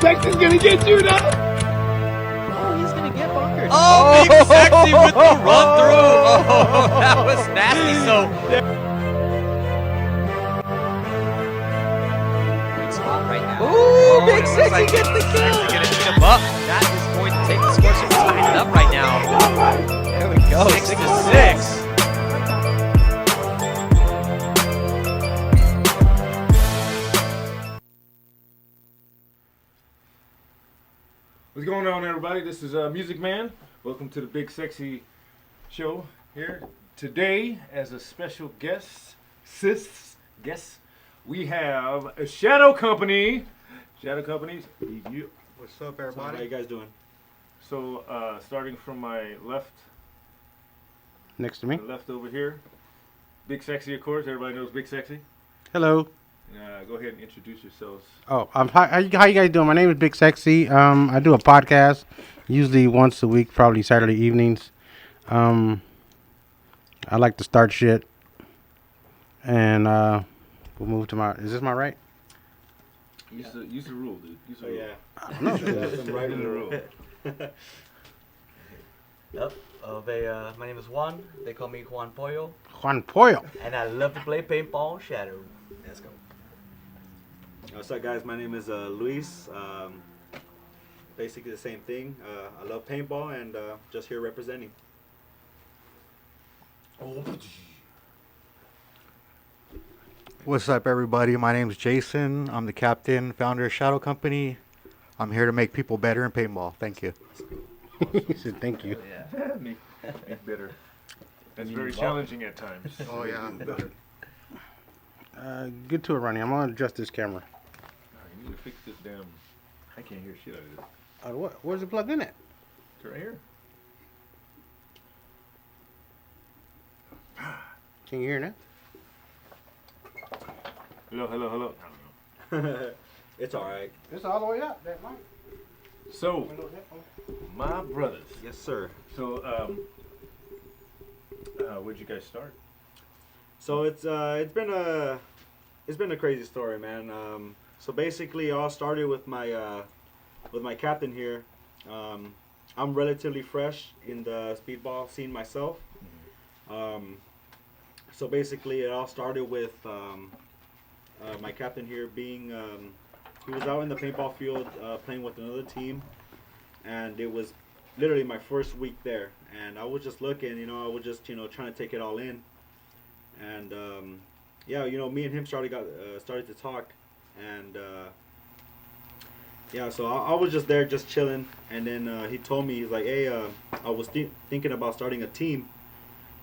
Sexy's gonna get you now. Oh, he's gonna get bunkered. Oh, Big Sexy with the run through. Oh, that was nasty. So good spot right now. Ooh, Big it looks Sexy like gets the Sexy kill. gonna beat him up. That is going to take the score. So we're tied it up right now. There we go. 6-6. What's going on, everybody? This is Music Man. Welcome to the Big Sexy Show here. Today, as a special guest, we have a Shadow Company. Shadow Companies. What's up, everybody? How you guys doing? So, starting from my left, Next to me. left over here, Big Sexy, of course. Everybody knows Big Sexy. Hello. Go ahead and introduce yourselves. Oh, how you guys doing? My name is Big Sexy. I do a podcast, usually once a week, probably Saturday evenings. I like to start shit. And we'll move to my. Is this my right? Use the rule, dude. Use the Oh rule. yeah. No. That's some right in the rule. Yep. My name is Juan. They call me Juan Pollo. Juan Pollo. And I love to play paintball Shadow. Let's go. What's up, guys? My name is Luis. Basically the same thing. I love paintball and just here representing. What's up, everybody? My name is Jason. I'm the captain, founder of Shadow Company. I'm here to make people better in paintball. Thank you. He said thank you. Yeah. Make better. That's very challenging at times. Oh, yeah. Get to it, Ronnie. I'm gonna adjust this camera. You need to fix this damn. I can't hear shit out of this. What? Where's it plugged in at? It's right here. Can you hear now? Hello. I don't know. It's all right. It's all the way up. That mic. So, my brothers. Yes, sir. So, where'd you guys start? So it's been a crazy story, man. So basically, it all started with my captain here. I'm relatively fresh in the speedball scene myself. So basically, it all started with my captain here being he was out in the paintball field playing with another team, and it was literally my first week there. And I was just looking, I was just trying to take it all in. And yeah, me and him started to talk, and yeah, so I was just there, just chilling, and then he told me, he's like, hey, I was thinking about starting a team,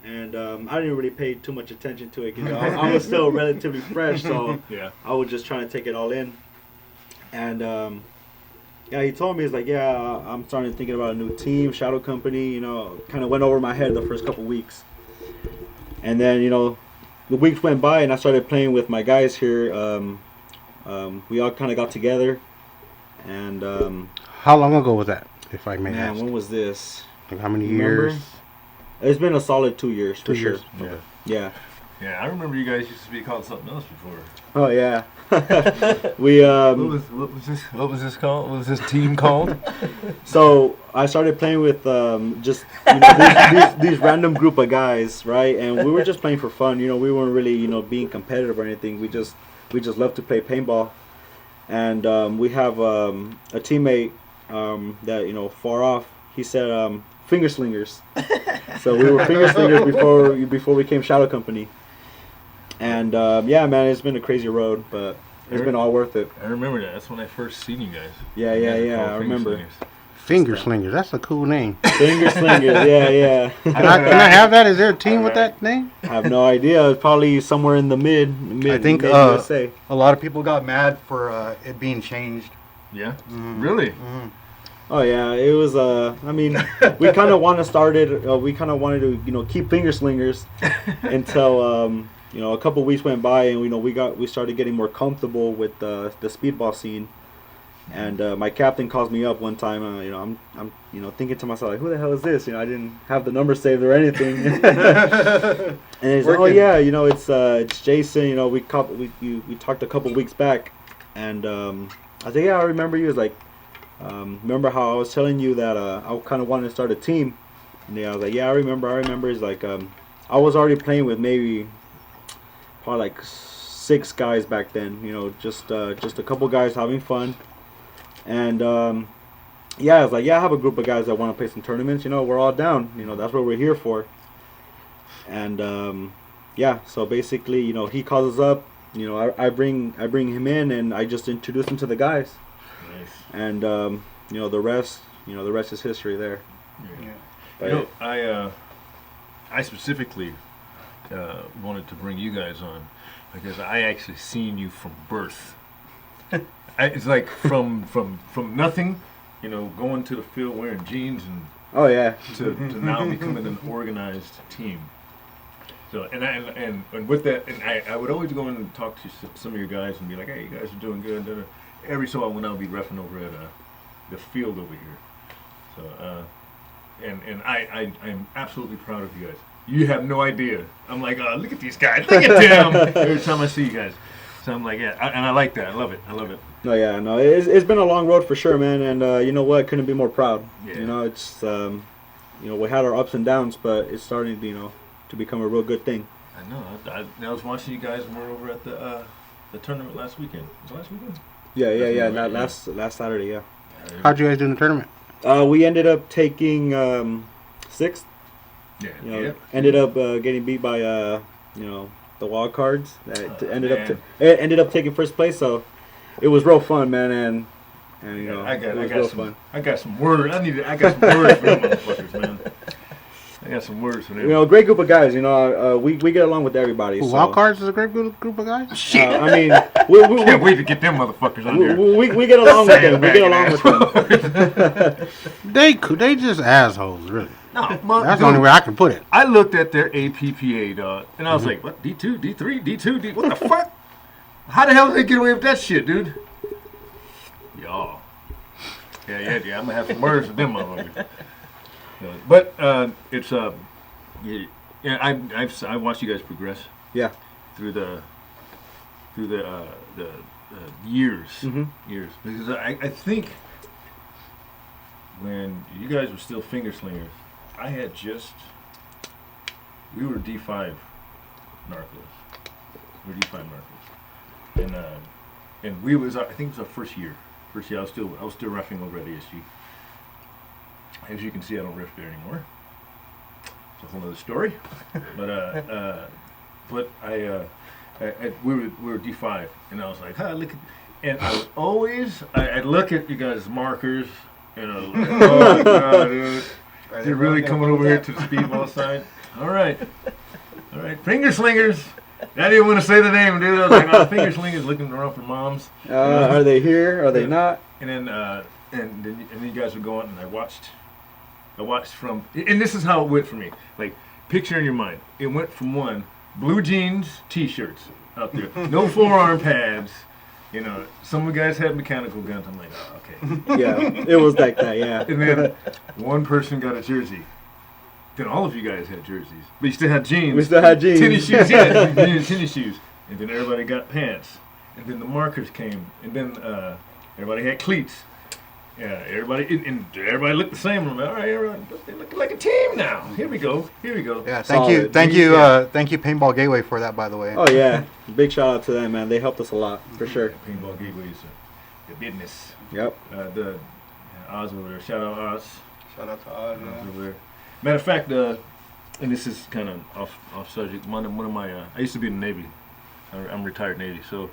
and I didn't really pay too much attention to it because I was still relatively fresh, so Yeah. I was just trying to take it all in, and yeah, he told me, he's like, yeah, I'm starting thinking about a new team, Shadow Company, kind of went over my head the first couple weeks, and then the weeks went by, and I started playing with my guys here. We all kind of got together, and How long ago was that, if I may man, ask? when was this? Like how many Remember? years? It's been a solid 2 years for 2 years. sure. Okay. Yeah. Yeah, I remember you guys used to be called something else before. Oh yeah. We What was this called? What was this team called? So I started playing with just these random group of guys, right? And we were just playing for fun. We weren't really being competitive or anything. We just love to play paintball. And we have a teammate that far off. He said finger slingers. So we were finger slingers before we came Shadow Company. And yeah, man, it's been a crazy road, but it's been all worth it. I remember that. That's when I first seen you guys. Yeah, You guys were yeah. called I Finger remember. Slingers. Finger slingers. That's a cool name. Finger slingers. Yeah. Can I have that? Is there a team with that name? I have no idea. It's probably somewhere in the mid I think mid USA. a lot of people got mad for it being changed. Yeah. Really? Oh yeah, it was. I mean, we kind of want to start it. We kind of wanted to, keep finger slingers until a couple weeks went by, and we started getting more comfortable with the speedball scene. And my captain calls me up one time. I'm thinking to myself, like, who the hell is this? I didn't have the number saved or anything. And he's like, oh yeah, it's Jason. We talked a couple weeks back, and I said, yeah, I remember you. He was like, remember how I was telling you that I kind of wanted to start a team? And I was like, yeah, I remember. It's like I was already playing with maybe probably like 6 guys back then. You know, just a couple guys having fun. And yeah, I was like, yeah, I have a group of guys that want to play some tournaments. You know, we're all down. You know, that's what we're here for. And yeah, so basically, you know, he calls us up. You know, I bring him in, and I just introduce him to the guys. Nice. And you know, the rest is history there. Yeah. But You know, I specifically wanted to bring you guys on because I actually seen you from birth. It's like from nothing, you know, going to the field wearing jeans and oh yeah, to now becoming an organized team. So and with that, and I would always go in and talk to some of your guys and be like, hey, you guys are doing good. Every so often I'll be reffing over at the field over here. So and I'm absolutely proud of you guys. You have no idea. I'm like, oh, look at these guys. Look at them. Every time I see you guys. So I'm like, yeah, and I like that. I love it. no, yeah, no, it's been a long road for sure, man. And you know what? Couldn't be more proud. Yeah. You know, it's you know, we had our ups and downs, but it's starting, you know, to become a real good thing. I know. I was watching you guys when we were over at the tournament last weekend. Was it last weekend? Yeah. That's right, Last Saturday, yeah. How'd you guys do in the tournament? We ended up taking 6th. Yeah. You know, Yeah. ended up getting beat by you know, the wild cards. That Oh, ended up taking first place. So it was real fun, man. And you know, I it was real fun. got some words. I got some words for them motherfuckers, man. I got some words for them. You know, great group of guys. You know, we get along with everybody. So. Wild Cards is a great group of guys. I mean, Can't wait to get them motherfuckers on here. we get along with them. We get along with them. They just assholes, really. No, That's the only way I can put it. I looked at their APPA, dog, and I was like, what, D2, D3, D2, D... What the fuck? How the hell did they get away with that shit, dude? Y'all. Yeah, I'm gonna have some words with them motherfuckers. But it's I watched you guys progress. Yeah. Through the years, Mhm. years, because I think when you guys were still finger slingers, we were D5 narcos. We were D5 narcos, and we was, I think it was our first year. I was still reffing over at ESG. As you can see, I don't riff there anymore. It's a whole other story. But we were D5, and I was like, look at, and I was always, I'd look at you guys' markers, and I was like, oh god, dude, you're really coming over here to the speedball side. All right, finger slingers. I didn't want to say the name, dude. I was like, oh, finger slingers looking around for moms. Are they here? Are they not? And then you guys were going, and I watched from, and this is how it went for me. Like, picture in your mind. It went from one, blue jeans, t-shirts out there, no forearm pads. You know, some of the guys had mechanical guns. I'm like, oh, okay. Yeah, it was like that. Yeah. And then one person got a jersey. Then all of you guys had jerseys, but you still had jeans. We still had jeans. Tennis shoes, yeah, tennis shoes. And then everybody got pants. And then the markers came. And then everybody had cleats. Yeah, everybody looked the same. I'm like, all right, everyone, they look like a team now. Here we go. Yeah, Solid. thank you, Yeah. thank you, Paintball Gateway for that, by the way. Oh yeah, big shout out to them, man. They helped us a lot for sure. Paintball Gateways, the business. Yep. The Oz over there. Shout out Oz. Shout out to Oz, Oz over there. Matter of fact, and this is kind of off subject. One of my I used to be in the Navy. I'm retired Navy. So,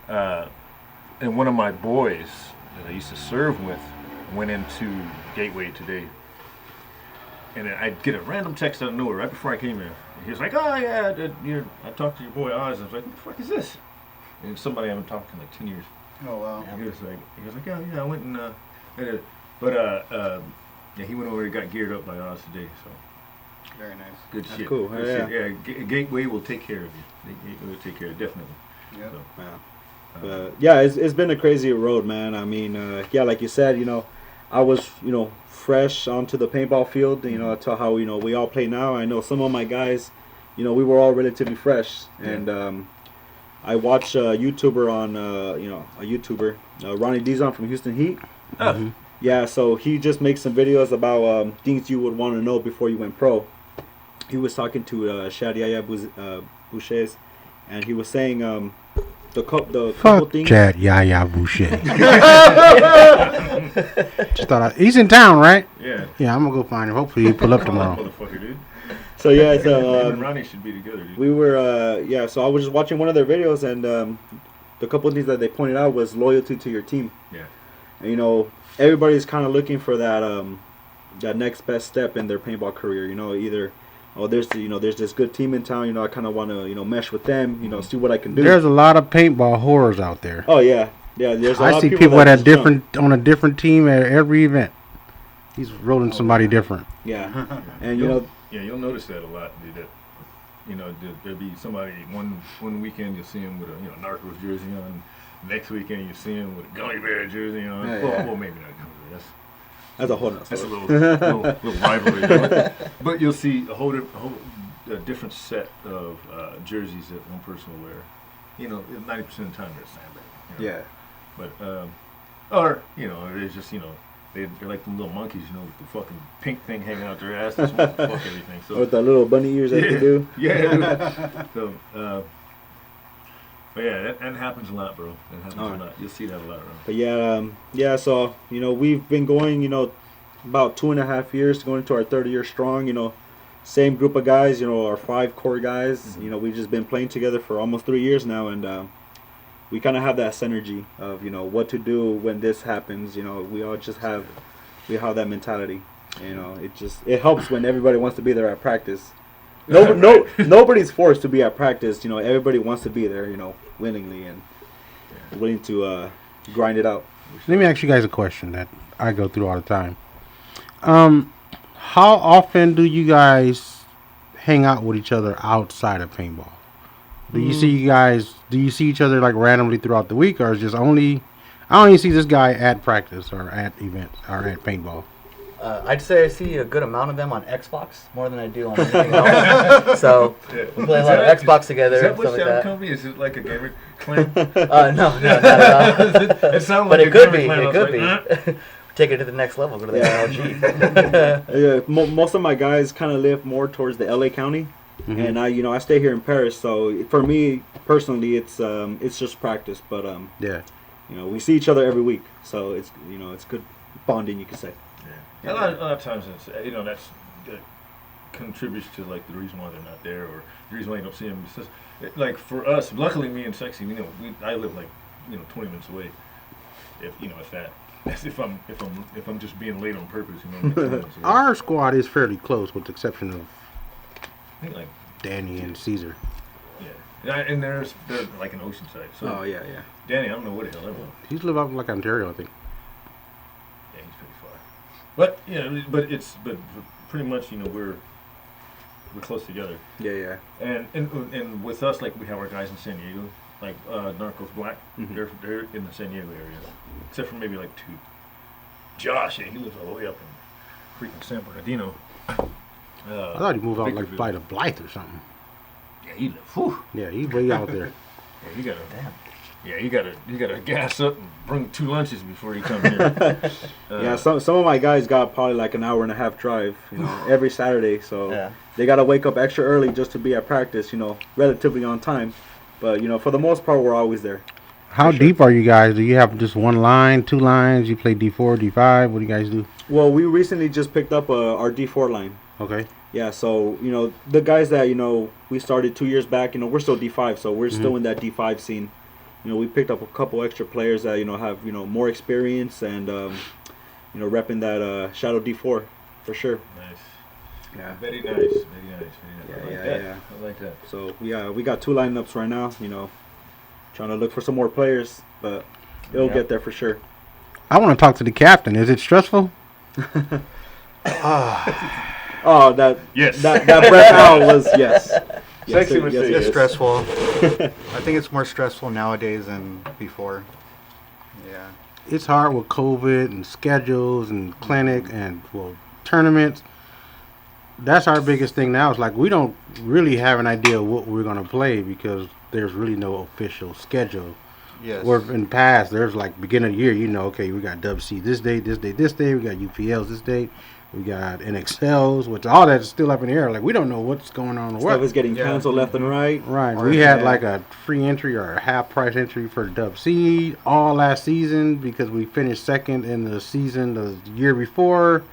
and one of my boys that I used to serve with went into Gateway today. And I'd get a random text out of nowhere right before I came here. And he was like, oh yeah, I talked to your boy Oz. I was like, what the fuck is this? And somebody I haven't talked to in like 10 years. Oh wow. And he was like, yeah, I went and yeah, he went over and got geared up by Oz today. So Very nice. good That's shit. cool. Good Yeah. shit. Yeah, Gateway will take care of you. Gateway will take care of you, definitely. Yep. So, But yeah, it's been a crazy road, man. I mean, yeah, like you said, you know, I was, you know, fresh onto the paintball field, you know, to how, you know, we all play now. I know some of my guys, you know, we were all relatively fresh. Yeah. And I watched a YouTuber on, you know, Ronnie Dizon from Houston Heat. oh, Yeah, so he just makes some videos about things you would want to know before you went pro. He was talking to Shadiaya Boucher, and he was saying the couple Fuck things. Chad Yaya Boucher. Just thought he's in town, right? Yeah. Yeah, I'm gonna go find him. Hopefully he pull up tomorrow. Motherfucker, dude. So yeah, Him and Ronnie should be together, dude. we were so I was just watching one of their videos, and the couple of things that they pointed out was loyalty to your team. Yeah. And, you know, everybody's kind of looking for that that next best step in their paintball career. You know, either there's this good team in town. You know, I kind of want to mesh with them. You know, see what I can do. There's a lot of paintball horrors out there. Oh yeah. There's a lot I of see people people that at just jump. on a different team at every event. He's rolling somebody different. Yeah, and you know. Yeah, you'll notice that a lot, dude. That, you know, there'll be somebody one weekend you'll see him with a Narcos jersey on. Next weekend you see him with a Gummy Bear jersey on. Yeah, well, yeah. well, maybe not Gummy Bear. That's a whole nother That's a story. little rivalry. But you'll see a whole different set of jerseys that one person will wear. You know, 90% of the time they're sandbag. You know? Yeah. But or it's just they're like the little monkeys, with the fucking pink thing hanging out their ass. That's what fuck everything. So With the little bunny ears that they do. yeah. So but yeah, that happens a lot, bro. That happens a lot. You'll see that a lot, bro. But yeah. So we've been going about 2.5 years, going into our third year strong. Same group of guys. Our 5 core guys. Mm-hmm. We've just been playing together for almost 3 years now, and we kind of have that synergy of what to do when this happens. We all just have that mentality. It helps when everybody wants to be there at practice. Nobody's forced to be at practice. Everybody wants to be there. Willingly and willing to grind it out. Let me ask you guys a question that I go through all the time. How often do you guys hang out with each other outside of paintball? Do you see each other like randomly throughout the week, or is just I only see this guy at practice or at events or at paintball? I'd say I see a good amount of them on Xbox more than I do on anything else. So we play a lot of Xbox together Is that and what stuff like sound that. company? Is it like a gamer clan? No, not at all. It sounds But like it a could gamer be. clan. I It was could like, be. Take it to the next level. Go to the LG. Yeah, most of my guys kind of live more towards the LA County, and I stay here in Paris. So for me personally, it's just practice. But Yeah. we see each other every week, so it's it's good bonding, you could say. A lot of times it's that contributes to like the reason why they're not there, or the reason why you don't see them. It's just, like for us, luckily me and Sexy, I live like 20 minutes away. If that. If I'm just being late on purpose, like 20 minutes away. Our squad is fairly close, with the exception of I think like Danny and Caesar. yeah, and they're like an Oceanside. So Oh yeah. Danny, I don't know what the hell that was. He's live out in like Ontario, I think. Yeah, he's pretty far. But but pretty much we're close together. Yeah. And with us, like we have our guys in San Diego, like Narcos Black. Mhm. They're in the San Diego area, except for maybe like 2. Josh, he lives all the way up in freaking San Bernardino. I thought he moved out like Victorville. by the Blythe or something. Yeah, he lives. Whew. Yeah, he's way out there. Yeah, you gotta gas up and bring 2 lunches before you come here. Yeah, some of my guys got probably like an hour and a half drive, every Saturday. So Yeah. they gotta wake up extra early just to be at practice, relatively on time. But for the most part, we're always there. How deep are you guys? Do you have just 1 line, 2 lines? You play D4, D5? What do you guys do? Well, we recently just picked up our D4 line. Okay. Yeah, so the guys that we started 2 years back, we're still D5, so we're still in that D5 scene. We picked up a couple extra players that have more experience and repping that Shadow D4 for sure. Nice. Yeah. Very nice. Very nice. Very nice. Yeah. I like that. So we got 2 lineups right now. Trying to look for some more players, but it'll get there for sure. I want to talk to the captain. Is it stressful? Oh, that Yes. that breath out was yes. Sexy would say It's yes. stressful. I think it's more stressful nowadays than before. Yeah. It's hard with COVID and schedules and clinic and tournaments. That's our biggest thing now. It's like we don't really have an idea of what we're going to play because there's really no official schedule. Yes. Where in the past, there's like beginning of the year, you know, okay, we got Dub C this date, this date, this date. We got UPLs this date. We got NXLs, which all that's still up in the air. Like, we don't know what's going on or Stuff what. is getting canceled left and right. Right. Or We if had yeah. like a free entry or a half price entry for Dub C all last season because we finished second in the season the year before.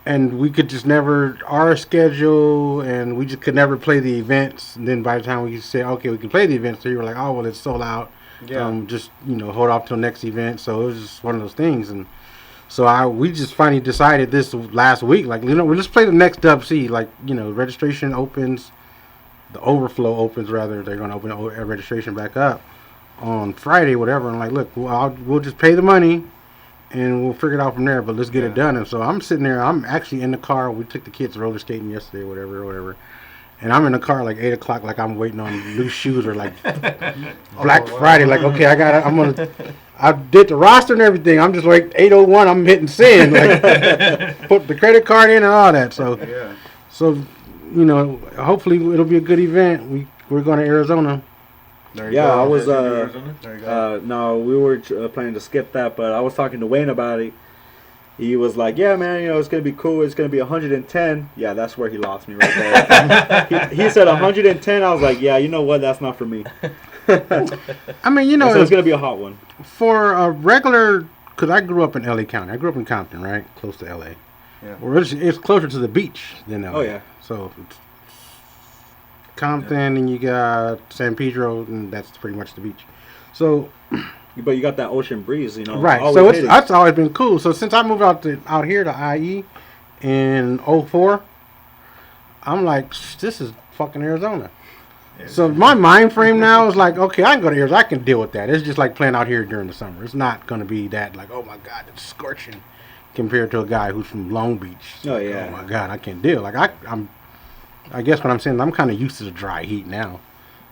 And we could just never, our schedule, and we just could never play the events. And then by the time we said, okay, we can play the events, so you were like, oh, well, it's sold out. Yeah. Just, you know, hold off till next event. So it was just one of those things. And so we just finally decided this last week, like, you know, we'll just play the next Dub C. Like, you know, registration opens, the overflow opens, rather. They're going to open registration back up on Friday, whatever. And like, look, we'll just pay the money. And we'll figure it out from there, but let's get it done. And so I'm sitting there. I'm actually in the car. We took the kids roller skating yesterday, whatever. And I'm in the car like 8 o'clock, like I'm waiting on new shoes or like Black Friday. Like, okay, I did the roster and everything. I'm just like 8:01. I'm hitting send, like put the credit card in and all that. So, you know, hopefully it'll be a good event. We're going to Arizona. There you go. I was There you go. no, we were planning to skip that, but I was talking to Wayne about it. He was like, "Yeah, man, you know, it's gonna be cool. It's gonna be 110." Yeah, that's where he lost me right there. he said 110. I was like, "Yeah, you know what? That's not for me." I mean, you know, So it's gonna be a hot one. for a regular, because I grew up in LA County. I grew up in Compton, right? Close to LA. Yeah. Well, it's closer to the beach than LA. Oh, yeah. So it's Compton, and you got San Pedro, and that's pretty much the beach. So, But you got that ocean breeze, you know. right. always So hitting. that's always been cool. So since I moved out here to IE in 04, I'm like, this is fucking Arizona. So my mind frame now is like, okay, I can go to Arizona. I can deal with that. It's just like playing out here during the summer. It's not going to be that like, oh my God, it's scorching compared to a guy who's from Long Beach. It's Oh, like, yeah. Oh my God, I can't deal. Like I guess what I'm saying, I'm kind of used to the dry heat now.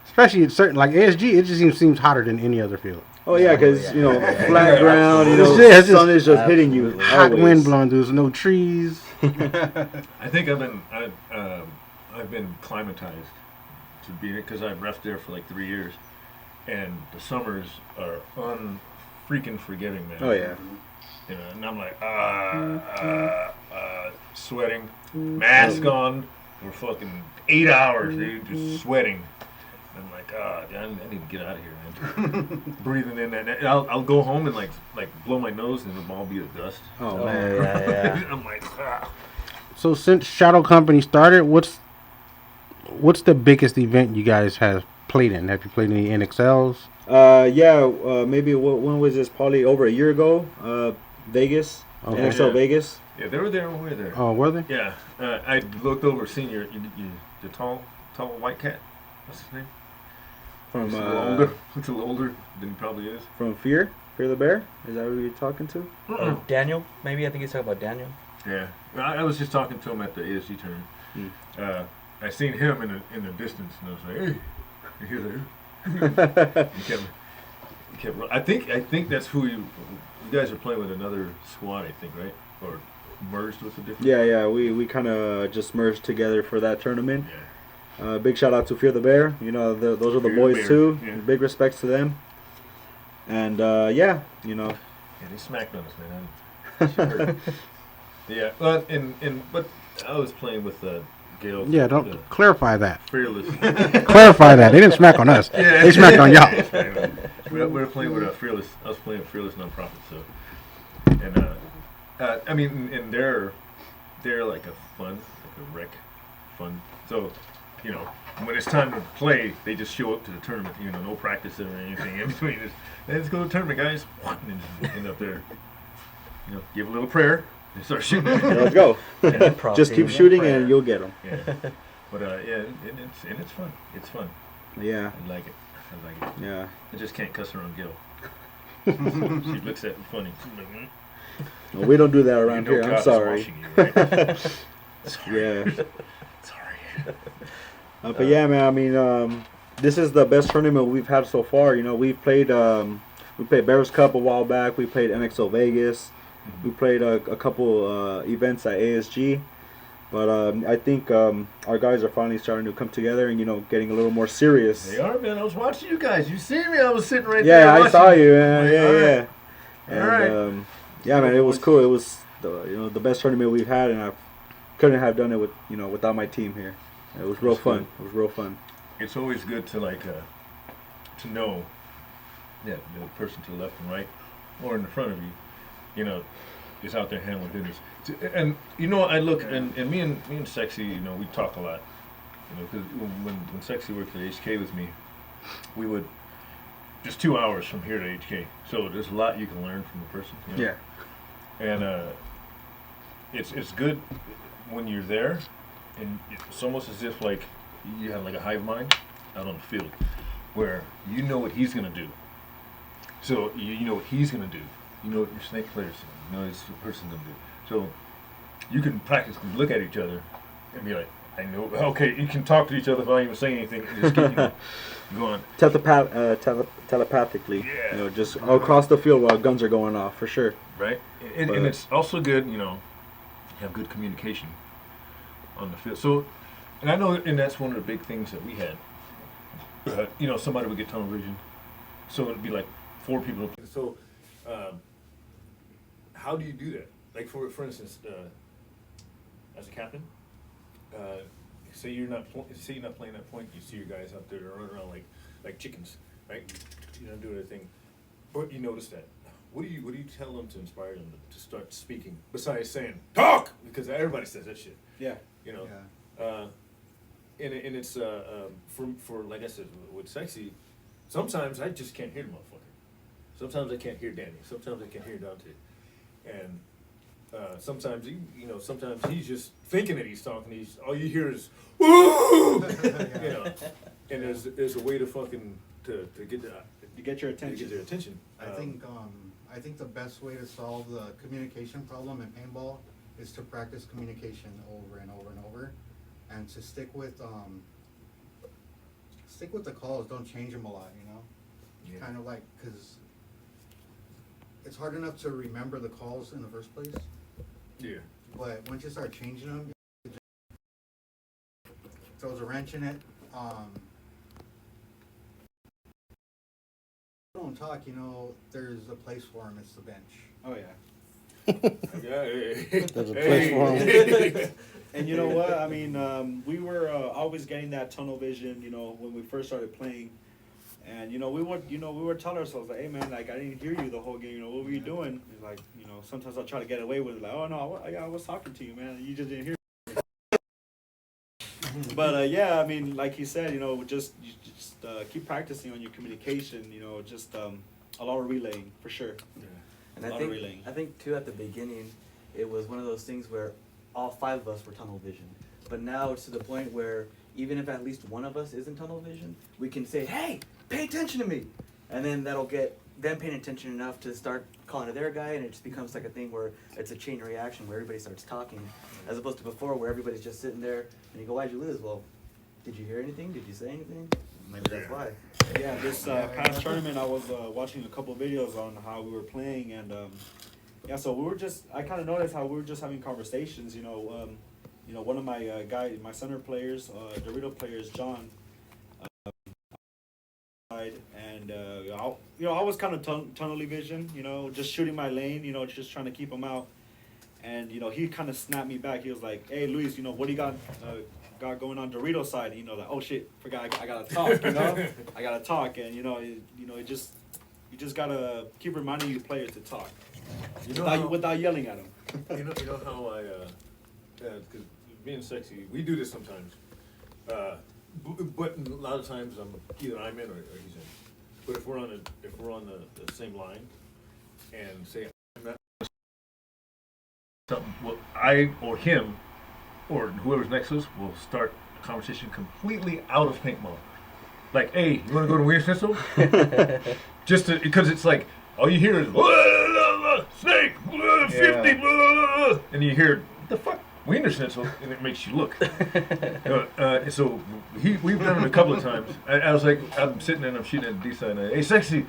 Especially at certain, like ASG, it just seems hotter than any other field. Oh yeah, because you know, flat ground, you know, Yeah, it's sun just is just hitting you. Hot always. wind blowing, there's no trees. I think I've been climatized to being it because I've refed there for like 3 years, and the summers are unfreaking forgiving, man. Oh yeah. You know, and I'm like sweating, mask on for fucking 8 hours, dude, just sweating. I'm like, I need to get out of here, man. Breathing in that. And I'll go home and like blow my nose and it'll all be the dust. Oh man. Yeah. I'm like, So since Shadow Company started, what's the biggest event you guys have played in? Have you played any NXLs? Maybe when was this? Probably over a year ago. Vegas, Okay. NXL Yeah. Vegas. yeah, they were there. We were there. Oh, were they? Yeah, I looked over, seen the tall white cat. What's his name? From He's a little older. Looks a little older than he probably is. from Fear the Bear. Is that who you're talking to? Or Daniel, maybe I think he's talking about Daniel. Yeah, I was just talking to him at the ASG tournament. I seen him in the distance, and I was like, "Hey," and he was like, he kept. I think that's who you guys are playing with another squad. I think, right? Or merged with a different. Yeah. We kind of just merged together for that tournament. Yeah. Big shout out to Fear the Bear. You know, those are the Fear the boys Bear, too. yeah. Big respects to them. And you know. Yeah, they smacked on us, man. She hurt. Yeah, but I was playing with Gail. Yeah, don't clarify that. Fearless. Clarify that. They didn't smack on us. Yeah. They smacked on y'all. We were playing with Fearless. I was playing with Fearless Nonprofit. So, and I mean, and they're like a fun, like a rec fun. So, you know, when it's time to play, they just show up to the tournament. You know, no practice or anything in between. Just, let's go to the tournament, guys. And then just end up there. You know, give a little prayer and start shooting. Let's go. Improv Just team, keep shooting prayer. and you'll get them. Yeah, but yeah, and it's fun. It's fun. Yeah. I like it. Yeah. I just can't cuss around Gil. She looks at me funny. She's like, Well, we don't do that "You around know here. God I'm is sorry. watching you, right?" Sorry. Yeah. Sorry. But yeah, man. I mean, this is the best tournament we've had so far. You know, we played Bears Cup a while back. We played NXL Vegas. We played a couple events at ASG. But I think our guys are finally starting to come together and getting a little more serious. They are, man. I was watching you guys. You see me? I was sitting right there. Yeah, I watching. saw you, man. Yeah, All right. yeah. And, All right. yeah, man, it was cool. It was the best tournament we've had, and I couldn't have done it without my team here. It was real fun. It was real fun. It's always good to to know that the person to the left and right, or in the front of you, is out there handling business. And I look and me and Sexy, we talk a lot, because when Sexy worked at HK with me, we would just 2 hours from here to HK, so there's a lot you can learn from the person. Yeah. And it's good when you're there, and it's almost as if like you have like a hive mind out on the field, where you know what he's gonna do. So you know what he's gonna do. You know what your snake player's doing. You know what this person's gonna do. So you can practice and look at each other and be like, I know. Okay, you can talk to each other without even saying anything. And just keep going. Telepathically, Yeah. just across the field while guns are going off, for sure. Right. And it's also good, you have good communication on the field. So, and I know, and that's one of the big things that we had. Somebody would get tunnel vision, so it'd be like 4 people. So, how do you do that? Like for instance, as a captain, say you're not playing that point. You see your guys out there running around like chickens, right? Doing their thing. But you notice that. What do you tell them to inspire them to start speaking? Besides saying talk, because everybody says that shit. Yeah. And it's for like I said with Sexy, sometimes I just can't hear the motherfucker. Sometimes I can't hear Danny. Sometimes I can't hear Dante. And sometimes sometimes he's just thinking that he's talking. All you hear is woo, And there's a way to fucking to get your attention. To get their attention. I think the best way to solve the communication problem in paintball is to practice communication over and over and over, and to stick with the calls. Don't change them a lot, Yeah. Kind of like, because it's hard enough to remember the calls in the first place, Yeah. but once you start changing them, it just throws a wrench in it. Don't talk, there's a place for him. It's the bench. Oh yeah. There's a place for him. And you know what? I mean, we were always getting that tunnel vision, when we first started playing, and we were telling ourselves like, hey man, like I didn't hear you the whole game. What were you doing? And, like, sometimes I'll try to get away with it, like, oh no, I was talking to you, man. You just didn't hear me. But yeah, I mean, like he said, just keep practicing on your communication. Just a lot of relaying for sure. Yeah. And I think too at the beginning, it was one of those things where all 5 of us were tunnel vision. But now it's to the point where even if at least one of us isn't tunnel vision, we can say, hey, pay attention to me. And then that'll get them paying attention enough to start calling to their guy, and it just becomes like a thing where it's a chain reaction where everybody starts talking, as opposed to before where everybody's just sitting there and you go, why'd you lose? Well, did you hear anything? Did you say anything? Maybe that's why. Yeah, this past tournament, I was watching a couple videos on how we were playing, and so we were I kind of noticed how we were just having conversations. One of my my center players, Dorito players, John, and I was kind of tunnel vision, just shooting my lane, just trying to keep him out, and he kind of snapped me back. He was like, "Hey, Luis, what do you got going on Dorito's side?" And, like, oh shit, forgot I gotta talk, I gotta talk, and you just gotta keep reminding your players to talk, without yelling at them. You know how I, because me and Sexy, we do this sometimes. But a lot of times either I'm in or he's in. But if we're on the same line, and say I'm not something, well, I or him or whoever's next to us will start a conversation completely out of paintball. Like, hey, you want to go to Wiener Schnitzel? Because it's like all you hear is blah, blah, blah, snake, blah, 50, blah, blah, blah, and you hear what the fuck. Wiener Schnitzel, and it makes you look. So we've done it a couple of times. I was like, I'm sitting there and I'm shooting at the D side. Hey, Sexy,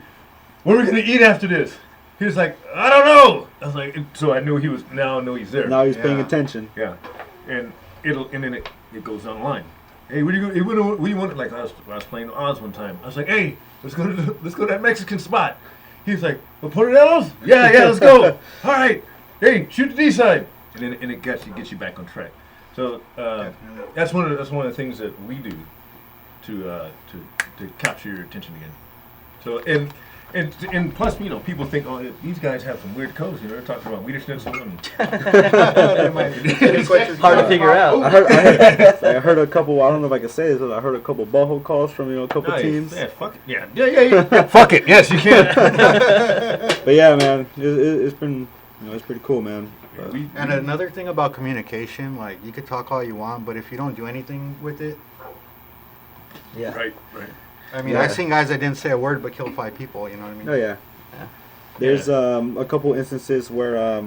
what are we gonna eat after this? He was like, I don't know. I was like, so I knew he was. Now I know he's there. Now he's paying attention. Yeah, and and then it goes online. Hey, what do you want? Like I was playing Oz one time. I was like, hey, let's go to that Mexican spot. He's like, well, Portonelos? Yeah, let's go. All right. Hey, shoot the D side, and then it gets you back on track. So that's one of the things that we do to capture your attention again. So and plus, you know, people think, oh, these guys have some weird codes. You know, they're talking about weed schnitzel and It's hard to figure out. I heard a couple. I don't know if I can say this, but I heard a couple butthole calls from a couple teams. Yeah, fuck it. Yeah. Fuck it. Yes, you can. But yeah, man, it's been it's pretty cool, man. But, And another thing about communication, like you could talk all you want, but if you don't do anything with it, Yeah. Right. I mean, Yeah. I've seen guys that didn't say a word but killed 5 people. You know what I mean? oh yeah. Yeah. There's a couple instances where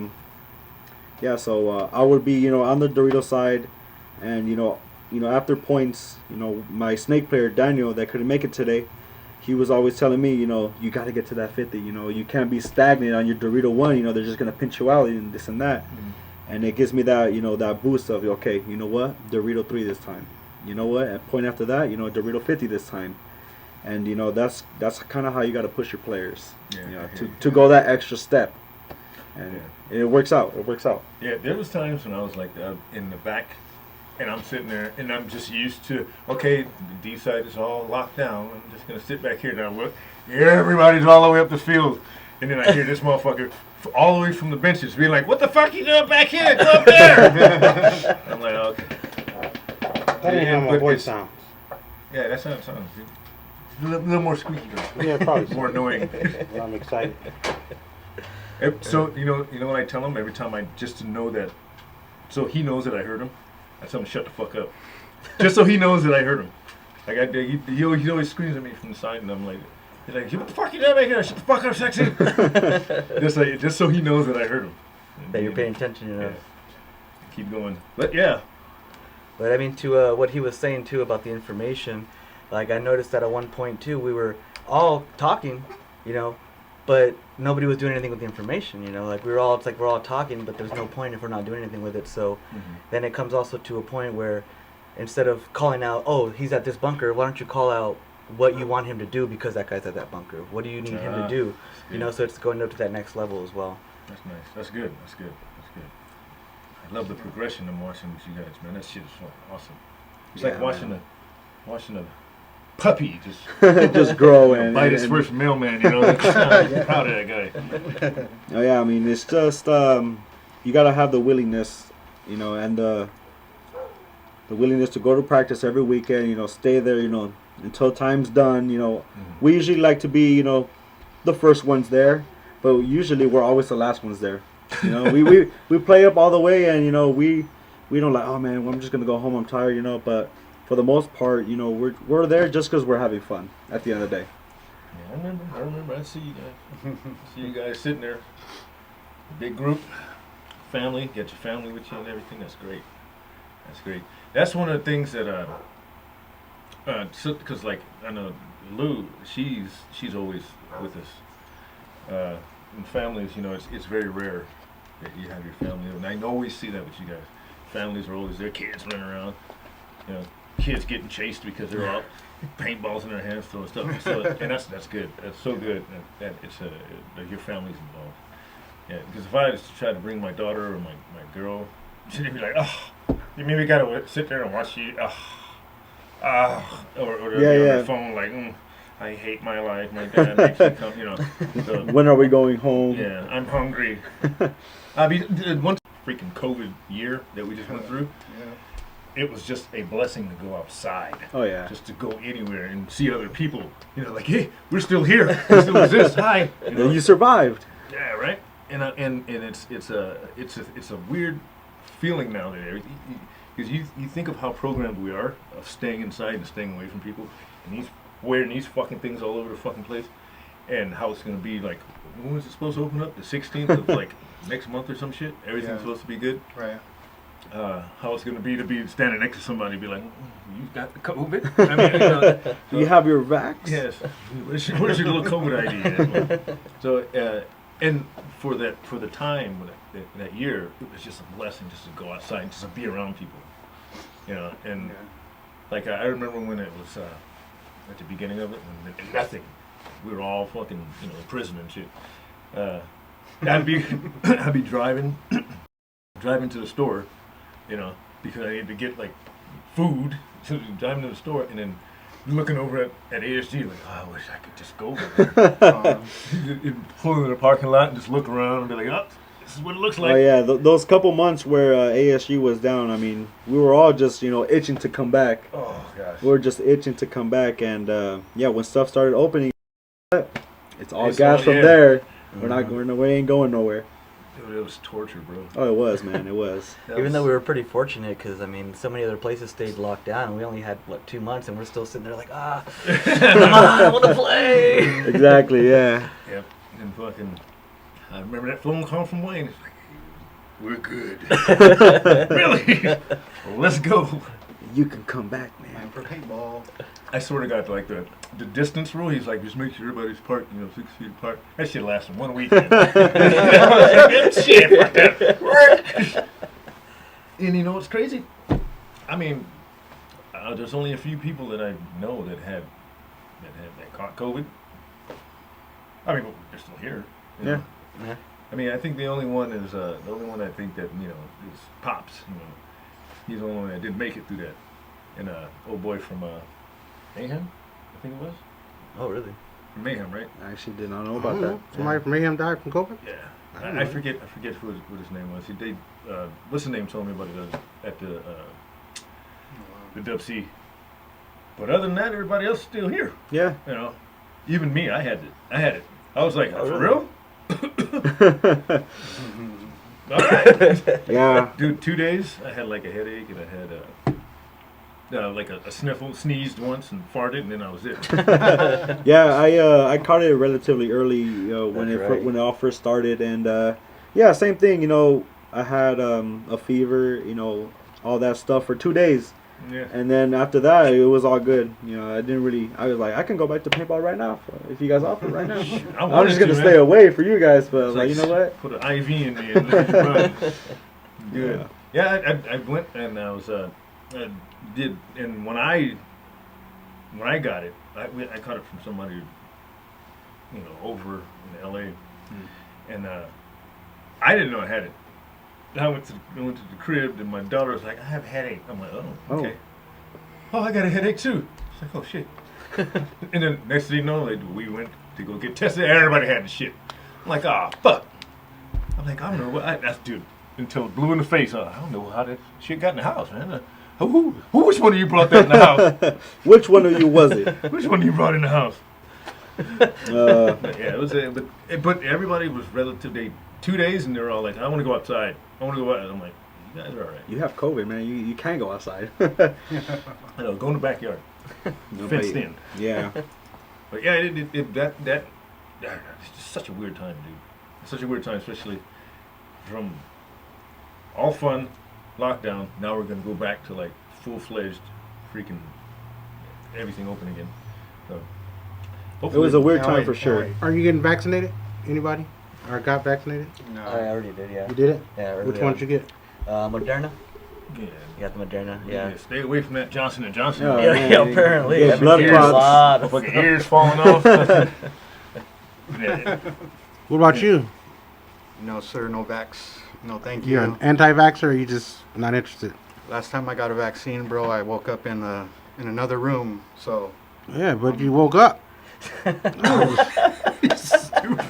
so I would be on the Dorito side, and after points, my snake player Daniel that couldn't make it today, he was always telling me, you got to get to that 50. You can't be stagnant on your Dorito 1. They're just gonna pinch you out and this and that. Mm-hmm. And it gives me that that boost of, okay, you know what, Dorito 3 this time. You know what, at point after that, Dorito 50 this time. And that's kind of how you got to push your players, to go that extra step, and it works out. Yeah, there was times when I was like in the back, and I'm sitting there, and I'm just used to, okay, the D side is all locked down. I'm just gonna sit back here now. Look, everybody's all the way up the field, and then I hear this motherfucker all the way from the benches being like, "What the fuck you doing back here? Go up there!" I'm like, okay. That ain't how my But voice it's- sounds. Yeah, that's how it sounds. Dude. A little more squeaky though. Yeah, probably. More annoying. Well, I'm excited. So you know what I tell him every time just to know that, so he knows that I heard him. I tell him shut the fuck up, just so he knows that I heard him. Like he always screams at me from the side, and I'm like, he's like, what the fuck you doing back here? Shut the fuck up, sexy. just so he knows that I heard him. That you're paying attention, Yeah. Keep going, but yeah. But I mean, to what he was saying too about the information, like I noticed that at one point too, we were all talking, but nobody was doing anything with the information. Like we're all talking, but there's no point if we're not doing anything with it. So then it comes also to a point where instead of calling out, oh, he's at this bunker, why don't you call out what you want him to do because that guy's at that bunker? What do you need him to do? So it's going up to that next level as well. That's nice. That's good. I love the progression I'm watching with you guys, man. That shit is so awesome. It's like watching a puppy just grow and bite his first mailman. I'm proud of that guy. Oh yeah, I mean it's just you gotta have the willingness, and the willingness to go to practice every weekend. Stay there, until time's done. We usually like to be, the first ones there, but usually we're always the last ones there. We play up all the way, and we don't like, oh man, I'm just gonna go home, I'm tired, but for the most part, we're there just because we're having fun at the end of the day. Yeah, I remember. I see you guys sitting there, big group, family, get your family with you and everything. That's great. That's one of the things that because like I know Lou, she's always with us. In families, it's very rare that you have your family, and I always see that with you guys. Families are always there, kids running around, kids getting chased because they're all paintballs in their hands, throwing stuff. So, and that's good. That's so good that it's that your family's involved. Yeah, because if I was to try to bring my daughter or my girl, she'd be like, oh, you mean we gotta sit there and watch you, or they'll be on their phone like, I hate my life. My dad makes me come, So, when are we going home? Yeah, I'm hungry. I mean, one freaking COVID year that we just went through, it was just a blessing to go outside. Oh yeah. Just to go anywhere and see other people. Like, hey, we're still here. We still exist. Hi. And you survived. Yeah, right. And it's a weird feeling now that because you think of how programmed we are of staying inside and staying away from people, and wearing these fucking things all over the fucking place, and how it's gonna be like, when is it supposed to open up? The 16th of like next month or some shit. Everything's supposed to be good. Right. How it's gonna be standing next to somebody and be like, you got the COVID? I mean, Do you have your vax? Yes. Where's your little COVID ID? So, and for the time that year, it was just a blessing just to go outside and just to be around people. you know, and Yeah. like I remember when it was at the beginning of it, and nothing. We were all fucking, you know, in prison and shit. I'd be I'd be driving to the store, you know, because I needed to get like food. So driving to the store and then looking over at ASG like, oh, I wish I could just go over there. Pull in the parking lot and just look around and be like, oh, this is what it looks like. Oh yeah, those couple months where ASG was down, I mean, we were all just, you know, itching to come back. Oh gosh. We were just itching to come back, and yeah, when stuff started opening, it's all It's gas all- from yeah. there. We ain't going nowhere. Dude, it was torture, bro. Oh, it was, man, it was. That Even was- though we were pretty fortunate, because I mean, so many other places stayed locked down, and we only had 2 months, and we're still sitting there like, come on, I want to play. Exactly, yeah. Yep. And fucking, I remember that phone call from Wayne. It's like, we're good. Really? Well, let's go. You can come back, man. And for paintball, I sort of got like the distance rule. He's like, just make sure everybody's parked, you know, 6 feet apart. That shit lasted 1 weekend. Shit, fuck that. And you know what's crazy? I mean, there's only a few people that I know that caught COVID. I mean, they're still here. you know. Yeah. I mean, I think the only one is the only one I think that is Pops. You know, he's the only one that didn't make it through that. And old boy from Mayhem, I think it was. Oh, really? From Mayhem, right? I actually did not know about that. Somebody from Mayhem died from COVID? Yeah. don't I know. forget what his name was. What's his name told me about it at the Dub C. But other than that, everybody else is still here. Yeah. You know, even me, I had it. I was like, Oh, for really? real? All right. Yeah. Dude, 2 days, I had like a headache and I had like a sniffle, sneezed once and farted, and then I was it. Yeah, I caught it relatively early when That's it right. when it all first started, and yeah, same thing. You know, I had a fever, you know, all that stuff for 2 days, Yeah. and then after that, it was all good. You know, I was like, I can go back to paintball right now if you guys offer right now. I'm wanted just gonna to, stay man. away for you guys, but It's like, you know what? Put an IV in me and let you run. Good. Yeah. Yeah, I went and I was I did, and when I got it, I caught it from somebody, you know, over in L.A. And I didn't know I had it. I went to the crib and my daughter was like, I have a headache. I'm like, oh, okay. Oh, I got a headache too. It's like, oh shit. And then next thing you know, like, we went to go get tested. Everybody had the shit. I'm like, ah, fuck. I'm like, I don't know what. That's dude. Until it blew in the face. I don't know how that shit got in the house, man. Which one of you brought that in the house? Which one of you was it? Which one of you brought in the house? Uh, Yeah, it was. But everybody was relatively 2 days, and they were all like, I want to go outside. I want to go out. I'm like, you guys are all right. you have COVID, man. You can't go outside. I know, go in the backyard. No, Fenced but- in. Yeah. But yeah, it's just such a weird time, dude. It's such a weird time, especially from all fun, lockdown. Now we're gonna go back to like full-fledged, freaking everything open again. So It was a weird Now time wait, for sure. wait. Are you getting vaccinated? Anybody? Or got vaccinated? No. I already did, yeah. You did it? Yeah, early Which one on. did you get? Moderna. Yeah. You got the Moderna, Yeah. yeah. Stay away from that Johnson & Johnson. Yeah, Yeah, man, yeah, you apparently. get I've been blood hearing a clots. lot of Fucking stuff. ears falling off. Yeah. What about you? No, sir. No vax. No, thank You're you. an anti-vaxxer or you just not interested? Last time I got a vaccine, bro, I woke up in another room. So Yeah, but you woke up.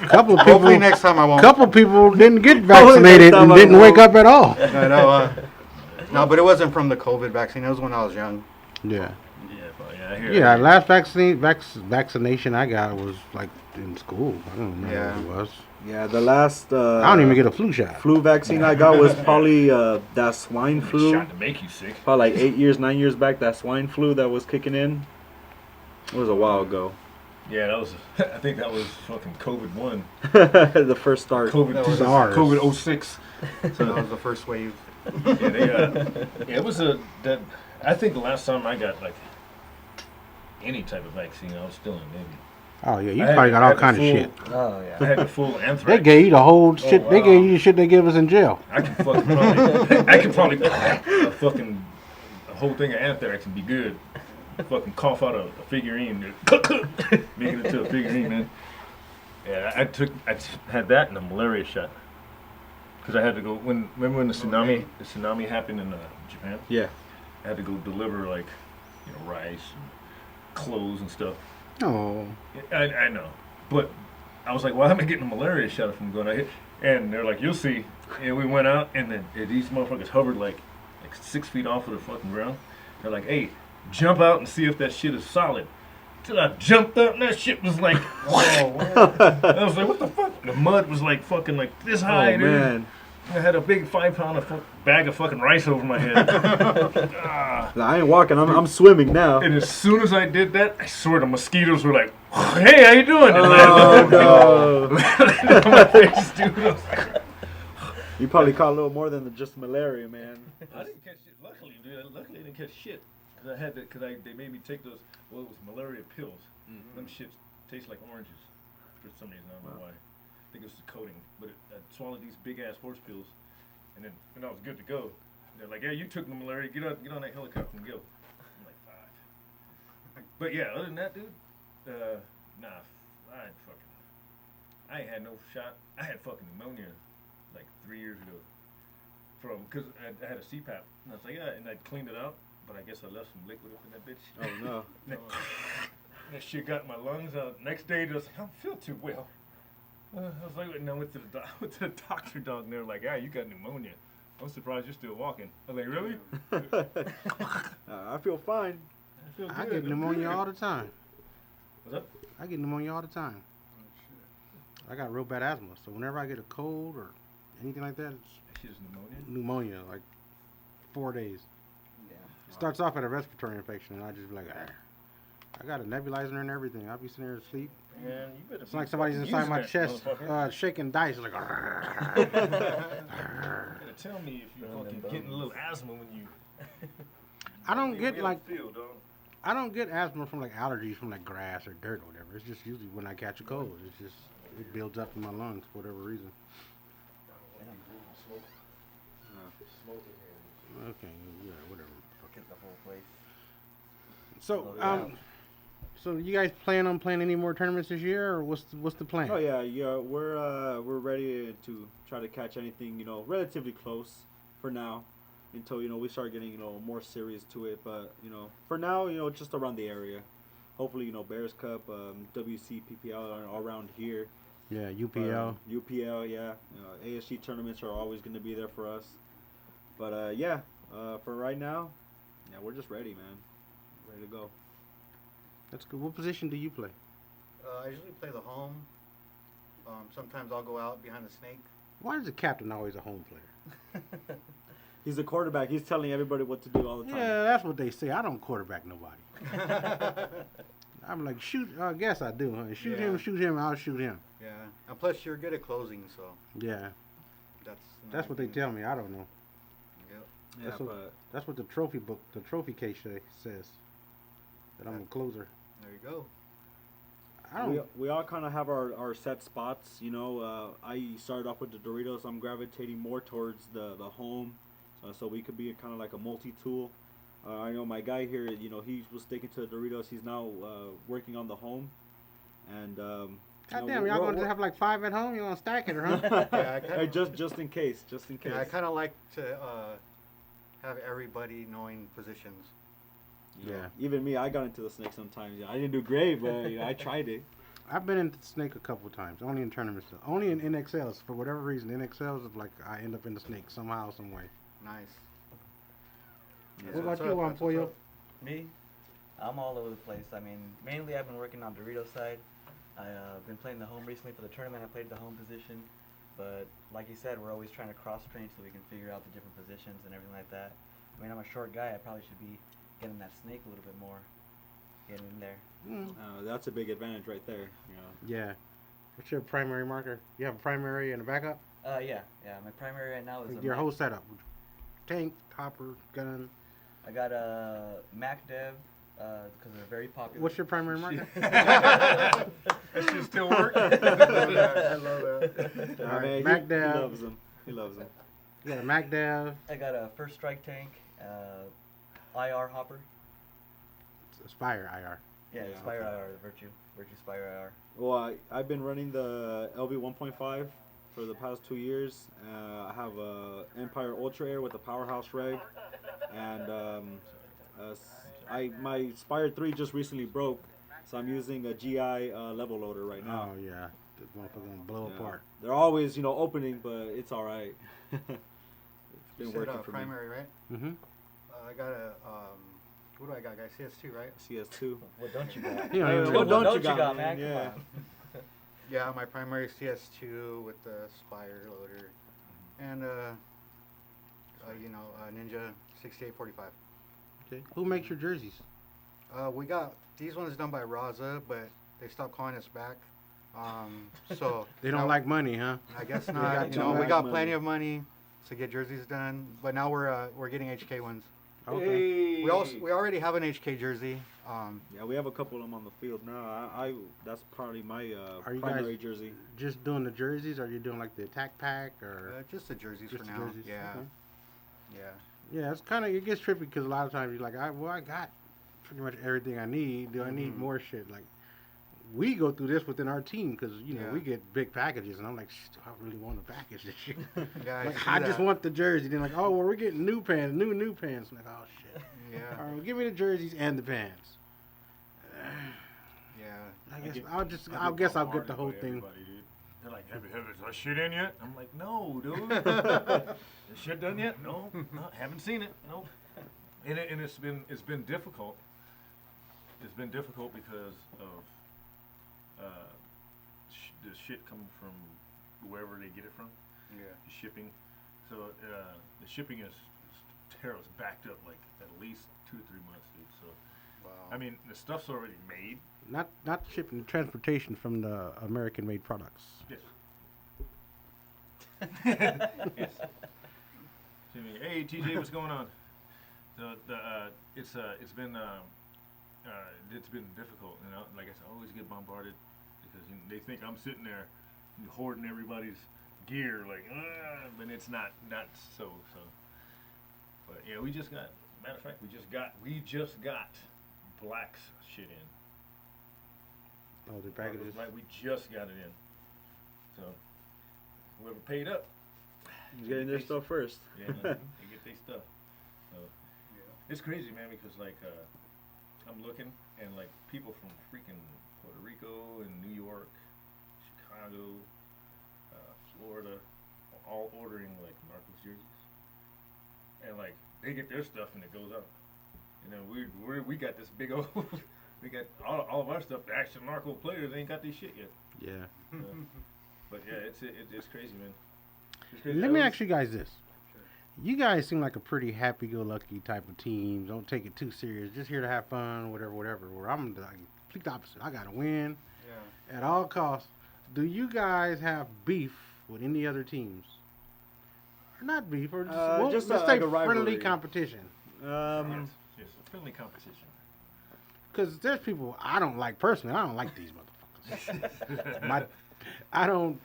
Couple hopefully people, next time I won't. couple people didn't get vaccinated time and I didn't wake won't. up at all. I know. No, but it wasn't from the COVID vaccine. It was when I was young. Yeah, Yeah, I hear yeah. it. Last vaccination I got was like in school. I don't remember Yeah. what it was. Yeah, the last I don't even get a flu shot. flu vaccine I got was probably that swine flu. Shot to make you sick. Probably like 9 years back, that swine flu that was kicking in. It was a while ago. Yeah, that was. I think that was fucking COVID-1. The first start. COVID That was SARS. COVID 06. So that was the first wave. Yeah, it was that. I think the last time I got like any type of vaccine, I was still in the Navy. Oh yeah, you I had- probably got I all had the kind of full- shit. Oh, yeah. I had the full anthrax. They gave you the whole shit. They wow. gave you the shit they gave us in jail. I could fucking probably. I could probably a whole thing of anthrax and be good. Fucking cough out a figurine, make it into a figurine, man. Yeah, I had that and a malaria shot because I had to go remember when the tsunami happened in Japan. Yeah. I had to go deliver like rice and clothes and stuff. Oh. I know, but I was like, why am I getting a malaria shot if I'm going out here? And they're like, you'll see. And we went out, and then these motherfuckers hovered like 6 feet off of the fucking ground. They're like, hey, jump out and see if that shit is solid. Till I jumped up, and that shit was like, I was like, what the fuck? The mud was like fucking like this high, Oh dude. man. I had a big 5-pound bag of fucking rice over my head. I ain't walking. I'm swimming now. And as soon as I did that, I swear the mosquitoes were like, hey, how you doing? And Oh no. on my face, dude. I was like, You probably caught a little more than just malaria, man. I didn't catch shit. Luckily, dude. Luckily, I didn't catch shit. Because they made me take those, it was malaria pills. Them shits taste like oranges for some reason. I don't know why. I think it was the coating. But I swallowed these big ass horse pills, and then I was good to go. And they're like, yeah, you took the malaria. Get on that helicopter and go. I'm like, fuck. But yeah, other than that, dude, nah, I ain't had no shot. I had fucking pneumonia like 3 years ago. Because I had a CPAP. And I was like, yeah, and I cleaned it out. But I guess I left some liquid up in that bitch. Oh no. That shit got in my lungs. Next day, I was like, I don't feel too well. I was like, and I went to the doctor dog, and they were like, yeah, you got pneumonia. I'm surprised you're still walking. I was like, really? I feel fine. I feel good. I get pneumonia all the time. What's up? I get pneumonia all the time. I got real bad asthma, so whenever I get a cold or anything like that, it's That shit is pneumonia? pneumonia, like 4 days. Yeah. Starts off at a respiratory infection, and I just be like, "Argh." I got a nebulizer and everything. I'll be sitting there asleep. Man, you better It's like somebody's inside my chest, shaking dice, like. You gotta tell me if you're fucking getting a little asthma when you. I don't get Real like feel, dog. I don't get asthma from like allergies from like grass or dirt or whatever. It's just usually when I catch a cold. It's just it builds up in my lungs for whatever reason. Okay, yeah, whatever. Get the whole place. So Oh, so you guys plan on playing any more tournaments this year, or what's the plan? Oh yeah, we're ready to try to catch anything, relatively close for now, until we start getting more serious to it. But for now, just around the area. Hopefully, Bears Cup, WC, PPL are around here. Yeah, UPL. UPL, yeah. ASG tournaments are always going to be there for us. But for right now, yeah, we're just ready, man. Ready to go. That's good. What position do you play? I usually play the home. Sometimes I'll go out behind the snake. Why is the captain always a home player? He's the quarterback. He's telling everybody what to do all the time. Yeah, that's what they say. I don't quarterback nobody. I'm like, shoot. I guess I do. Huh? Shoot Yeah. him. I'll shoot him. Yeah, and plus you're good at closing, so Yeah, that's that's what they tell me. I don't know. Yep. Yeah, That's what the trophy book, the trophy case says. That I'm a closer. There you go. I don't. we all kind of have our set spots. I started off with the Doritos. I'm gravitating more towards the home, so we could be kind of like a multi-tool. I know my guy here. He was sticking to the Doritos. He's now working on the home, and Goddamn, y'all gonna have like 5 at home? You gonna stack it, huh? Yeah, Hey, just in case. I kind of like to have everybody knowing positions. Yeah. Even me, I got into the snake sometimes. I didn't do great, but I tried it. I've been into the snake a couple times. Only in tournaments. Though. Only in NXLs. For whatever reason, NXLs is like I end up in the snake somehow, some way. Nice. What about That's you, what's Pollo? up. Me, I'm all over the place. I mean, mainly I've been working on Doritos side. I've been playing the home recently for the tournament. I played the home position, but like you said, we're always trying to cross train so we can figure out the different positions and everything like that. I mean, I'm a short guy. I probably should be getting that snake a little bit more, getting in there. That's a big advantage right there. Yeah. What's your primary marker? You have a primary and a backup? Yeah. My primary right now is a Your Mac. whole setup. Tank, hopper, gun. I got a Mac Dev because they're very popular. What's your primary marker? That shit still work? I love that. All right, Man, Mac he Dev. loves them. He loves them. You got a Mac Dev. I got a First Strike tank, IR hopper. Aspire IR. Yeah, Yeah, Spire okay. IR, Virtue Spire IR. Well, I've been running the LV 1.5 for the past 2 years. I have a Empire Ultra Air with a powerhouse reg, and my Spire 3 just recently broke, so I'm using a GI level loader right now. Oh yeah, the motherfucker gonna blow Yeah. apart. They're always, opening, but it's all right. It's You been said working for primary, right? Mm-hmm. I got a, what do I got, guys? CS2, right? me. CS2. What don't you got? You know, What don't you got, got, man? man? Come Yeah. on. Yeah, my primary CS2 with the Spire loader, and a Ninja 6845. Okay. Who makes your jerseys? We got these ones done by Raza, but they stopped calling us back. So They don't now- like money, huh? I guess got not. too We much got money. plenty of money to get jerseys done, but now we're getting HK ones. Okay. We already have an HK jersey. Yeah, we have a couple of them on the field now. I that's probably my Are you primary guys jersey. just doing the jerseys, or are you doing like the attack pack, or Just the jerseys just for the now. jerseys? Yeah, Okay. yeah. Yeah, it's kind of, it gets trippy because a lot of times you're like, I got pretty much everything I need. Do I need Mhm. more shit? Like, we go through this within our team because Yeah. we get big packages, and I'm like, "Shit, I really want to package this shit. Yeah, Like, see I just that. want the jersey. Then like, oh well, we're getting new pants, new pants. I'm like, oh shit. Yeah, All right, well, give me the jerseys and the pants. yeah. I guess get- I'll get get the bombarded whole by thing. everybody, dude. They're like, have that shit in yet? I'm like, no, dude. This shit done yet? No, haven't seen it. No. And it's been difficult. It's been difficult because of the shit coming from wherever they get it from, Yeah. the shipping. So the shipping is terrible. It's backed up like at least 2 or 3 months, dude. So Wow. I mean, the stuff's already made. Not shipping, transportation from the American-made products. Yes. Yes. So, hey TJ, what's going on? So it's been difficult, Like I said, I always get bombarded because they think I'm sitting there hoarding everybody's gear, like, but it's not so. But yeah, we just got. Matter of fact, we just got Black's shit in. Oh, the packages. Right, we just got it in. So whoever paid up, He's getting their stuff first. yeah, they get their stuff. So it's crazy, man, because like I'm looking and like people from freaking Puerto Rico and New York, Chicago, Florida, are all ordering like Narcos jerseys, and like they get their stuff and it goes up, and then we got this big old. We got all of our stuff. The actual narco players ain't got this shit yet. Yeah. But yeah, it's crazy, man. It's crazy. Let me ask you guys this. You guys seem like a pretty happy-go-lucky type of team. Don't take it too serious. Just here to have fun, whatever. Where I'm the complete opposite. I got to win Yeah. at all costs. Do you guys have beef with any other teams? Or not beef, or just, Just let's like say a rivalry. friendly competition. Yes, friendly competition. Because there's people I don't like personally. I don't like these motherfuckers. I don't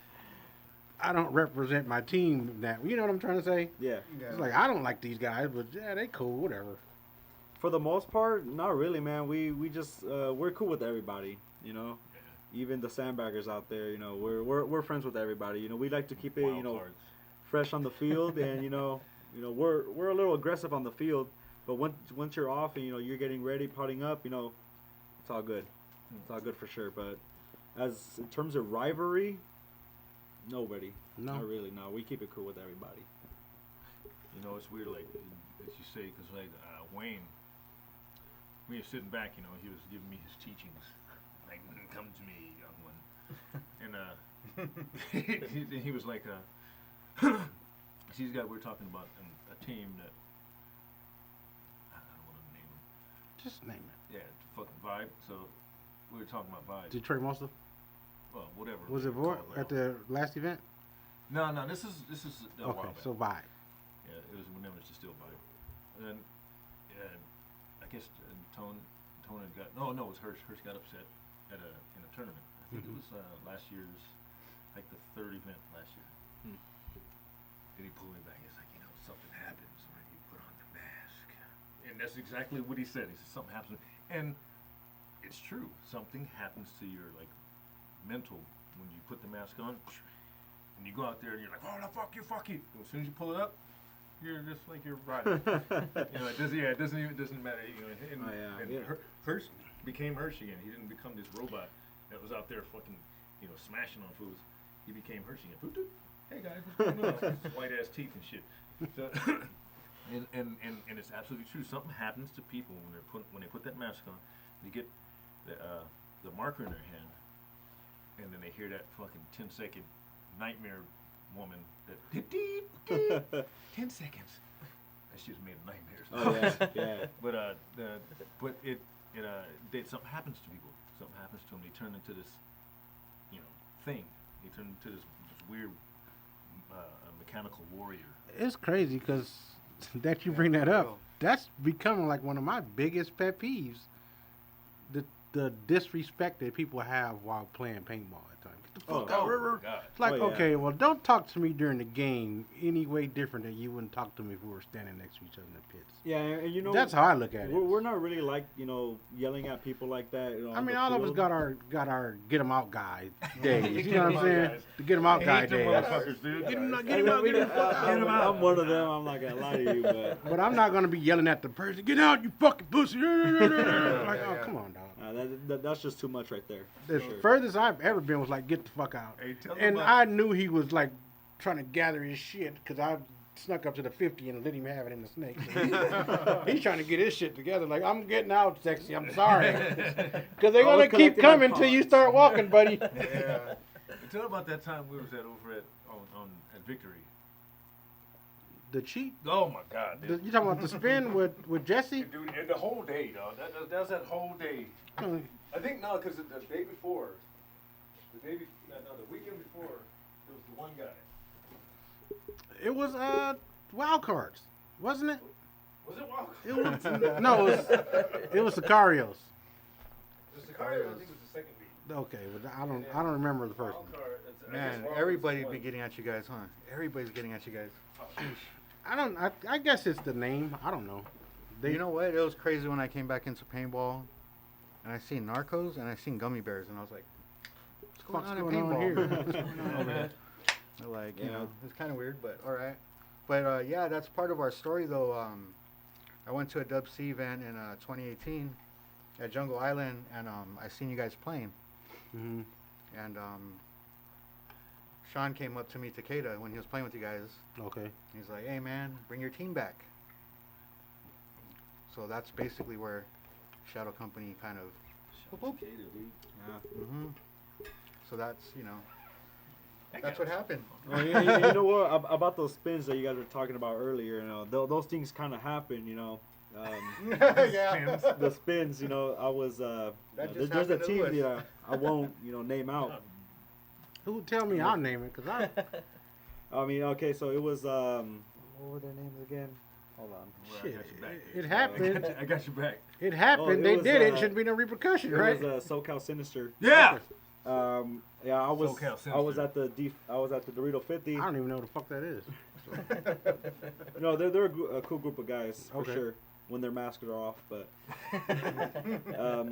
represent my team. That, you know what I'm trying to say? Yeah. Yeah. It's like I don't like these guys, but yeah, they cool, whatever. For the most part, not really, man. We just we're cool with everybody, Even the sandbaggers out there, we're friends with everybody. We like to keep it, Wild cards. fresh on the field, and we're a little aggressive on the field. But once you're off and you're getting ready, potting up, it's all good. It's all good for sure. But as in terms of rivalry, nobody. No. Not really. No, we keep it cool with everybody. It's weird, like as you say, because like Wayne, we were sitting back, he was giving me his teachings, like, come to me, young one, and he was like, we were talking about a team that I don't want to name them. Just name it. Yeah, fucking Vibe. So we were talking about Vibe. Detroit Monster. Well, whatever. Was it call at the last event? No, this is a while Okay, back. so bye. Yeah, it was whenever it's still Vibe. And then, I guess Tone had got, no, it was Hirsch. Hirsch got upset in a tournament. I think it was last year's, like the third event last year. And he pulled me back. He's like, something happens when you put on the mask. And that's exactly what he said. He said something happens, and it's true. Something happens to your like mental when you put the mask on, and you go out there and you're like, oh, no, fuck you. As soon as you pull it up, you're just like you're riding. It doesn't matter. And Hirsch became Hirsch again. He didn't become this robot that was out there fucking, smashing on fools. He became Hirsch again. Boop, doop. Hey guys, what's going on? White ass teeth and shit. So, and it's absolutely true. Something happens to people when they put that mask on. They get the marker in their hand, and then they hear that fucking 10-second nightmare woman that 10 seconds. That shit's made of nightmares. Oh yeah. But something happens to people. Something happens to them. They turn into this, thing. They turn into this weird mechanical warrior. It's crazy because that you bring that up. That's becoming like one of my biggest pet peeves. The disrespect that people have while playing paintball at times. Get the fuck out. God. It's like, okay, well, don't talk to me during the game any way different than you wouldn't talk to me if we were standing next to each other in the pits. Yeah, and that's how I look at it. We're not really like yelling at people like that. I mean, all of us got our get 'em out guy days. You know what I'm saying? The get 'em out guy days. Get 'em out. I'm one of them. I'm not gonna lie to you, but I'm not gonna be yelling at the person. Get out, you fucking pussy! Like, oh, come on, dog. That's just too much right there. The furthest I've ever been was like, get the fuck out. Hey, and I knew he was like trying to gather his shit because I snuck up to the 50 and let him have it in the snake. He's trying to get his shit together. Like, I'm getting out, sexy. I'm sorry. Because they're going to keep coming till you start walking, buddy. Yeah. Tell about that time we was over at Victory. The cheat? Oh my God! You talking about the spin with Jesse? Dude, and the whole day, dog. That was that whole day. I think no, because the day before, the weekend before, there was the one guy. It was wild cards, wasn't it? Was it wild cards? It was, no, it was Sicarios. The Sicarios, I think it was the second week. Okay, but I don't remember the first one. Man, everybody's been getting at you guys, huh? Everybody's getting at you guys. I guess it's the name. I don't know. You know what? It was crazy when I came back into paintball, and I seen Narcos and I seen gummy bears, and I was like, "What's going on in paintball?" Here? Like, you know, it's kind of weird, but all right. But yeah, that's part of our story, though. I went to a Dub C event in 2018 at Jungle Island, and I seen you guys playing. Mm-hmm. And Sean came up to me, Takeda, when he was playing with you guys. Okay. He's like, "Hey, man, bring your team back." So that's basically where Shadow Company kind of. Yeah. Mm-hmm. So that's, you know, that's what happened. Well, you know what about those spins that you guys were talking about earlier? You know, those things kind of happen. You know, Yeah. the spins. You know, I was. There's a team. Yeah, I won't. Name out. Who tell me? I'll name it because I mean, okay, so it was. What were their names again? Hold on. Shit, it happened. I got you back. It happened. They did it. Shouldn't be no repercussion, right? It was SoCal Sinister. Yeah. Yeah, I was at the Dorito 50. I don't even know what the fuck that is. No, they're a cool group of guys for Okay. sure when their masks are off. But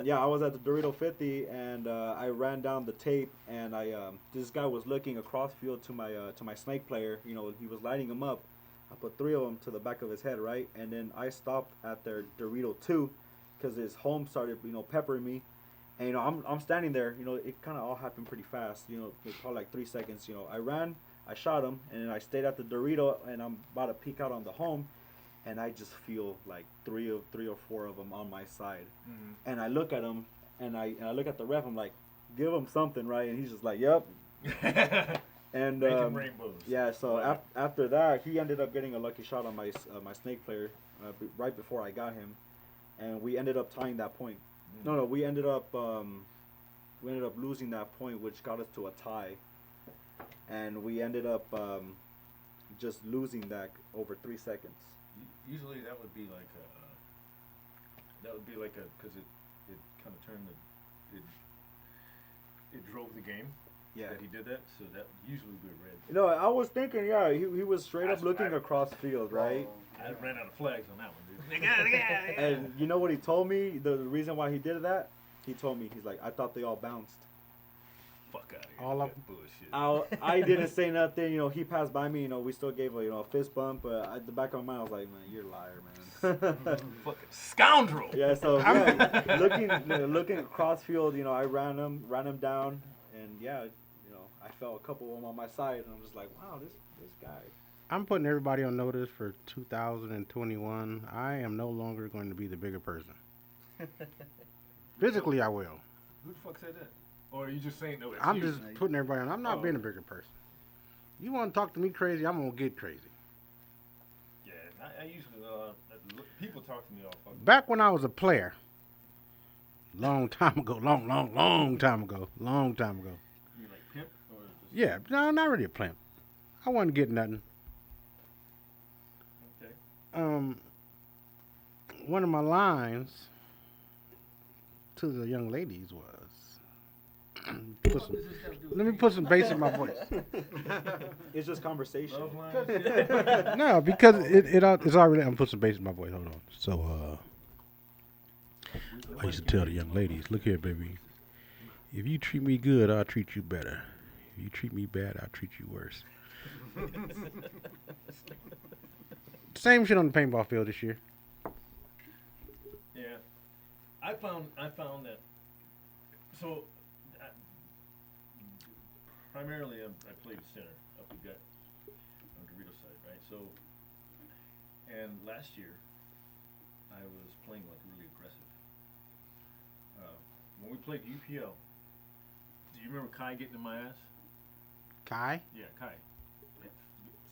yeah, I was at the Dorito 50 and I ran down the tape and this guy was looking across field to my snake player. You know, he was lighting him up. I put 3 of them to the back of his head, right? And then I stopped at their Dorito 2 because his home started, peppering me. And, I'm standing there. It kind of all happened pretty fast. It probably like 3 seconds. I ran, I shot him, and then I stayed at the Dorito, and I'm about to peek out on the home. And I just feel like three or four of them on my side. Mm-hmm. And I look at him, and I look at the ref. I'm like, give him something, right? And he's just like, yep. And Making rainbows. yeah, so after that, he ended up getting a lucky shot on my snake player right before I got him, and we ended up tying that point. Mm-hmm. No, we ended up losing that point, which got us to a tie, and we ended up just losing that over 3 seconds. Usually that would be like because it kind of turned it drove the game. Yeah. that he did that. So that usually would be red. No, I was thinking, yeah, he was straight That's up looking what I- across field, right? I ran out of flags on that one, dude. And you know what he told me? The reason why he did that? He told me, he's like, I thought they all bounced. Fuck out of here. All of That bullshit. I didn't say nothing. You know, he passed by me. You know, we still gave a fist bump. But at the back of my mind, I was like, man, you're a liar, man. Fucking scoundrel. Yeah. So yeah, looking across field, you know, I ran him down, and yeah, you know, I felt a couple of them on my side, and I'm just like, wow, this guy. I'm putting everybody on notice for 2021. I am no longer going to be the bigger person. Physically, I will. Who the fuck said that? Or are you just saying no? I'm just putting everybody on. I'm not Oh. being a bigger person. You want to talk to me crazy, I'm going to get crazy. Yeah, I usually people talk to me all fucking. Back when I was a player, long time ago, long time ago. You like pimp or just, Yeah, no, not really a pimp. I wasn't getting nothing. okay? One of my lines to the young ladies was, let me put some bass in my voice. It's just conversation. Love line. No, because it's already. I'm putting some bass in my voice. Hold on. So, I used to tell the young ladies, look here, baby. If you treat me good, I'll treat you better. If you treat me bad, I'll treat you worse. Same shit on the paintball field this year. Yeah, I found that. So, primarily I played center up the gut on Dorito side, right? So, and last year I was playing like really aggressive. When we played UPL, do you remember Kai getting in my ass? Kai? Yeah, Kai.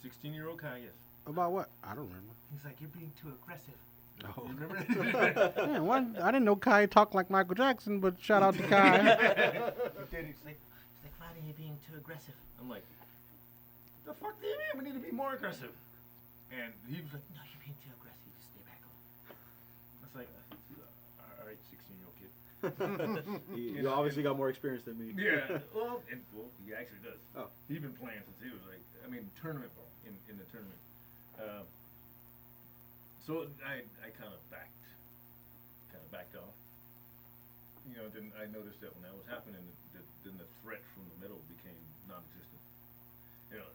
16-year-old Kai, yes. About what? I don't remember. He's like, you're being too aggressive. Oh. You remember? Yeah, I didn't know Kai talked like Michael Jackson, but shout out to Kai. He's like, Ronnie, you're being too aggressive. I'm like, the fuck do you mean? We need to be more aggressive. And he was like, no, you're being too aggressive. Just stay back a little. I was like, all right, 16-year-old kid. You obviously got more experience than me. Yeah, well, he actually does. Oh. He's been playing since he was like, tournament ball in the tournament. So I kind of backed off. You know, then I noticed that when that was happening, then the threat from the middle became non-existent. You know,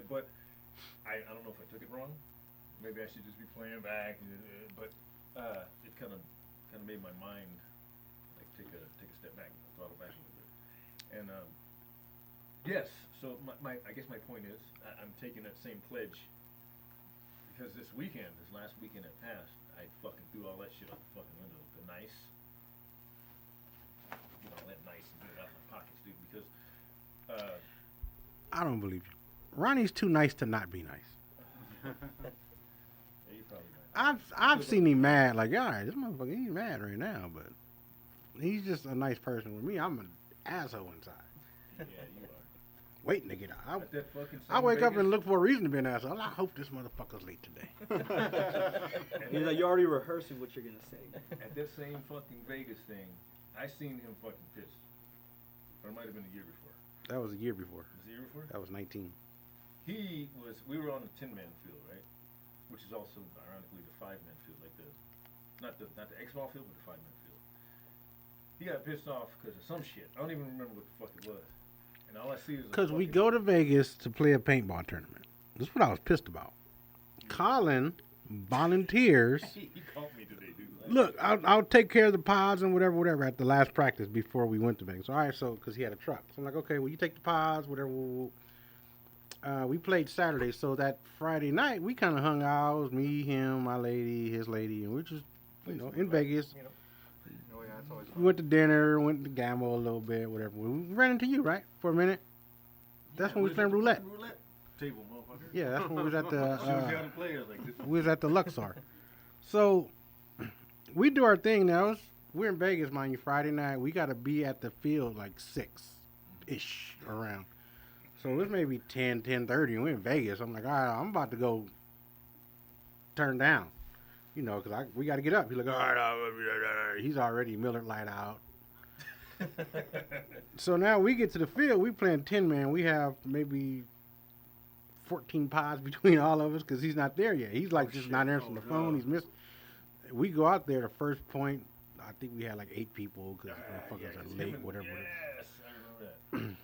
but I don't know if I took it wrong. Maybe I should just be playing back. But it kind of made my mind like take a step back, throttle back a little bit. And yes, so I guess my point is I'm taking that same pledge. Because this last weekend that passed, I fucking threw all that shit out the fucking window. The nice, all that nice and get it out of my pockets, dude. Because, I don't believe you. Ronnie's too nice to not be nice. yeah, you probably right. I've seen him mad. Like, all right, this motherfucker, he's mad right now, but he's just a nice person. With me, I'm an asshole inside, Yeah, you are. waiting to get out. At that fucking I wake up and look for a reason to be an asshole. I hope this motherfucker's late today. He's like, you're already rehearsing what you're gonna say. At that same fucking Vegas thing, I seen him fucking pissed. Or it might have been the year before. That was a year before. Was it the year before? That was 19. We were on a 10-man field, right? Which is also, ironically, the 5-man field, like not the X-ball field, but the 5-man field. He got pissed off because of some shit. I don't even remember what the fuck it was. And all I see is Because we go to Vegas to play a paintball tournament. This is what I was pissed about. Colin volunteers. He called me today, dude. Look, I'll take care of the pods and whatever at the last practice before we went to Vegas. All right, so because he had a truck, so I'm like, okay, well you take the pods, whatever. We played Saturday, so that Friday night we kind of hung out. It was me, him, my lady, his lady, and we just in Vegas. Oh yeah, it's always We fun. went to dinner, went to gamble a little bit, whatever. We ran into you, right, for a minute. That's when we was playing roulette. Roulette table, motherfucker. Yeah, that's when we was at Shows you how the to play. I was like, this we was at the Luxor. So we do our thing now. We're in Vegas, mind you. Friday night, we got to be at the field like 6-ish around. So it's maybe 10:30, and we're in Vegas. I'm like, all right, I'm about to go turn down, because we got to get up. He's like, all right, he's already Miller Lite out. So now we get to the field. We playing 10-man. We have maybe 14 pods between all of us because he's not there yet. He's like just not answering the phone. He's missed. We go out there. The first point, I think we had like 8 people because motherfuckers are late, whatever. Yes, I remember that.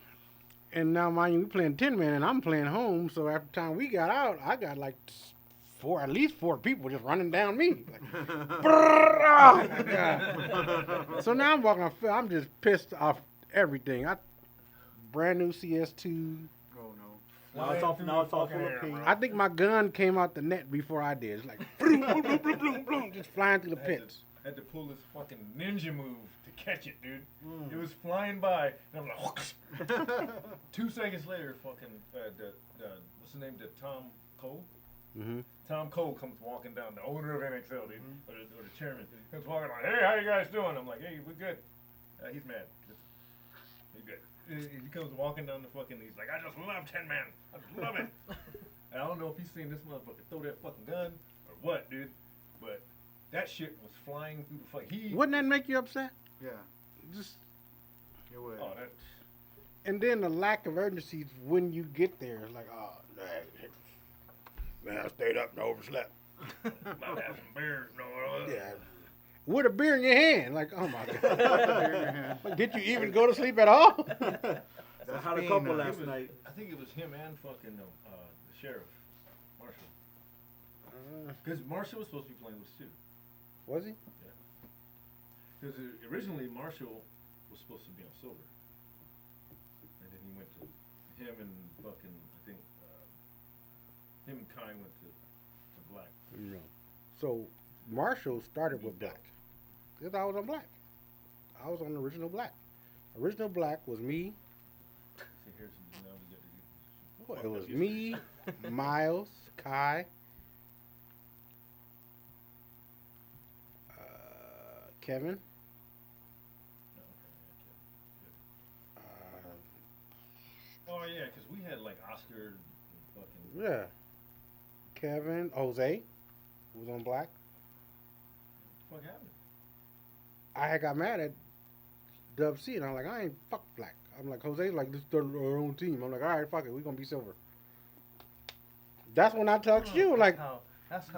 And now, mind you, we playing 10-man, and I'm playing home. So after the time we got out, I got like at least 4 people just running down me. Like, so now I'm walking off field. I'm just pissed off everything. Brand new CS2. Oh no. Now it's all full of paint. I think my gun came out the net before I did. It's like bloom, bloom, bloom, bloom, bloom, bloom, just flying through the pits. Had to pull this fucking ninja move to catch it, dude. It was flying by, and I'm like, 2 seconds later, fucking, what's the name? Tom Cole? Mm-hmm. Tom Cole comes walking down, the owner of NXL, dude, or the chairman. Comes walking like, hey, how you guys doing? I'm like, hey, we're good. He's mad. He's good. He comes walking down the fucking, he's like, I just love 10-man. I just love it. And I don't know if he's seen this motherfucker throw that fucking gun or what, dude, but that shit was flying through the fucking. Wouldn't that make you upset? Yeah. Just It would. Oh, that. and then the lack of urgency when you get there. It's like, oh, man, I stayed up and overslept. About to have some beer. No, Yeah. With a beer in your hand. Like, oh my God. Like, did you even go to sleep at all? I had a couple last night. I think it was him and fucking the sheriff, Marshall. Because Marshall was supposed to be playing with Stu. Was he? Yeah. Because originally Marshall was supposed to be on silver, and then he went to him and fucking I think him and Kai went to black. No. So Marshall started with black. Because I was on black. I was on the original black. Original black was me. See, here's now we get to Well, it was me, Miles, Kai, Kevin. Oh yeah, because we had like Oscar and fucking. Yeah. Kevin, Jose, who was on black. What the fuck happened? I had got mad at Dub C, and I'm like, I ain't fuck black. I'm like, Jose's like, this is our own team. I'm like, all right, fuck it, we gonna be silver. That's when I text you, like,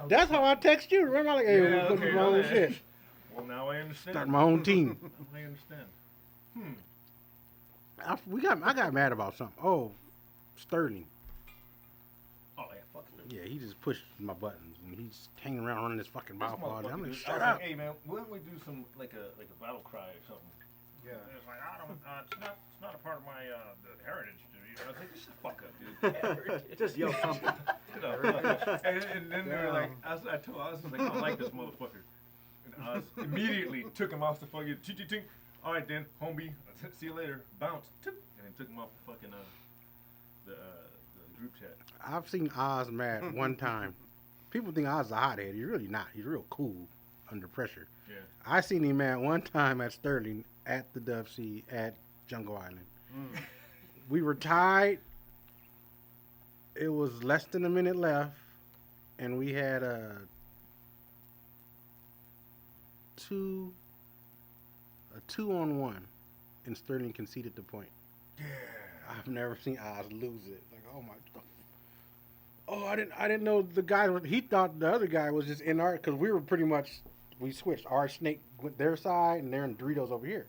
that's how I text you. Remember, I'm like, hey, Yeah, we're putting okay, my own okay. shit. Well, now I understand. Start my own team. I understand. I got mad about something. Oh, Sterling. Oh yeah, fuck it. Yeah, he just pushed my buttons, and he's hanging around running his fucking This mouth all day. I'm motherfucker, like, dude, shut I was up. like, hey man, why don't we do some like a battle cry or something? Yeah. And it's like I don't, it's not a part of my the heritage, dude. I was like, just fuck up, dude. Just yell something. You know, and then they were like, I was like, I don't like this motherfucker. And I immediately took him off the fucking ching. All right then, homie, see you later. Bounce, and then took him off the fucking the group chat. I've seen Oz mad one time. People think Oz is a hothead. He's really not. He's real cool under pressure. Yeah. I seen him mad one time at Sterling at the Dub C at Jungle Island. We were tied. It was less than a minute left, and we had a 2-on-1, and Sterling conceded the point. Yeah. I've never seen Oz lose it. Like, oh my God. Oh, I didn't know the guy. He thought the other guy was just in our, because we were pretty much, we switched. Our snake went their side, and they're in Doritos over here.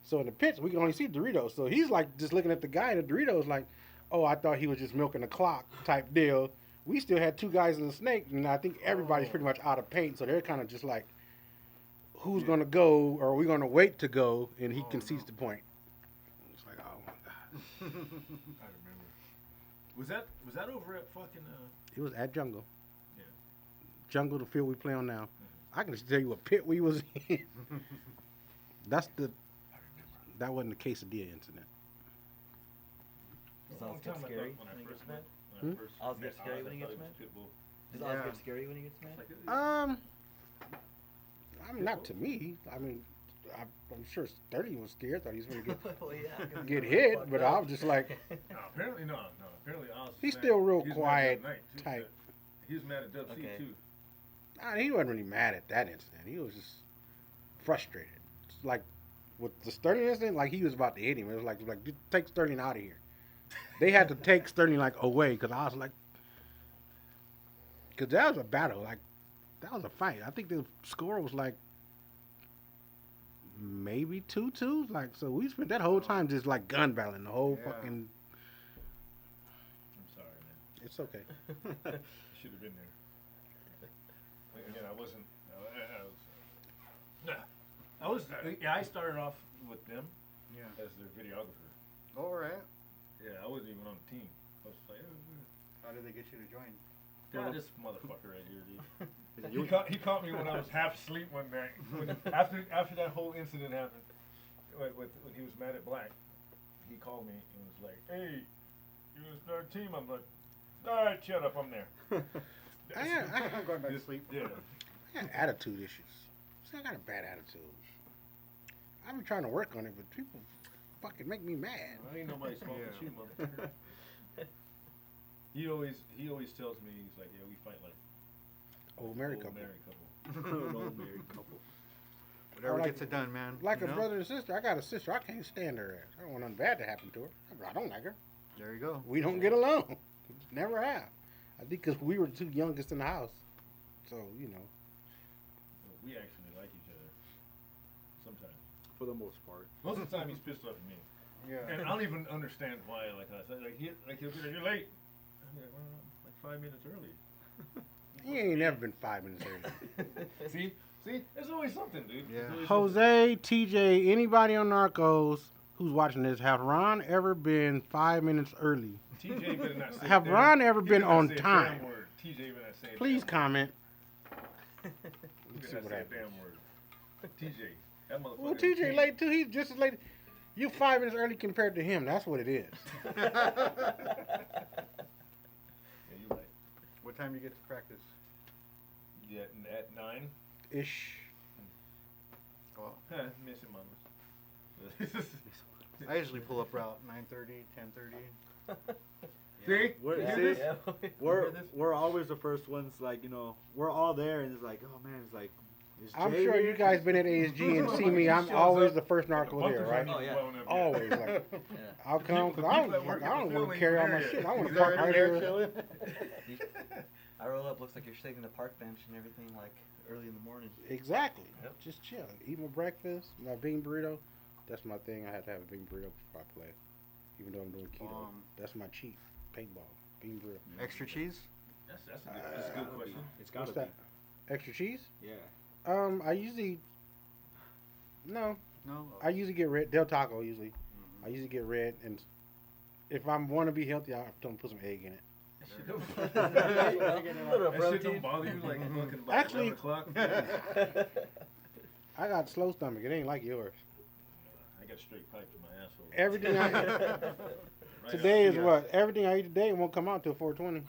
So in the pits, we can only see Doritos. So he's like just looking at the guy in the Doritos, like, oh, I thought he was just milking the clock type deal. We still had 2 guys in the snake, and I think everybody's pretty much out of paint. So they're kind of just like, who's gonna go, or are we gonna wait to go? And he concedes the point. It's like, oh my God. I remember. Was that over at fucking It was at Jungle. Yeah. Jungle, the field we play on now. I can just tell you what pit we was in. That wasn't the quesadilla incident. Does Oz get scary when he gets mad? Oz gets scary when he gets mad? Does Oz Yeah. get scary when he gets mad? I mean, not to me. I mean, I'm sure Sturdy was scared. Thought he was going to Well, yeah. get hit, but I was just like, No, apparently no. Apparently Oz. He's mad. still real He was mad quiet that night, too. type. He was mad at Dub C Okay. too. he wasn't really mad at that incident. He was just frustrated. It's like with the Sterling incident, like he was about to hit him. It was like take Sterling out of here. They had to take Sterling like away because I was like, because that was a battle. Like that was a fight. I think the score was like maybe 2-2. Like so, we spent that whole time just like gun battling the whole Yeah. fucking. I'm sorry, man. It's okay. Should have been there. Again, I wasn't. I started off with them Yeah. as their videographer. All right. Yeah, I wasn't even on the team. I was like, How did they get you to join? this motherfucker right here, dude. You- He caught me when I was half asleep one night. After that whole incident happened, when he was mad at Black, he called me and was like, "Hey, you want to start a team?" I'm like, "All right, shut up, I'm there." I'm going back to sleep. Yeah. I got attitude issues. See, I got a bad attitude. I've been trying to work on it, but people fucking make me mad. Well, ain't nobody smoking Yeah. you, motherfucker. He always tells me, he's like, "Yeah, we fight like Old married old couple. married couple." An old married couple. Whatever like- gets it done, man. Like you a know? brother and sister. I got a sister. I can't stand her ass. I don't want nothing bad to happen to her. I don't like her. There you go. We don't get along. Never have. I think because we were the two youngest in the house. So, you know. Well, we actually like each other. Sometimes. For the most part. Most of the time, he's pissed off at me, and I Yeah. don't even understand why. Like I said, he'll be like, "You're late." I'm like, "Well, like 5 minutes early." He ain't never been 5 minutes early. See, there's always something, dude. Yeah. There's always Jose, TJ, anybody on Narcos who's watching this, have Ron ever been 5 minutes early? something. TJ better not say. Have a Ron ever he been better not on say a time? damn word. TJ better not say a Please damn comment. word. He Let's see better what not say a happens. damn word. TJ, that motherfucker. Well, TJ late too. He's just as late. You 5 minutes early compared to him. That's what it is. Yeah, you're right. What time do you get to practice? Yeah, at 9. Ish. Well, Missing mamas. I usually pull up around 9:30, 10:30. See? We're, Yeah. see, Yeah. we're always the first ones, like, you know, we're all there, and it's like, oh man, it's like, is I'm Jay sure here? you guys been at ASG and see me. I'm Shows always up, the first the narco bumpers there, aren't right? Oh, yeah. even blowing up yet. Always. Like, Yeah. I'll come because The I people that don't, work I at the don't want film to ain't carry all my there shit. yet. I want to He's park already right there here. chilling. I roll up, looks like you're sitting in the park bench and everything, like early in the morning. Exactly. Yep. Just chill. Eat my breakfast, my bean burrito. That's my thing. I have to have a bean burrito before I play. Even though I'm doing keto. That's my cheat. Paintball. Bean burrito. Extra cheese? That's a good question. It's gotta What's be. that? Extra cheese? Yeah. I usually. No. No. I usually get red. Del Taco usually. I usually get red, and if I want to be healthy, I have to put some egg in it. That shit don't, Little that shit don't protein. bother you like fucking about Actually- 11 o'clock? I got slow stomach. It ain't like yours. I got straight pipe to my asshole. Everything I Right today out. is what? Everything I eat today won't come out till 4:20.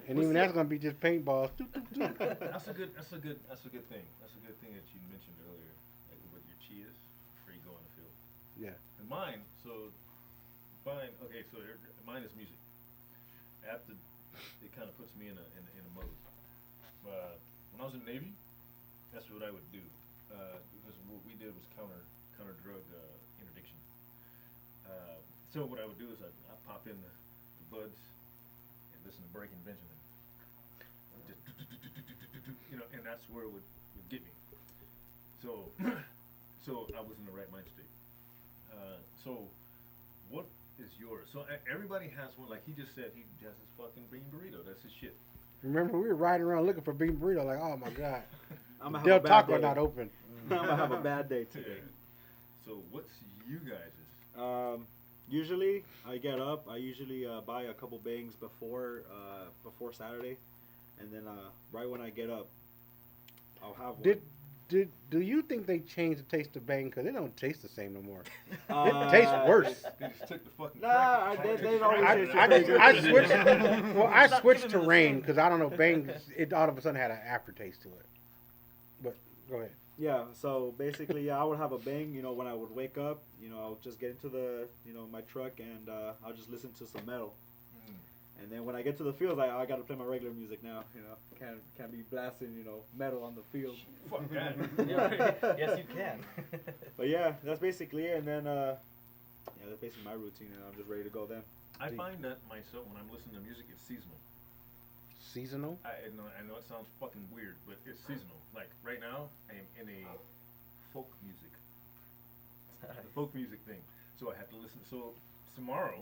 And even that's gonna be just paintballs. That's a good thing. That's a good thing that you mentioned earlier, like with your cheetahs before you go on the field. Yeah. And mine, so fine. Okay, so mine is music. After it kind of puts me in a mode. When I was in the Navy, that's what I would do because what we did was counter drug interdiction. So what I would do is I'd pop in the buds and listen to Breaking Benjamin. Just, you know, and that's where it would get me. So, so I was in the right mind state. So, what is yours? So everybody has one. Like he just said, he has his fucking bean burrito. That's his shit. Remember, we were riding around looking for bean burrito. Like, oh my god, I'm gonna Del have a bad Taco day. not open. I'm gonna have a bad day today. So what's you guys'? Usually I get up. I usually buy a couple bangs before Saturday, and then right when I get up, I'll have one. Do you think they changed the taste of Bang? Because it don't taste the same no more. Uh, It tastes worse. They just took the fucking. Nah, crack and they tried to always crack say it. I switched. Well, I Stop switched giving to me the Rain same. because I don't know Bang. It all of a sudden had an aftertaste to it. But go ahead. Yeah, so basically, yeah, I would have a bang. You know, when I would wake up, you know, I'll just get into the, you know, my truck and I'll just listen to some metal. Mm. And then when I get to the field, I got to play my regular music now. You know, can't be blasting metal on the field. Fuck that. Yes, you can. But yeah, that's basically it. And then that's basically my routine, and I'm just ready to go then. I find that myself when I'm listening to music, it's seasonal. Seasonal? I know it sounds fucking weird, but it's seasonal. Like right now, I am in a folk music, the folk music thing. So I have to listen. So tomorrow,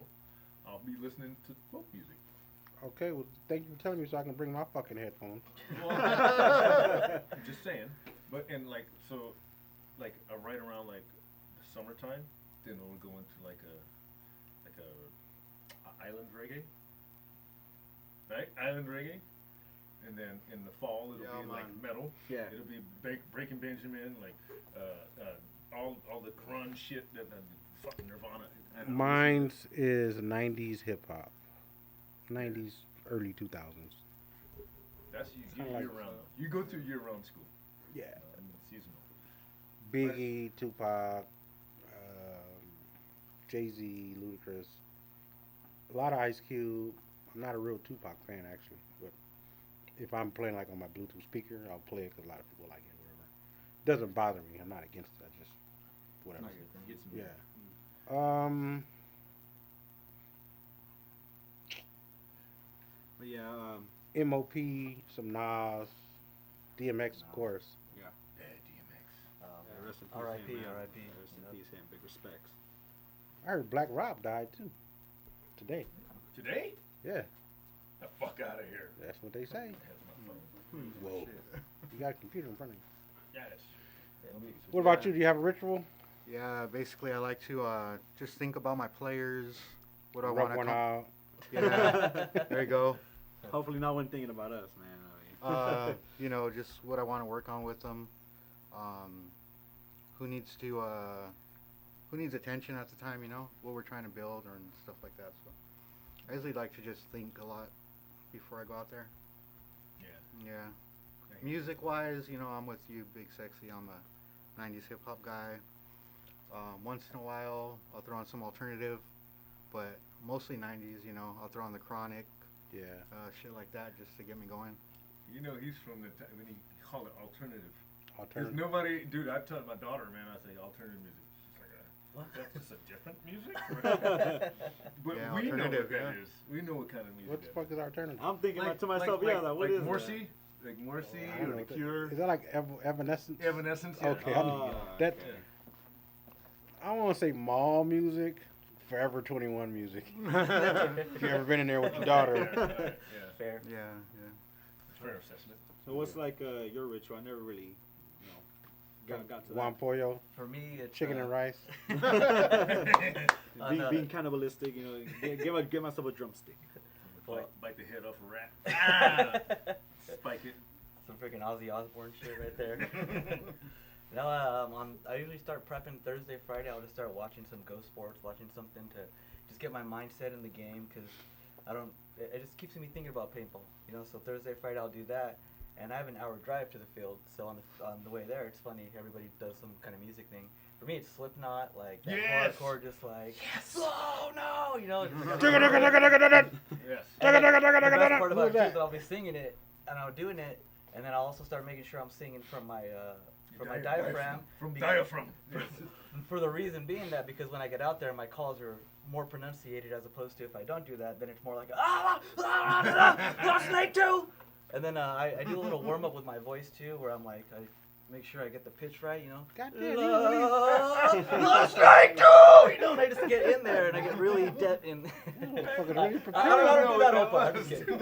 I'll be listening to folk music. Okay, well, thank you for telling me so I can bring my fucking headphones. I'm just saying. But and like so, like right around like the summertime, then we'll go into like a island reggae. Right, island reggae, and then in the fall it'll be like metal. Yeah. It'll be Breaking Benjamin, like all the grunge shit that fucking Nirvana. I don't know. Mine's is 90s hip hop. 90s, early 2000s. That's you kinda year like- round. You go through year round school. Yeah. I mean seasonal. Biggie, Tupac, Jay-Z, Ludacris. A lot of Ice Cube. I'm not a real Tupac fan, actually. But if I'm playing like on my Bluetooth speaker, I'll play it because a lot of people like it, whatever. Doesn't bother me. I'm not against it. I just, whatever. Not your thing. Get some Yeah. But yeah, MOP, some Nas, DMX, of course. Yeah, DMX. rest in peace, R.I.P., him, man. R.I.P. Rest in peace, him. Big respects. I heard Black Rob died too. Today. Today? Yeah, The fuck out of here. that's what they say. Has my phone. Whoa. You got a computer in front of you. Yes. What about you? Do you have a ritual? Yeah, basically I like to just think about my players. What I Rub want one to out. Yeah, there you go. Hopefully, not when thinking about us, man. I mean, Just what I want to work on with them. Who needs attention at the time, what we're trying to build and stuff like that. So I usually like to just think a lot before I go out there. Yeah. Yeah. Music wise, I'm with you, Big Sexy. I'm a 90s hip hop guy. Once in a while, I'll throw on some alternative, but mostly 90s, I'll throw on the Chronic, Yeah. shit like that just to get me going. You know, he's from the time when he called it alternative. There's Alternative. nobody, dude. I tell my daughter, man, I say alternative music. She's like, What? that's just a different music. But Yeah, we know what alternative, that yeah. is. We know what kind of music. What the that fuck is alternative? I'm thinking Like- to myself, like, what like is Morrissey, like Morrissey I don't or know The what that- Cure, Is that like Evanescence? Evanescence. Yeah. Okay, I know. That Yeah. I don't want to say mall music, Forever 21 music. If you ever been in there with your daughter, Yeah. Fair. Yeah, Fair assessment. So what's like your ritual? I never really, got to Juan Pollo, For me, it's chicken and rice. that. no. Being cannibalistic, give myself a drumstick. Bite the head off a rat. Ah! Spike it. Some freaking Ozzy Osbourne shit right there. No, I usually start prepping Thursday, Friday. I'll just start watching some Go Sports, watching something to just get my mindset in the game because it just keeps me thinking about paintball. So Thursday, Friday I'll do that, and I have an hour drive to the field. So on the way there, it's funny. Everybody does some kind of music thing. For me, it's Slipknot, like that Yes! hardcore, just like slow, no, Yes. And the best part Who about was it too is that? that I'll be singing it, and I'm doing it, and then I'll also start making sure I'm singing from my Your diaphragm. From because- diaphragm. Yes. For the reason being that because when I get out there, my calls are more pronunciated as opposed to if I don't do that, then it's more like snake too. And then I do a little warm up with my voice too, where I'm like I make sure I get the pitch right, Goddamn, snake too. And I just get in there and I get really dead in. Fucking really I don't prepared. do that whole part. I'm just kidding.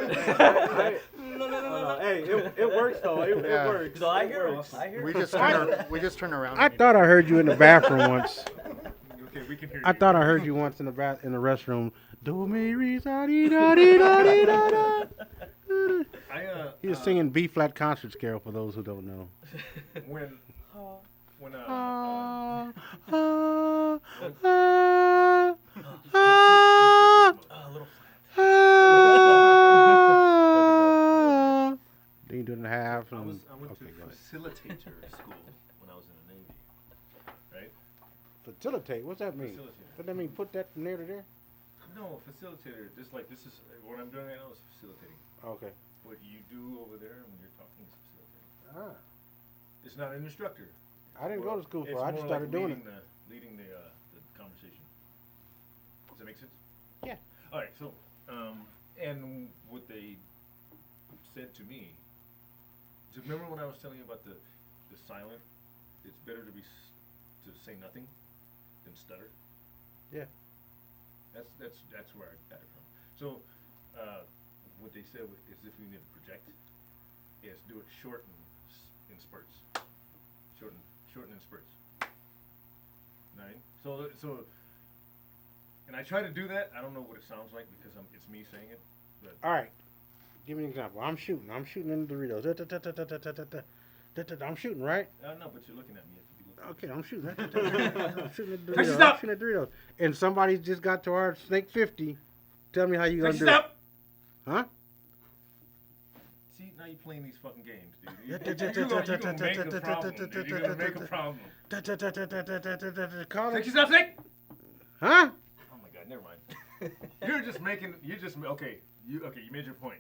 Hey, it works though. It Yeah. works. So I It hear works. it. I hear we it. just turn around. I thought I heard you in the bathroom once. Okay, we can hear you. I thought I heard you once in the restroom. Do me re sa di da di da di da da. He was singing B flat concert scale for those who don't know. when Ah, ah, A little ah. Then you do it in half. I And, went okay, to go ahead. facilitator school when I was in the Navy. Right? Facilitate. What's that mean? Facilitator. What that mean? Put that from there to there? No, facilitator. Just like this is what I'm doing right now is facilitating. Okay. What you do over there when you're talking is facilitating. Ah. It's not an instructor. I didn't go to school for it. It's I just more started like doing it. leading the conversation. Does that make sense? Yeah. All right. So, and what they said to me. Do you remember when I was telling you about the silent? It's better to to say nothing than stutter. Yeah. That's where I got it from. So, what they said is if you need to project, is do it short in spurts. Shorten in spurts. 9. So, and I try to do that. I don't know what it sounds like because it's me saying it. But All right. Give me an example. I'm shooting in the Doritos. I'm shooting, right? no, but you're looking at me. You have to be looking. Okay, I'm shooting. I'm shooting at Doritos. Taxi, I'm stop! shooting at Doritos. And somebody just got to our Snake 50. Tell me how you gonna Taxi, do stop! it. Huh? See, now you're playing these fucking games, dude. You're gonna make a problem, dude. You're gonna make a problem. Call Taxi, it. stop, Snake! Huh? Oh my god, never mind. Okay, you made your point.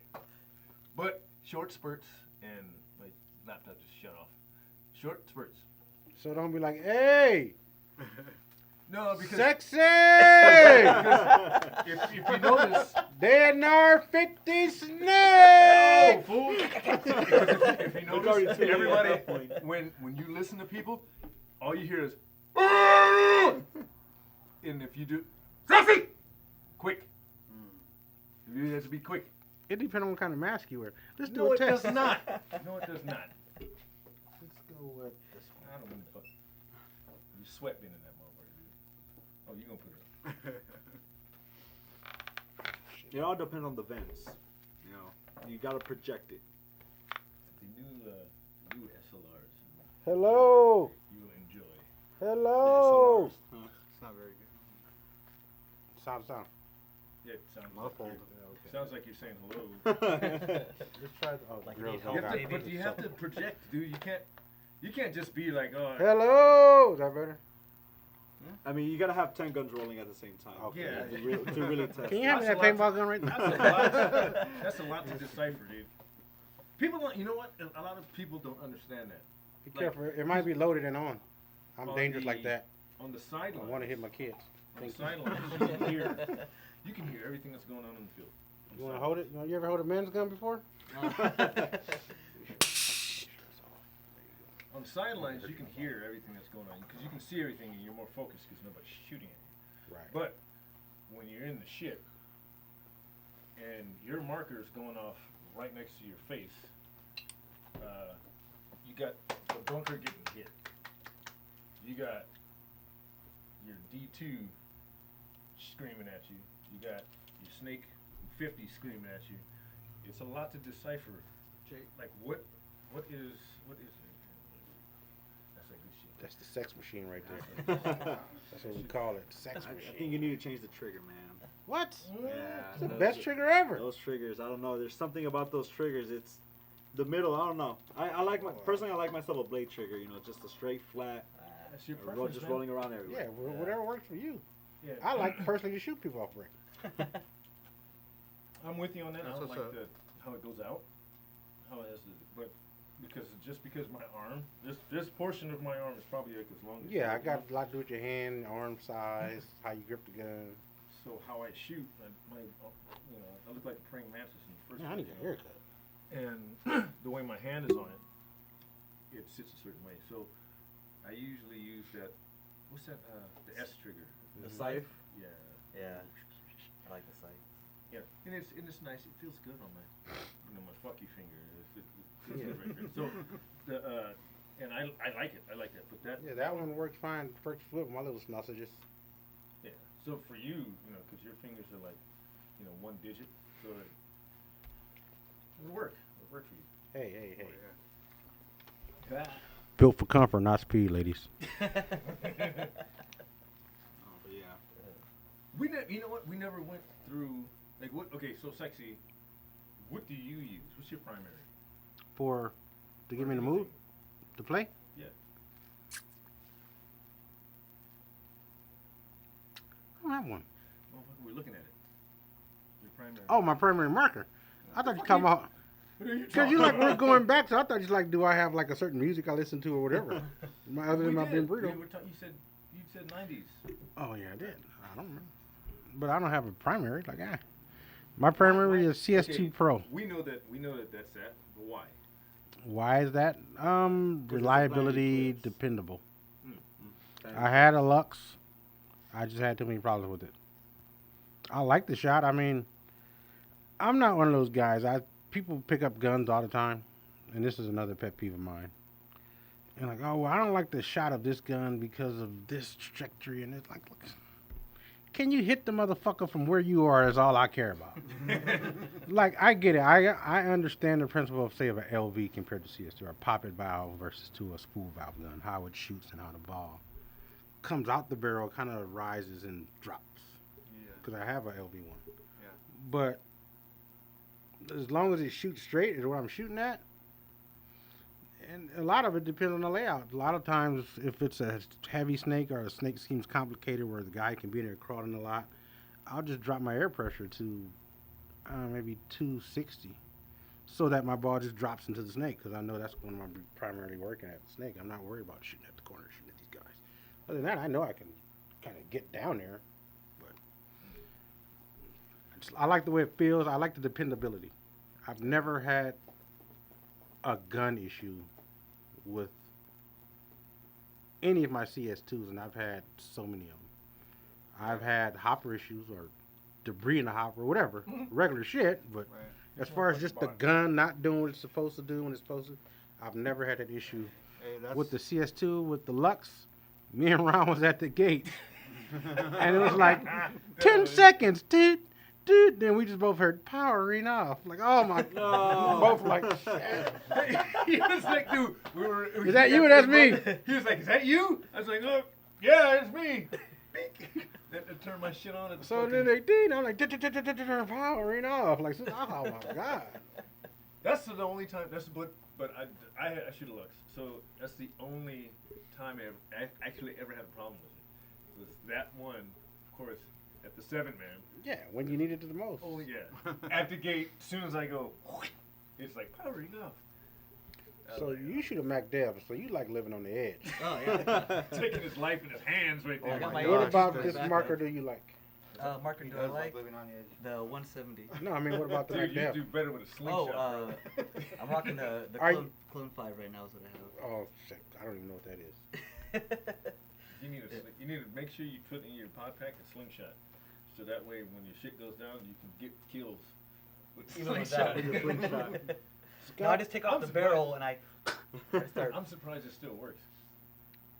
But short spurts and like laptop just shut off. Short spurts. So don't be like, hey, No, because sexy! if you notice, DNR 50 oh, Snake! fool. Because if you It's already notice, too late at everybody, that point. when you listen to people, all you hear is, and if you do, Sassy! Quick. You have to be quick. It depends on what kind of mask you wear. Let's do No, a it test. does not. No, it does not. Let's go with this one. I don't give a fuck. You sweat being in that motherfucker, dude. Oh, you gonna put it on. It all depends on the vents. You know, you gotta project it. The new SLRs. Hello! You will enjoy. Hello! Huh? It's not very good. Sound. Yeah, it sounds Muffled. sounds like you're saying hello. Let's try the, oh, Like the girls you don't need got help, it. But you have to project, dude. You can't just be like, oh, Hello! Is that better? I mean, you gotta have 10 guns rolling at the same time. Okay. Yeah. To really test. Can you have That's that a lot paintball gun right that's there? a lot. That's a lot to decipher, dude. People don't. You know what? A lot of people don't understand that. Be careful. It might be loaded and on. I'm On dangerous the- like that. On the I sidelines. want to hit my kids. On the Thank you. sidelines, you can hear everything that's going on in the field. On the You want to sidelines. hold it? You ever hold a men's gun before? On the sidelines, you can hear everything that's going on because you can see everything and you're more focused because nobody's shooting at you. Right. But when you're in the ship and your marker is going off right next to your face, you got the bunker getting hit. You got your D2 screaming at you. You got your Snake 50 screaming at you. It's a lot to decipher. Like what is that's like good shit. That's the sex machine right there. That's what we call it. Sex I machine. think you need to change the trigger, man. What? Yeah. It's the best trigger ever. Those triggers, I don't know. There's something about those triggers. It's the middle. I don't know. I like personally. I like myself a blade trigger. You know, just a straight, flat, That's your roll, preference, just man. rolling around everywhere. Yeah, whatever works for you. Yeah. I like personally to shoot people off break. I'm with you on that. I That's don't what's like up. how it goes out, how it has to, but because my arm, this portion of my arm is probably like as long as Yeah, I got a lot to do with your hand, arm size, how you grip the gun. So how I shoot, I look like a praying mantis in the first Man, I need a place. haircut. And the way my hand is on it, it sits a certain way. So I usually use that. What's that? The S trigger. The scythe? Yeah. Yeah. I like the scythe. Yeah, and it's nice. It feels good on my fucky finger. It feels good right there. So the and I like it. I like that. But that Yeah, that one works fine. First flip, my little sausages. yeah. So for you, because your fingers are like, one digit, so it'll work. It'll work for you. Hey. Yeah. Built for comfort, not speed, ladies. Oh, but yeah. We you know what? We never went through like what? Okay, so sexy. What do you use? What's your primary? To get me in the mood to play? Yeah. I don't have one. Well, we're looking at it. primary? Oh, my primary marker. I thought you were talking about. What are you Because you like, we're going back, so I thought you like, do I have like a certain music I listen to or whatever? Other than my Ben Burrito. You said 90s. Oh, yeah, I did. I don't remember. But I don't have a primary. Like, my primary is CS2 Okay, Pro. We know that that's that, but why? Why is that? Reliability, clips. dependable. Mm. I had a Lux. I just had too many problems with it. I like the shot. I mean, I'm not one of those guys. People pick up guns all the time, and this is another pet peeve of mine. And like, oh, well, I don't like the shot of this gun because of this trajectory, and it's like, look, can you hit the motherfucker from where you are? Is all I care about. Like, I get it. I understand the principle of, say, of an LV compared to CS2, or a poppet valve versus to a spool valve gun, how it shoots and how the ball comes out the barrel, kind of rises and drops. Yeah. Because I have a LV one. Yeah. But as long as it shoots straight is what I'm shooting at, and a lot of it depends on the layout. A lot of times, if it's a heavy snake or a snake seems complicated where the guy can be in there crawling a lot, I'll just drop my air pressure to maybe 260 so that my ball just drops into the snake, because I know that's when I'm primarily working at the snake. I'm not worried about shooting at the corner, shooting at these guys. Other than that, I know I can kind of get down there, but I like the way it feels. I like the dependability. I've never had a gun issue with any of my CS2s, and I've had so many of them. I've had hopper issues or debris in the hopper, whatever, regular shit, but Right. as far as just the gun not doing what it's supposed to do when it's supposed to, I've never had that issue. Hey, that's With the CS2, with the Lux, me and Ron was at the gate, and it was like 10 seconds, dude. Then we just both heard powering off. Like, oh my god. Both like, shit. He was like, dude, Is that you or that's me? He was like, is that you? I was like, oh, yeah, it's me. That turned my shit on. So then they did. I'm like, powering off. Like, oh my god. That's the only time. But I shoot a Lux, so that's the only time I actually ever had a problem with it. Was that one, of course, at the 7-man. Yeah, when you need it the most. Oh yeah, at the gate. As soon as I go, it's like powering off. So you shoot a Mac Dev, so you like living on the edge. Oh yeah. Taking his life in his hands right there. I got my What edge about right this back marker there. do you like? Marker he do I does like? living on the edge. The 170. No, I mean, what about the Mac Dude, you Dev? do better with a slingshot. Oh, I'm rocking the Are clone 5 right now is what I have. Oh, shit. I don't even know what that is. You need to make sure you put in your pod pack a slingshot, so that way when your shit goes down, you can get kills with the Even slingshot. without. No, I just take off I'm the surprised. barrel and I start. I'm surprised it still works,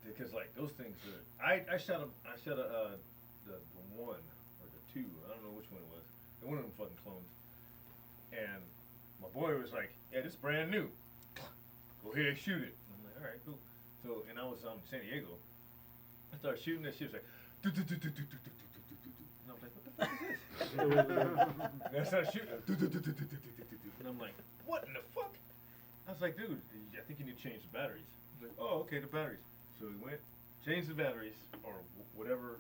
because like those things are. I shot the one or the two. I don't know which one it was. And one of them fucking clones. And my boy was like, "Yeah, this is brand new. Go ahead and shoot it." And I'm like, "All right, cool." So and I was in San Diego. I started shooting that shit. It was like, and I was like, "What the fuck is this?" And I started shooting. And I'm like, "What in the fuck?" I was like, "Dude, I think you need to change the batteries." He's like, "Oh, okay, the batteries." So we went, changed the batteries, or whatever,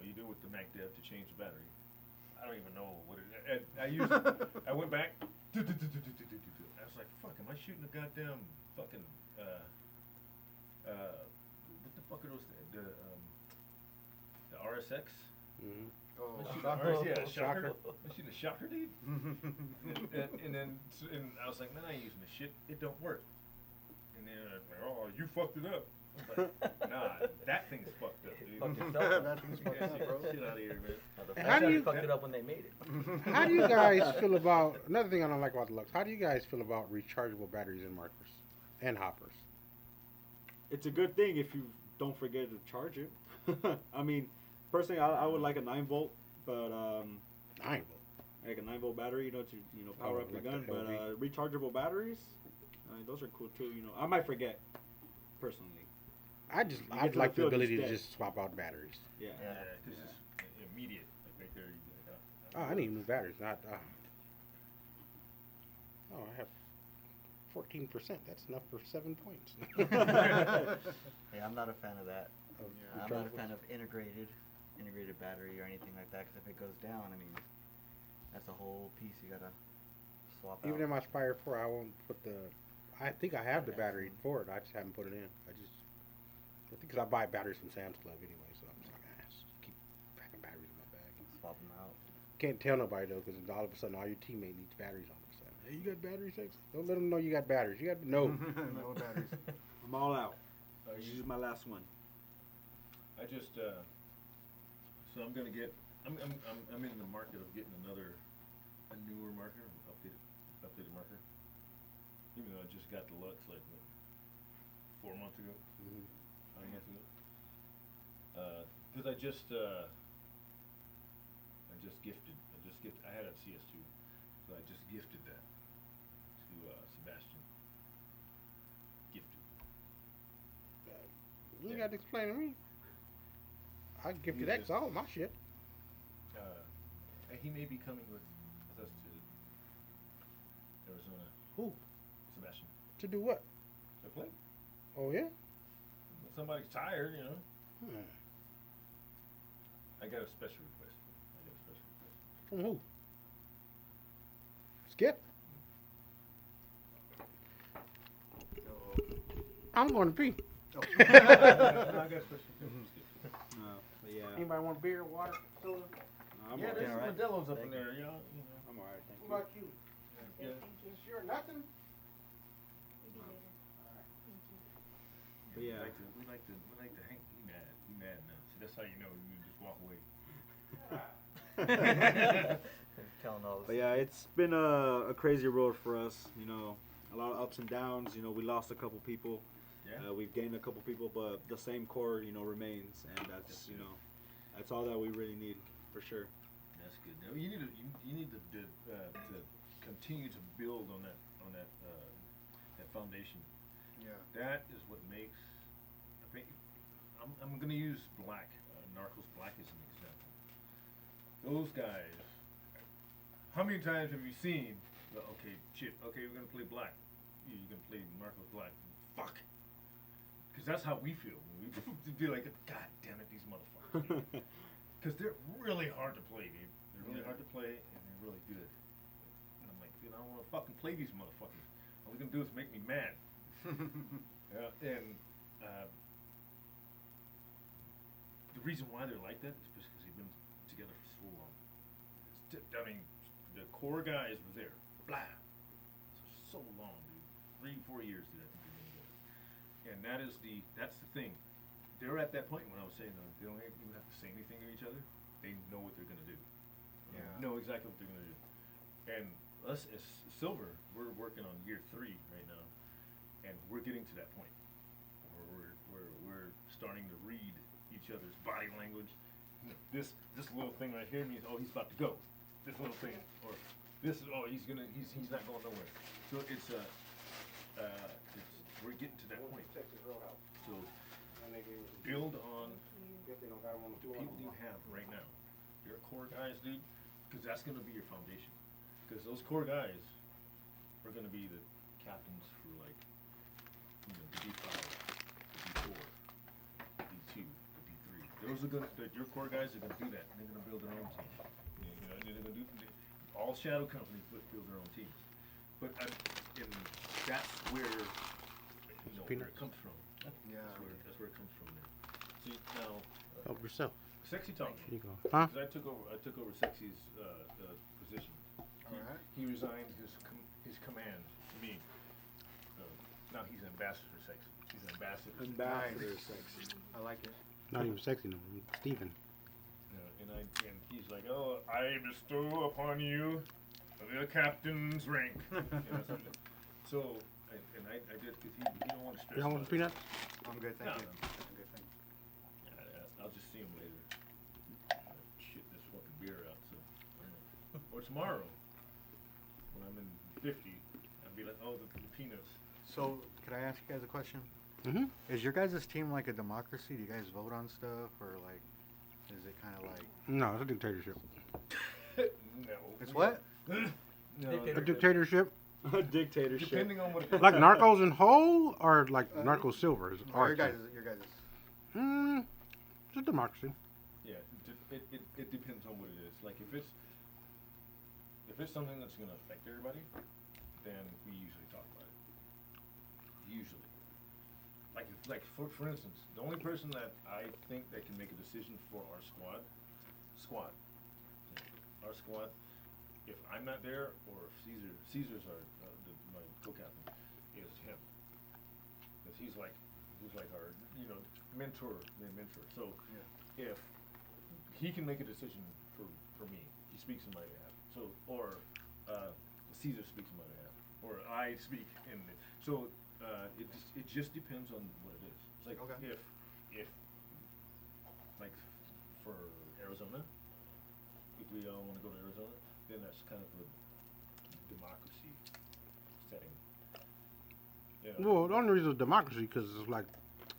you do with the Mac Dev to change the battery. I don't even know what it. I used. I went back. I was like, "Fuck, am I shooting a goddamn fucking what the fuck are those? The RSX." Mm-hmm. Oh, I shoot shocker. a RS, yeah, shocker. Shocker. I shoot a shocker, dude. and then I was like, "Man, I ain't using this shit. It don't work." And then I was like, "Oh, you fucked it up." I was like, "Nah, that thing's fucked up, dude." Fuck yourself. That thing's fucked Yeah, up, bro. shit out of here, man. And how do you- fucked it up when they made it? How do you guys feel about, another thing I don't like about the Lux, how do you guys feel about rechargeable batteries and markers and hoppers? It's a good thing if you don't forget to charge it. I mean, personally, I would like a 9-volt, but 9 volt. like a 9-volt battery, to power up the like gun. the But LV. rechargeable batteries, those are cool too. I might forget, personally. I'd get like to the the field ability to instead. just swap out batteries. Yeah. Yeah, because it's immediate, like right there. Oh, I need new batteries, not. Oh, I have 14%. That's enough for 7 points. Yeah, I'm not a fan of that. Of I'm not a rechargeables. fan of integrated battery or anything like that. Because if it goes down, I mean, That's a whole piece you gotta swap Even out. in my Spire 4, I won't put the. I think I have the battery for it. I just haven't put it in. I think because I buy batteries from Sam's Club anyway, so I'm just like, just keep packing batteries in my bag. Swap them out. Can't tell nobody though, because all of a sudden all your teammate needs batteries all of a sudden. Hey, you got batteries, Sexy? Don't let them know you got batteries. You got to know. No batteries. I'm all out. This is my last one. I just so I'm gonna get. I'm in the market of getting a newer marker, updated marker. Even though I just got the Lux like what, 4 months ago, 5 months ago. Because I just gifted. I had a CS2, so I just gifted that to Sebastian. Gifted. You ain't got to explain to me. I give you that 'cause all my shit. And he may be coming with us to Arizona. Who? Sebastian. To do what? To play. Oh, yeah? When somebody's tired, you know. I got a special request. From who? Skip? I'm going to pee. I got a special request from Skip. But yeah, Anybody want beer, water, soda? I'm Yeah, all there's right. some Modelo's up in there, y'all. You know. I'm alright, thank What you. about you? Yeah. Sure, nothing? But yeah, We like to hang. He mad now. See, that's how you know you just walk away. Telling all but yeah, it's been a crazy road for us. You know, a lot of ups and downs. You know, we lost a couple people. Yeah. We've gained a couple people, but the same core, you know, remains, and that's that's all that we really need for sure. That's good. Now, you need to continue to build on that foundation. Yeah. That is what makes. I'm going to use Black, Narcos Black as an example. Those guys. How many times have you seen? Well, okay, shit. Okay, we're going to play Black. You're going to play Narcos Black. Fuck. Because that's how we feel. We feel like, God damn it, these motherfuckers. Because they're really hard to play, dude. They're really hard to play, and they're really good. And I'm like, dude, I don't want to fucking play these motherfuckers. All they're going to do is make me mad. And the reason why they're like that is because they've been together for so long. I mean, the core guys were there. Blah. So long, dude. 3-4 years, dude, I think they've been together. And that's the thing. They're at that point when I was saying they don't even have to say anything to each other. They know what they're gonna do. Yeah. Know exactly what they're gonna do. And us as Silver, we're working on year 3 right now, and we're getting to that point where we're starting to read each other's body language. This little thing right here means, oh, he's about to go. This little thing, or this is, oh, he's not going nowhere. So we're getting to that point. So build on the people you have right now. Your core guys, dude, because that's going to be your foundation. Because those core guys are going to be the captains for, like, you know, the D5, the D4, the D2, the D3. Those are going to, your core guys are going to do that. And they're going to build their own team. You know, they're going to do, all shadow companies build their own teams. But and that's where, you know, where it comes from. Yeah. That's where it comes from there. See, now, Help yourself. Sexy talked. Here you go. Huh? Because I took over Sexy's position. Alright. He resigned his command to me. Now he's ambassador Sexy. He's an ambassador. Ambassador sexy. I like it. Not even sexy no more. Steven. And he's like, oh, I bestow upon you the captain's rank. You know, something. So, I did, because he don't want to stress. You don't want peanuts? I'm good, thank No, you. no. I'm good, thank you. I'll just see him later. Shit this fucking beer out. So, or tomorrow, when I'm in 50, I'll be like, oh, the peanuts. So, could I ask you guys a question? Mm-hmm. Is your guys' team like a democracy? Do you guys vote on stuff, or like, is it kind of like? No, it's a dictatorship. No. It's what? No, A dictatorship? Dictatorship. depending on what. Like Narcos in whole, or like Narcos Silver? Is Or our your team? guys. It's a democracy. Yeah, it depends on what it is. Like if it's if it's something that's gonna affect everybody, then we usually talk about it. Usually. Like for instance, the only person that I think that can make a decision for our squad, our squad, if I'm not there or if Caesar's our my co-captain, is him, because he's like our mentor. So if he can make a decision for me, he speaks in my behalf. So or Caesar speaks in my behalf, or I speak in. So it just depends on what it is. It's like if like for Arizona, if we all want to go to Arizona, then that's kind of a democracy setting. Yeah. Well, the only reason it's democracy because it's like,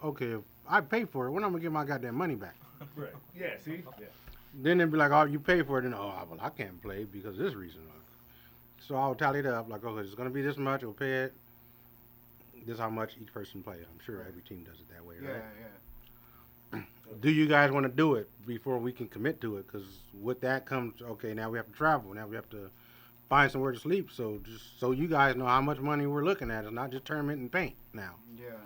okay, if I pay for it, when I'm gonna get my goddamn money back? Right. Yeah. See. Yeah. Then they'd be like, oh, you pay for it, and well, I can't play because of this reason. So I'll tally it up, like, okay, it's gonna be this much. We'll pay it. This is how much each person plays. I'm sure every team does it that way, right? Yeah. Do you guys want to do it before we can commit to it? Because with that comes, okay, now we have to travel. Now we have to find somewhere to sleep. So just so you guys know how much money we're looking at. It's not just tournament and paint now. Yeah.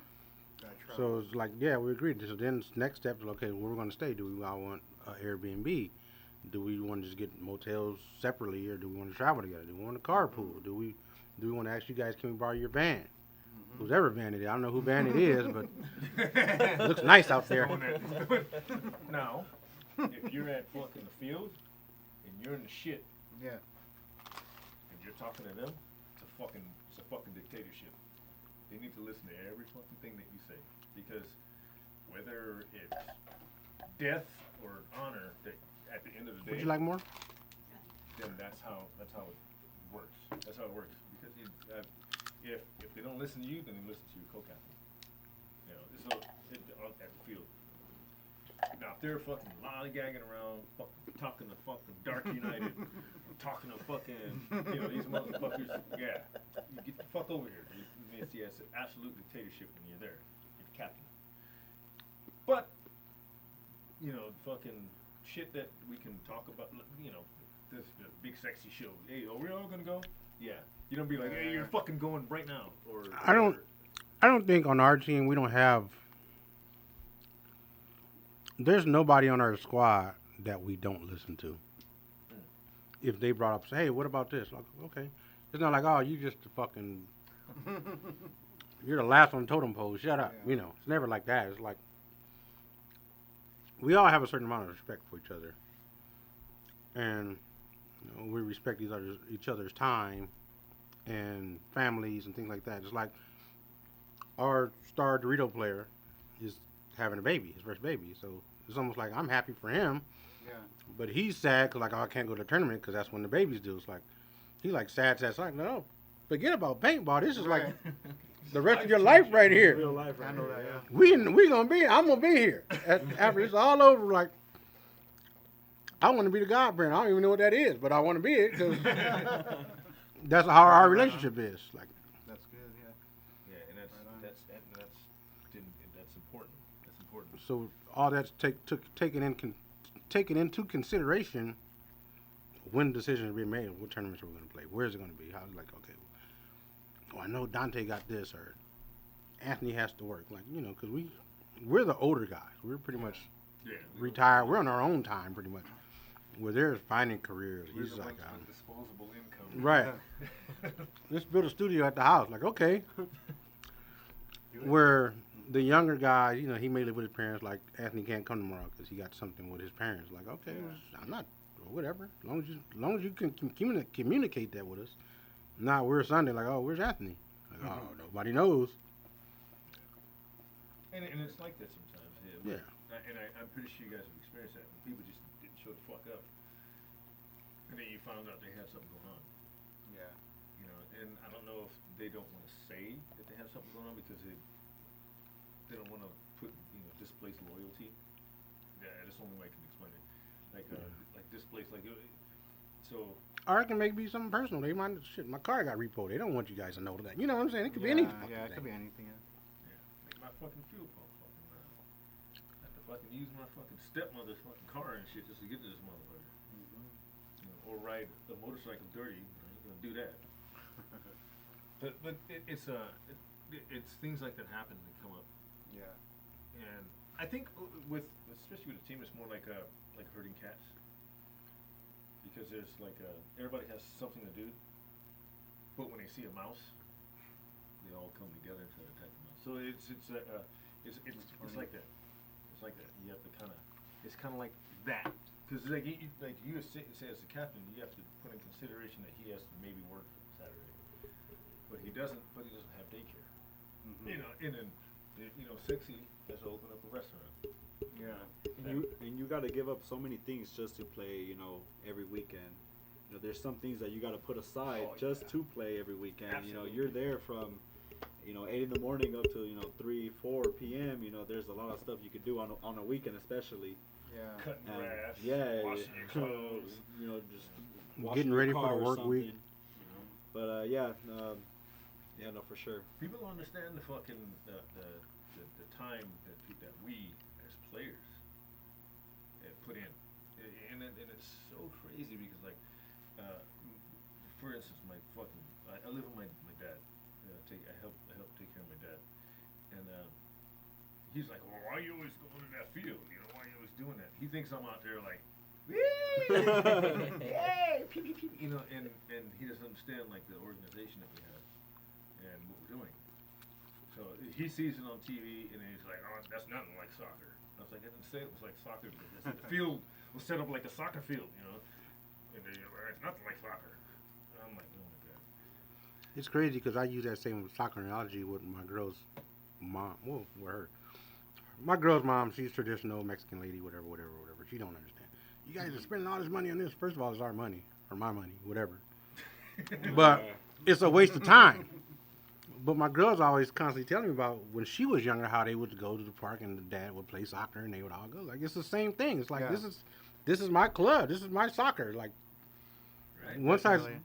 So it's like, yeah, we agreed. So then next step is, okay, where we're going to stay. Do we all want Airbnb? Do we want to just get motels separately, or do we want to travel together? Do we want to carpool? Do we want to ask you guys, can we borrow your van? Whoever van it is. I don't know who van it is, but it looks nice out there. Now, if you're at fucking the field and you're in the shit, Yeah. and you're talking to them, it's a fucking dictatorship. They need to listen to every fucking thing that you say, because whether it's death or honor, that at the end of the day, Would you like more? then that's how it works. That's how it works. Because if they don't listen to you, then they listen to your co-captain. So at the field. Now if they're fucking lollygagging around, talking to fucking Dark United, talking to fucking these motherfuckers, yeah, you get the fuck over here. It's an absolute dictatorship when you're there. You're the captain. But fucking shit that we can talk about, this big sexy show. Hey, are we all gonna go? Yeah. You don't be like, hey, you're fucking going right now. Or I don't think on our team we don't have. There's nobody on our squad that we don't listen to. If they brought up, say, hey, what about this? Like, okay. It's not like, oh, you just a fucking. You're the last on the totem pole. Shut up. Yeah. It's never like that. It's like we all have a certain amount of respect for each other, and we respect each other's time and families and things like that. It's like our star Dorito player is having a baby, his first baby. So it's almost like I'm happy for him, Yeah. but he's sad because I can't go to the tournament because that's when the babies do. It's like he's like sad. Like, no, forget about paintball. This is like the rest of your life right here. Real life, right? I know that. Yeah. We gonna be. I'm gonna be here after it's all over. Like I want to be the godparent. I don't even know what that is, but I want to be it because that's how our relationship is. Like That's good. Yeah. yeah, and that's important. That's important. so, all that's taken into consideration when decisions are being made. What tournaments we're gonna play? Where's it gonna be? How's like okay? Oh, I know Dante got this, or Anthony has to work. Like because we're the older guys. We're pretty much retired. We're on our own time, pretty much. Where they're finding careers. We're He's the like, ones with disposable income. right. Let's build a studio at the house. Like, okay. Where the younger guy, he may live with his parents. Like, Anthony can't come tomorrow because he got something with his parents. Like, okay, I'm not, whatever. As long as you can communicate that with us. Now we're Sunday. Like, oh, where's Anthony? Like, oh, nobody knows. And it's like that sometimes. Yeah. And I'm pretty sure you guys have experienced that. When people just didn't show the fuck up. And then you found out they had something going on. Yeah. And I don't know if they don't want to say that they have something going on because they don't want to put, displace loyalty. Yeah, that's the only way I can explain it. Like displace, so. Or it can maybe something personal. They might, shit, my car got repoed. They don't want you guys to know that. You know what I'm saying? It could be anything. Yeah, it could be anything. Yeah, make my fucking fuel pump fucking run. I have to fucking use my fucking stepmother's fucking car and shit just to get to this motherfucker. or ride a motorcycle dirty. I ain't gonna do that. But it's things like that happen that come up, Yeah. and I think especially with a team, it's more like herding cats, because there's everybody has something to do, but when they see a mouse, they all come together to attack the mouse. So it's like that. It's like that. You have to it's kind of like that, because you say as a captain, you have to put in consideration that he has to maybe work Saturday, but he doesn't have daycare. Mm-hmm. You know, and then Sexy has to open up a restaurant. Yeah. And you got to give up so many things just to play, every weekend. There's some things that you got to put aside just to play every weekend. Absolutely. You're there from 8 in the morning up to 3, 4 p.m. There's a lot of stuff you could do on a weekend, especially. Yeah. Cutting grass, Yeah, washing your clothes. Just washing Getting your ready for car the or work week. something. But yeah, no, for sure. People don't understand the fucking the time that we as players put in, and it's so crazy because for instance, I live with my dad. I help take care of my dad, and he's like, well, why are you always going to that field? Why are you always doing that? He thinks I'm out there like, yay, pew, pew, pew, and he doesn't understand the organization that we have and what we're doing. So he sees it on TV and he's like, oh, that's nothing like soccer. I was like, I didn't say it was like soccer. I said the field was set up like a soccer field, and it's nothing like soccer. I'm like, oh my god. It's crazy because I use that same soccer analogy with my girl's mom. Well, with her. My girl's mom, she's traditional Mexican lady, whatever. She don't understand. You guys are spending all this money on this. First of all, it's our money, or my money, whatever. But it's a waste of time. But my girl's always constantly telling me about when she was younger, how they would go to the park and the dad would play soccer and they would all go. Like, it's the same thing. It's like, Yeah. this is my club. This is my soccer. Like, Right. once Definitely.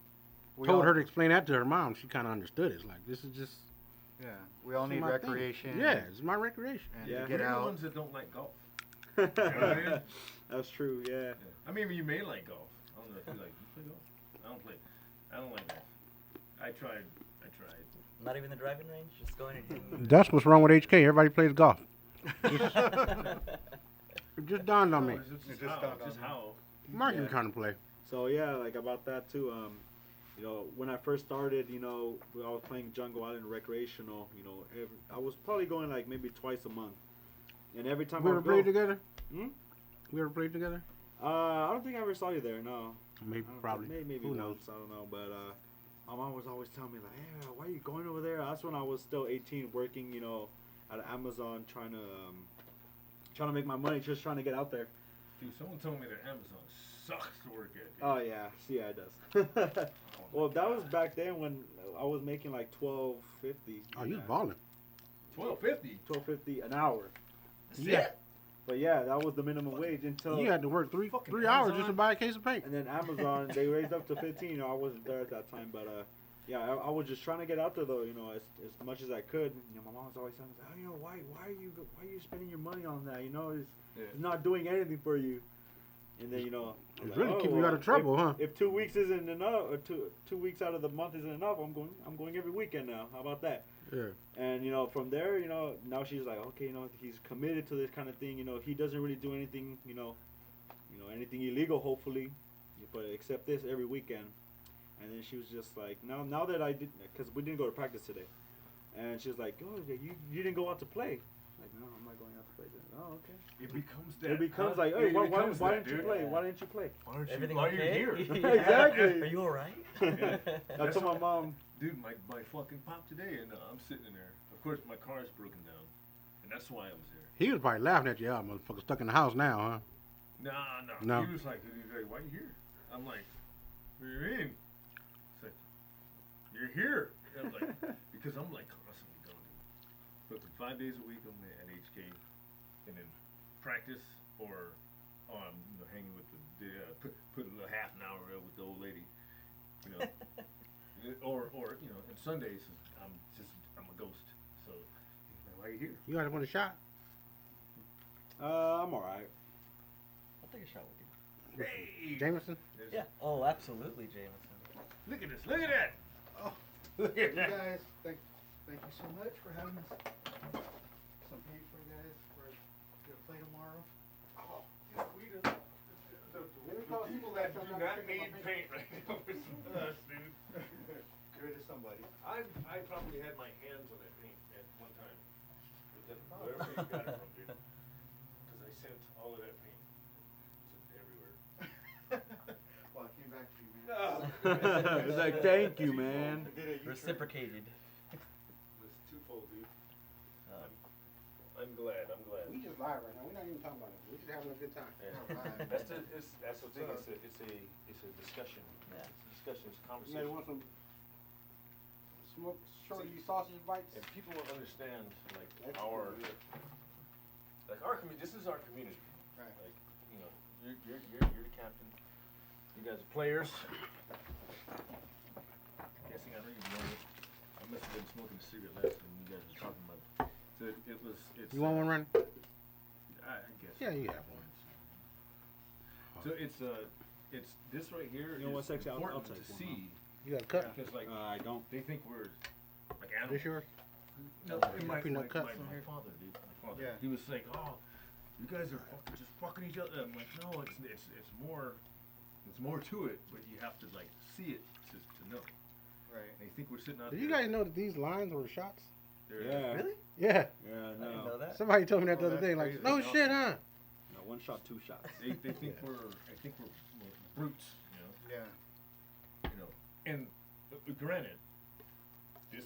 I told her to explain that to her mom, she kind of understood it. It's like, this is just Yeah, we all need my thing. recreation. Yeah, it's my recreation. And Yeah. to We're get the out. ones that don't like golf. You know what I mean? That's true. Yeah. Yeah. I mean, you may like golf. I don't know if you play golf. I don't play. I don't like golf. I tried. Not even the driving range, just going and That's what's wrong with HK. Everybody plays golf. It just dawned on me. It's It just dawned on just me. how. Mark can Yeah. kind of play. So yeah, about that too. When I first started, I was playing Jungle Island recreational. I was probably going maybe twice a month, and every time We I ever would go, played together? Hmm? We ever played together? I don't think I ever saw you there. No. Maybe, I don't probably. think- Maybe Who once. I don't know, but my mom was always telling me hey, why are you going over there? That's when I was still 18, working, at Amazon, trying to make my money, just trying to get out there. Dude, someone told me that Amazon sucks to work at. Dude. Oh yeah, it does. Well, that was back then when I was making $12.50. Oh, you was balling. $12.50. $12.50 an hour. Yeah. But yeah, that was the minimum wage until. You had to work three Fucking hours just to Amazon. buy a case of paint. And then Amazon, they raised up to 15. I wasn't there at that time, but yeah, I was just trying to get out there though, as much as I could. My mom was always telling me, why are you spending your money on that? It's not doing anything for you. And then I'm It's really keeping you out of trouble, huh? If 2 weeks isn't enough, or two weeks out of the month isn't enough, I'm going every weekend now. How about that? Yeah. And from there, now she's like, okay, he's committed to this kind of thing. He doesn't really do anything, anything illegal, hopefully, but except this every weekend. And then she was just like, now that I did, because we didn't go to practice today, and she was like, oh, you didn't go out to play. Like, no, I'm not going out to play. Oh, okay. It becomes that. It becomes like, huh? hey, It why becomes didn't that, you dude. play? Why didn't you play? Why aren't you? everything Why okay? are you here? Exactly. Are you alright? I told my mom. Dude, my fucking pop today, and I'm sitting in there. Of course, my car is broken down, and that's why I was there. He was probably laughing at you. Yeah, motherfucker stuck in the house now, huh? Nah. No. He was like, why are you here? I'm like, what do you mean? He's like, you're here. And I'm like, because I'm constantly going. But 5 days a week I'm at HK, and then practice or hanging with put a little half an hour with the old lady, or and Sundays I'm a ghost. So why are you here? You guys want a shot? I'm alright. I'll take a shot with you. Hey! Jameson? There's- Yeah. Oh, absolutely, Jameson. Look at this. Look at that. Oh. Look You at that. guys, thank you so much for having us. Some paint for you guys for your play tomorrow. Oh, we the people that do not need paint right now is us, dude. Give it to somebody. I probably had my hands on that paint at one time. But then wherever you got it from, dude. Because I sent all of that paint to everywhere. Well, I came back to you, man. No. It's like, thank you, man. I did a U-turn. Reciprocated. It was twofold, dude. I'm glad. We just live right now. We're not even talking about it. We're just having a good time. Yeah. That's the thing. It's a discussion. Yeah. It's a discussion. It's a You guys conversation. want some smoked shorty sausage bites? And people don't understand like That's our good. community. This is our community. Right. Like, you know, you're the captain. You guys are players. Guessing I know you know it. I must have been smoking a cigarette last time you guys were talking about it. So it's. You want one, Ron? I guess. Yeah, you have one. So it's this right here. You know what, is Sexy? I'll important take to one, see You got a cut? because like I don't. they think we're like animals. This yours? No, my Peanut cuts my from here. father, dude. My father. Yeah. He was like, "Oh, you guys are just fucking each other." I'm like, "No, it's more. There's more to it, but you have to like see it to know." Right. And you think we're sitting out Did there. you guys know that these lines were shots? They're- Yeah. Really? Yeah. Yeah, I didn't know no. that. Somebody told me that the Oh, other that's day. Like, crazy. no That's shit, huh? No, one shot, two shots. They think I think we're brutes, you know. Yeah. You know, and granted, this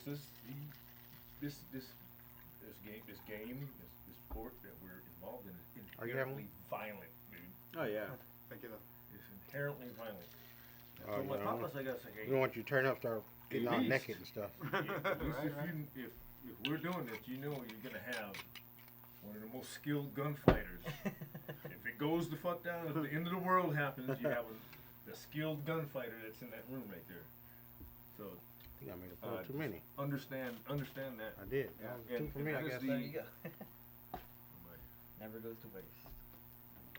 sport that we're involved in is Are you having inherently violent, dude. Oh, yeah. Thank you, though. It's inherently violent. Oh, So my yeah. papa's like, I was like, We hey, don't want you to turn up, start getting At all least. naked and stuff. at least Right, if we're doing this, you know you're gonna have one of the most skilled gunfighters. If it goes the fuck down, if the end of the world happens, you have the skilled gunfighter that's in that room right there. So I think I made a point too many. understand that. I did. That was two And- for and me, I that is guess. the- There you go. My- Never goes to waste.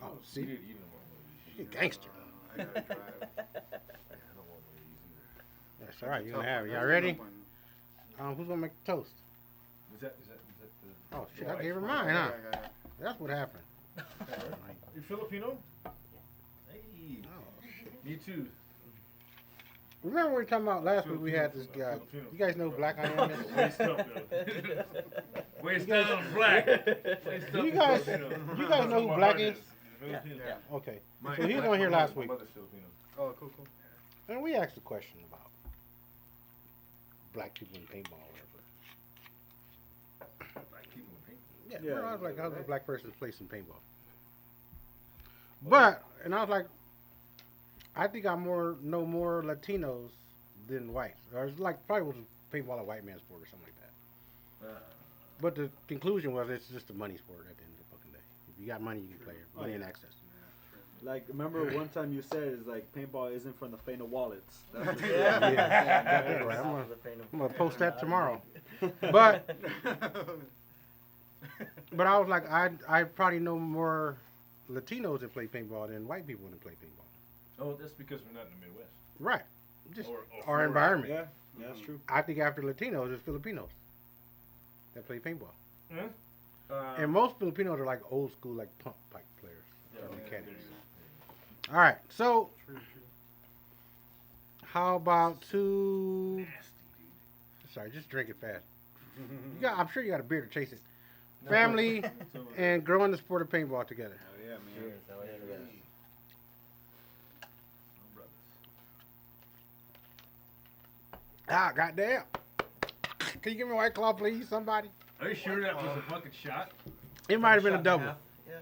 Oh, You see? didn't want one of these. You gangster. I gotta drive. I don't want one of these either. That's all right. You're Tough going to have it. one. Y'all That's a ready? tough one. Who's going to make the toast? Is that the? Oh, shit. the I gave her wife? mine, huh? Yeah. That's what happened. You Filipino? Hey. Oh, shit. Me too. Remember we were talking about last week we had this guy. You guys know who Black I Am is? Waist up, though. Waist down, black. Waist up, You guys- Filipino. you guys know who My Black heart is? Filipino. Yeah. Okay. My- So he was my- on here my last mother- week. My mother's Filipino. Oh, cool. And we asked a question about black people in paintball or whatever. Black people in paint. Yeah, Yeah. well, I was like, how's a black person play some paintball? But, and I was like, I think I know more Latinos than whites. Or it's like, probably was a paintball a white man's sport or something like that. But the conclusion was it's just a money sport at the end of the fucking day. If you got money, you can play it. Money and access. Like, remember one time you said it's like paintball isn't from the faint of wallets. That's Yeah. Yeah. Right, I'm The pain of- I'm gonna post that tomorrow. But I was like, I probably know more Latinos that play paintball than white people that play paintball. Oh, that's because we're not in the Midwest. Right. Just Or our Florida. environment. Yeah, that's true. I think after Latinos, it's Filipinos that play paintball. Huh? And most Filipinos are like old school, like pump pipe players Yeah, or yeah, mechanics. yeah. All right. So True. how about two? Nasty, dude. Sorry, just drink it fast. I'm sure you got a beer to chase it. No. Family So, and growing the sport of paintball together. Oh, yeah, man. Cheers. That way it is. my brothers. Ah, goddamn. Can you give me a White Claw, please, somebody? Are you sure that was a fucking shot? It might have been a Shot and double. half. Yeah.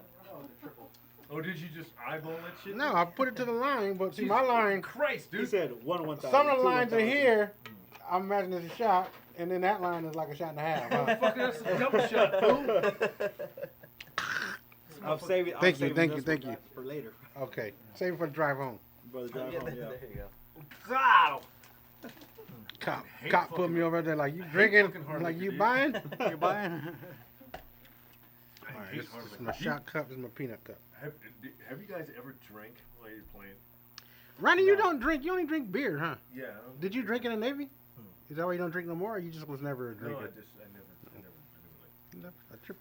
Oh, did you just eyeball that shit? No, I put it to the line, but see, my Jesus line, Christ, He dude. said 1,000. some of the two lines are 1,000. here. I'm imagining it's a shot, and then that line is like a shot and a half. Huh? Fucking that's a double shot, fool. I'm saving. I'm Thank you, saving thank this you, thank one you. back for later. Okay, save it for the drive home. For the drive Yeah, home, there yeah. you go. Wow. Cop put me over there like, you drinking? fucking hard I'm like, liquor, you dude. buying? You buying? I All right, hate this hard is liquor. my shot cup. This is my peanut cup. Have you guys ever drank you're playing. Ronnie, you don't drink. You only drink beer, huh? Yeah. Did you drink in the Navy? Is that why you don't drink no more, or you just was never a No, drinker? I never like. A trip.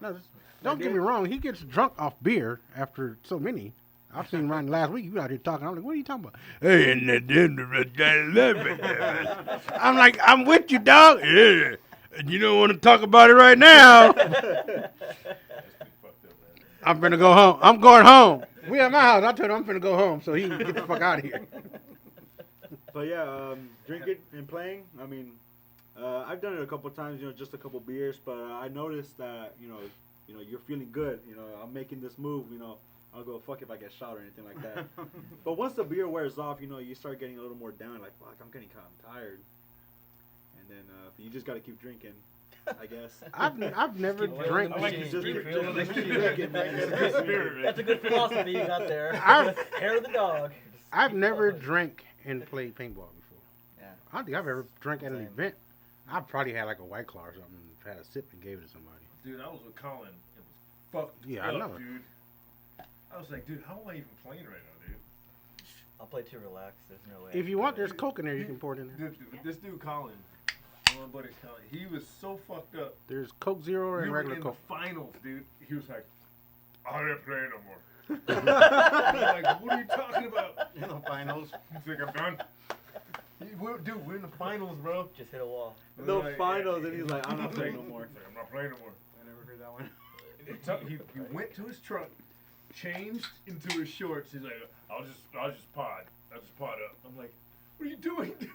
No, don't get me wrong. He gets drunk off beer after so many. I've seen Ronnie last week. You out here talking. I'm like, what are you talking about? Hey, and I'm like, I'm with you, dog. Yeah. And you don't want to talk about it right now. That's pretty fucked up, man. I'm finna go home. I'm going home. We at my house. I told him I'm finna go home so he can get the fuck out of here. But yeah, drinking and playing. I mean, I've done it a couple times. You know, just a couple beers. But I noticed that you know, you're feeling good. You know, I'm making this move. You know, I'll go fuck if I get shot or anything like that. But once the beer wears off, you know, you start getting a little more down. Like, fuck, I'm getting kind of tired. And then you just gotta keep drinking, I guess. I've never Keep drank. I like just keep Keep drinking, man. That's a good philosophy you got there. Hair of the dog. I've never drank and played paintball before. Yeah. I don't think I've ever drank at an Same. event. I probably had like a White Claw or something, had a sip and gave it to somebody. Dude, I was with Colin. It was fucked Yeah, I up, know. dude. I was like, dude, how am I even playing right now, dude? I'll play too relaxed. There's no way. If you want, there's Coke in there. You can pour it in there. This dude Colin, one of my buddies Colin, he was so fucked up. There's Coke Zero We and were regular in Coke. the finals, dude. He was like, I ain't playing no more. I'm like, what are you talking about? In the finals. He's like, I'm done. Dude, we're in the finals, bro. Just hit a wall. The Like, finals, and he's like, I'm not he's playing like- no more. he's like, I'm not playing no more. I never heard that one. He went to his truck, changed into his shorts. He's like, I'll just pod up. I'm like, what are you doing, dude?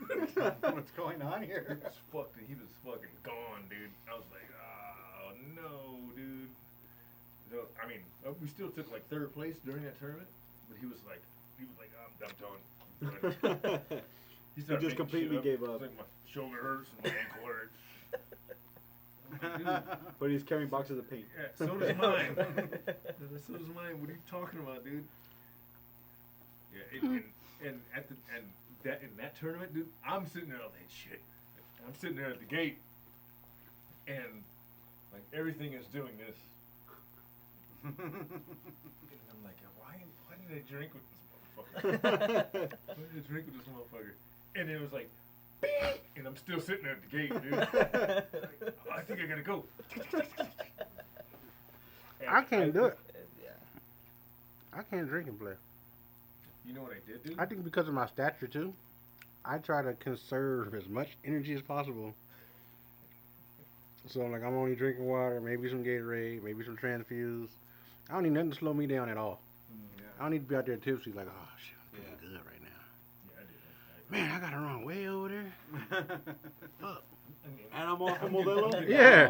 What's going on here? He was fucking gone, dude. I was like, oh no, dude. So, I mean, we still took like third place during that tournament, but he was like, I'm done. He started just making completely shit up. gave up. It's like my shoulder hurts and my ankle hurts. I'm like, dude, But he's carrying boxes of paint. yeah, so does mine. So does mine. What are you talking about, dude? Yeah, and in that tournament, dude, I'm sitting there like shit. I'm sitting there at the gate, and like everything is doing this. And I'm like, why did I drink with this motherfucker? Why did I drink with this motherfucker? And it was like, bing! And I'm still sitting there at the gate, dude. Like, oh, I think I gotta go. And I can't do it. Yeah. I can't drink and play. You know what I did, dude? I think because of my stature too, I try to conserve as much energy as possible. So like I'm only drinking water, maybe some Gatorade, maybe some Transfuse. I don't need nothing to slow me down at all. I don't need to be out there tipsy like, oh shit, I'm feeling good right now. Yeah, I did. Man, I got the wrong way over there. Fuck. And I'm on Modelo? Yeah.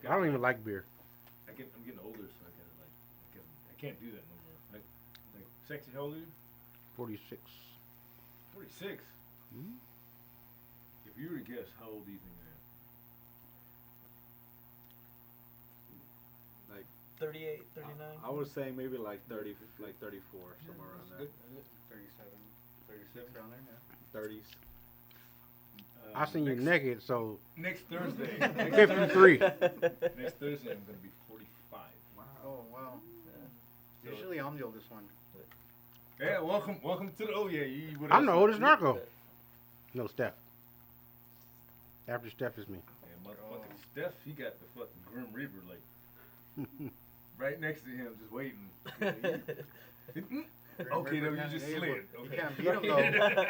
I I don't even like beer. I'm getting older, so I can't do that no more. Like sexy, how old are you? 46. 46. Mhm. If you were to guess, how old do you think I am? Like 38, 39. I was saying maybe like 30, like 34, somewhere around there. 37, 36 down there, yeah. 30s. I seen you next, naked, so next Thursday. 53. Next Thursday, I'm gonna be 45. Oh, wow. So- Usually I'm the oldest one. Yeah, welcome to the. Oh yeah, you. What I'm the else? oldest narco. No, Steph. After Steph is me. Yeah, motherfucking Steph, he got the fucking Grim Reaper like right next to him, just waiting. Okay, no, you just Hey, slid. but you Okay. can't beat him, though.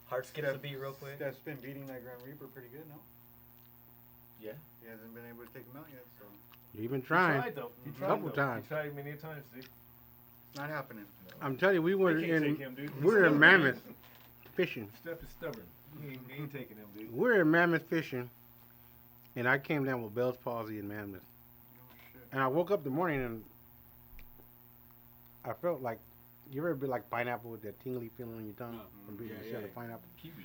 Heart skips a beat real quick. Steph's been beating that Grand Reaper pretty good, no? Yeah. He hasn't been able to take him out yet, so You've been He trying. tried though. He tried Couple though. times. He tried many times, dude. it's not happening. I'm telling you, we were They can't in take him, dude. we were in Stubborn. Mammoth fishing. Steph is stubborn. He ain't taking him, dude. We were in Mammoth fishing, and I came down with Bell's palsy in Mammoth. Oh, shit. And I woke up the morning and I felt like, you ever been like pineapple with that tingly feeling on your tongue from being yeah, shell yeah. of pineapple? Kiwis.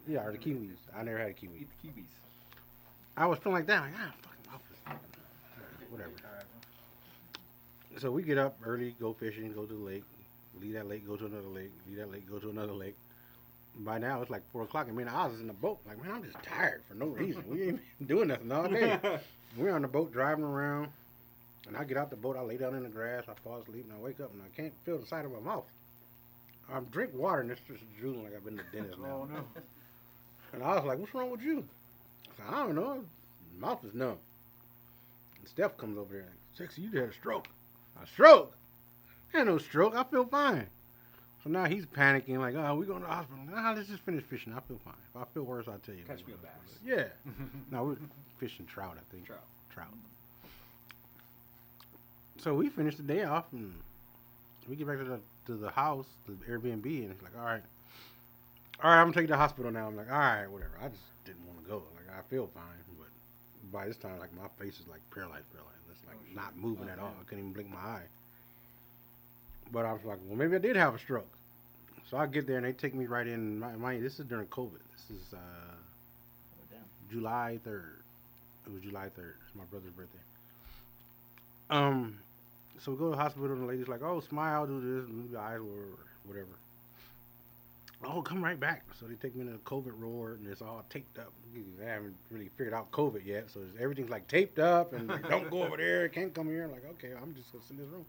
Yeah, or the kiwis. I never had a kiwi. Eat the kiwis. I was feeling like that. Like, fucking office. Whatever. So we get up early, go fishing, go to the lake, leave that lake, go to another lake, leave that lake, go to another lake. By now it's like 4 o'clock. I mean, I was in the boat. Like, man, I'm just tired for no reason. We ain't been doing nothing all day. We're on the boat driving around. And I get out the boat, I lay down in the grass, I fall asleep, and I wake up and I can't feel the side of my mouth. I drink water and it's just drooling like I've been to the dentist now. Oh no. And I was like, what's wrong with you? I said, I don't know. My mouth is numb. And Steph comes over there like, Sexy, you had a stroke. A stroke? I had no stroke. I feel fine. So now he's panicking like, oh, we going to the hospital. Nah, let's just finish fishing. I feel fine. If I feel worse, I'll tell you. Catch me a bass. Yeah. No, we're fishing trout, I think. Trout. So we finished the day off and we get back to the house, the Airbnb, and it's like, all right, I'm gonna take you to the hospital now. I'm like, all right, whatever. I just didn't want to go. Like, I feel fine, but by this time, like, my face is like paralyzed. It's like not moving at all. I couldn't even blink my eye. But I was like, well, maybe I did have a stroke. So I get there and they take me right in. This is during COVID. This is July 3rd. It was July 3rd. It's my brother's birthday. So we go to the hospital and the lady's like, oh, smile, do this, move your eyes, or whatever. Oh, come right back. So they take me to the COVID ward and it's all taped up. They haven't really figured out COVID yet. So everything's like taped up and like, don't go over there, can't come here. I'm like, okay, I'm just going to sit in this room.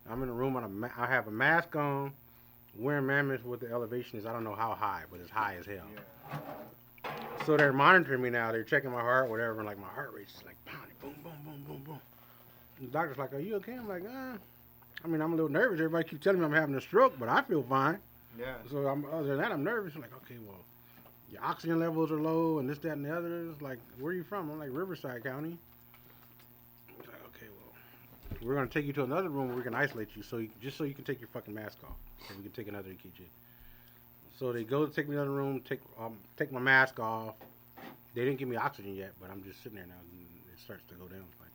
I'm in a room, I have a mask on, wearing mammoth with the elevation is, I don't know how high, but it's high as hell. Yeah. So they're monitoring me now. They're checking my heart, whatever, and like my heart rate's just like pounding, boom, boom, boom, boom, boom. And the doctor's like, are you okay? I'm like, I mean, I'm a little nervous. Everybody keeps telling me I'm having a stroke, but I feel fine. Yeah. So other than that, I'm nervous. I'm like, okay, well, your oxygen levels are low and this, that, and the other. It's like, where are you from? I'm like, Riverside County. I'm like, okay, well, we're going to take you to another room where we can isolate you just so you can take your fucking mask off. So we can take another EKG. So they go to take me to another room, take my mask off. They didn't give me oxygen yet, but I'm just sitting there now and it starts to go down. It's like,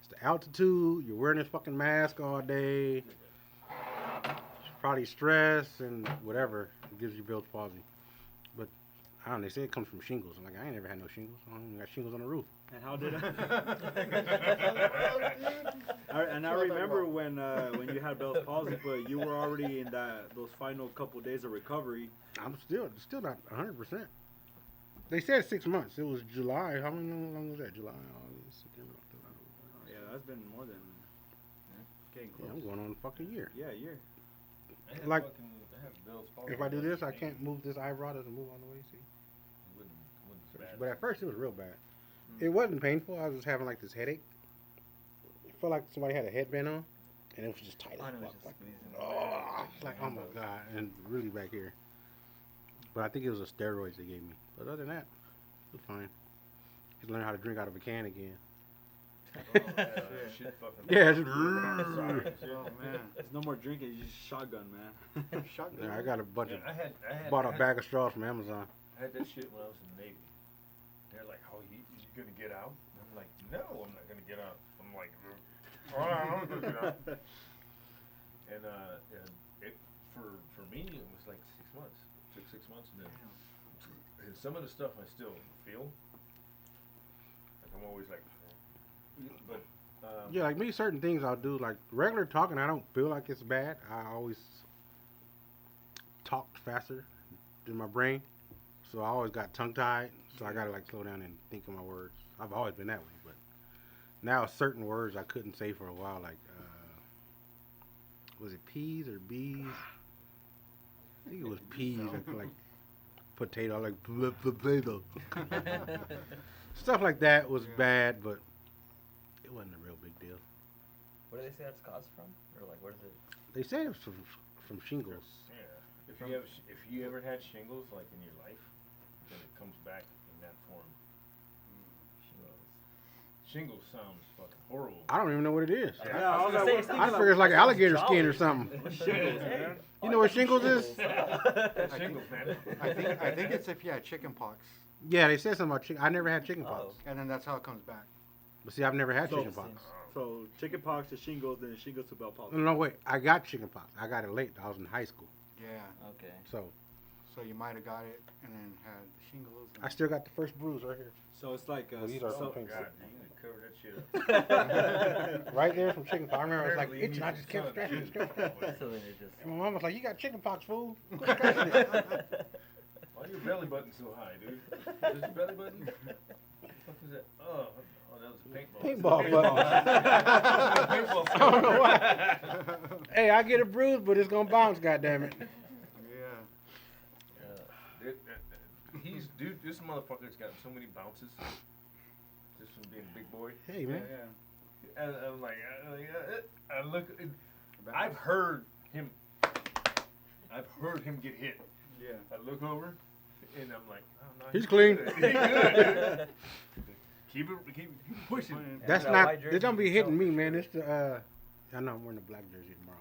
it's the altitude, you're wearing this fucking mask all day. Probably stress and whatever gives you Bell's palsy. But I don't know, they say it comes from shingles. I'm like, I ain't never had no shingles. I don't even got shingles on the roof. And how did I remember when you had Bell's palsy, but you were already in those final couple days of recovery. I'm still not 100%. They said 6 months. It was July. How long was that? July, August, September, October. Yeah, that's been more than getting close. Yeah, I'm going on a fucking year. Yeah, a year. Like, if I do this, I can't move this eyebrow. Doesn't move all the way. See. But at first, it was real bad. It wasn't painful. I was just having like this headache. It felt like somebody had a headband on, and it was just tight as fuck. Like, oh my god, and really back here. But I think it was the steroids they gave me. But other than that, it was fine. Just learn how to drink out of a can again. Yeah, just, Oh man. There's no more drinking. You just shotgun, man. Shotgun. yeah, I got a bunch of I bought a bag of straws from Amazon. I had that shit when I was in the Navy. They're like, "Oh, you gonna get out?" And I'm like, "No, I'm not gonna get out." I'm like, "All right, I'm gonna get out." And it for me, it was like 6 months. It took 6 months, and then and some of the stuff I still feel. Like I'm always like, but Yeah, like me, certain things I'll do. Like regular talking, I don't feel like it's bad. I always talk faster than my brain, so I always got tongue tied. So I gotta like slow down and think of my words. I've always been that way, but now certain words I couldn't say for a while. Like, was it peas or bees? I think it was peas. like potato, like potato. Stuff like that was bad, but it wasn't a real big deal. What do they say that's caused from? Or like, where is it? They said it was from shingles. yeah, if you ever had shingles like in your life, then it comes back in that form. Shingles sounds fucking horrible. I don't even know what it is. Yeah, I was like, I figure it's like alligator skin or something. Shingles, man. You know what shingles is? Shingles, man. I think it's if you had chicken pox, Yeah, they said something about chicken. I never had chicken pox. and then that's how it comes back. But see, I've never had So- chicken pox. So chicken pox to shingles, then shingles to Bell palsy. No, wait. I got chicken pox. I got it late. I was in high school. Yeah. Okay. So you might have got it and then had shingles. I still got the first bruise right here. So it's like Well, these are some Oh things. God, you need to cover that shit up. Right there from chicken pox. I remember it was like Apparently itching. I just kept scratching and scratching. So then it just. And my mom was like, "You got chicken pox, fool. Quit scratching it." Why your belly button so high, dude? Is your belly button? What the fuck is that? Oh, that was Paintball football. I don't know why. Hey, I get a bruise, but it's gonna bounce. Goddammit. Yeah. Dude, this motherfucker's got so many bounces just from being a big boy. Hey man. Yeah. And I'm like, I look, I've heard him get hit. Yeah. I look over, and I'm like, oh, no, He's clean. Good. He's good. keep pushing. That's Yeah, not. white jersey They don't be can hitting tell me, for man. sure. It's the. I know I'm wearing a black jersey tomorrow.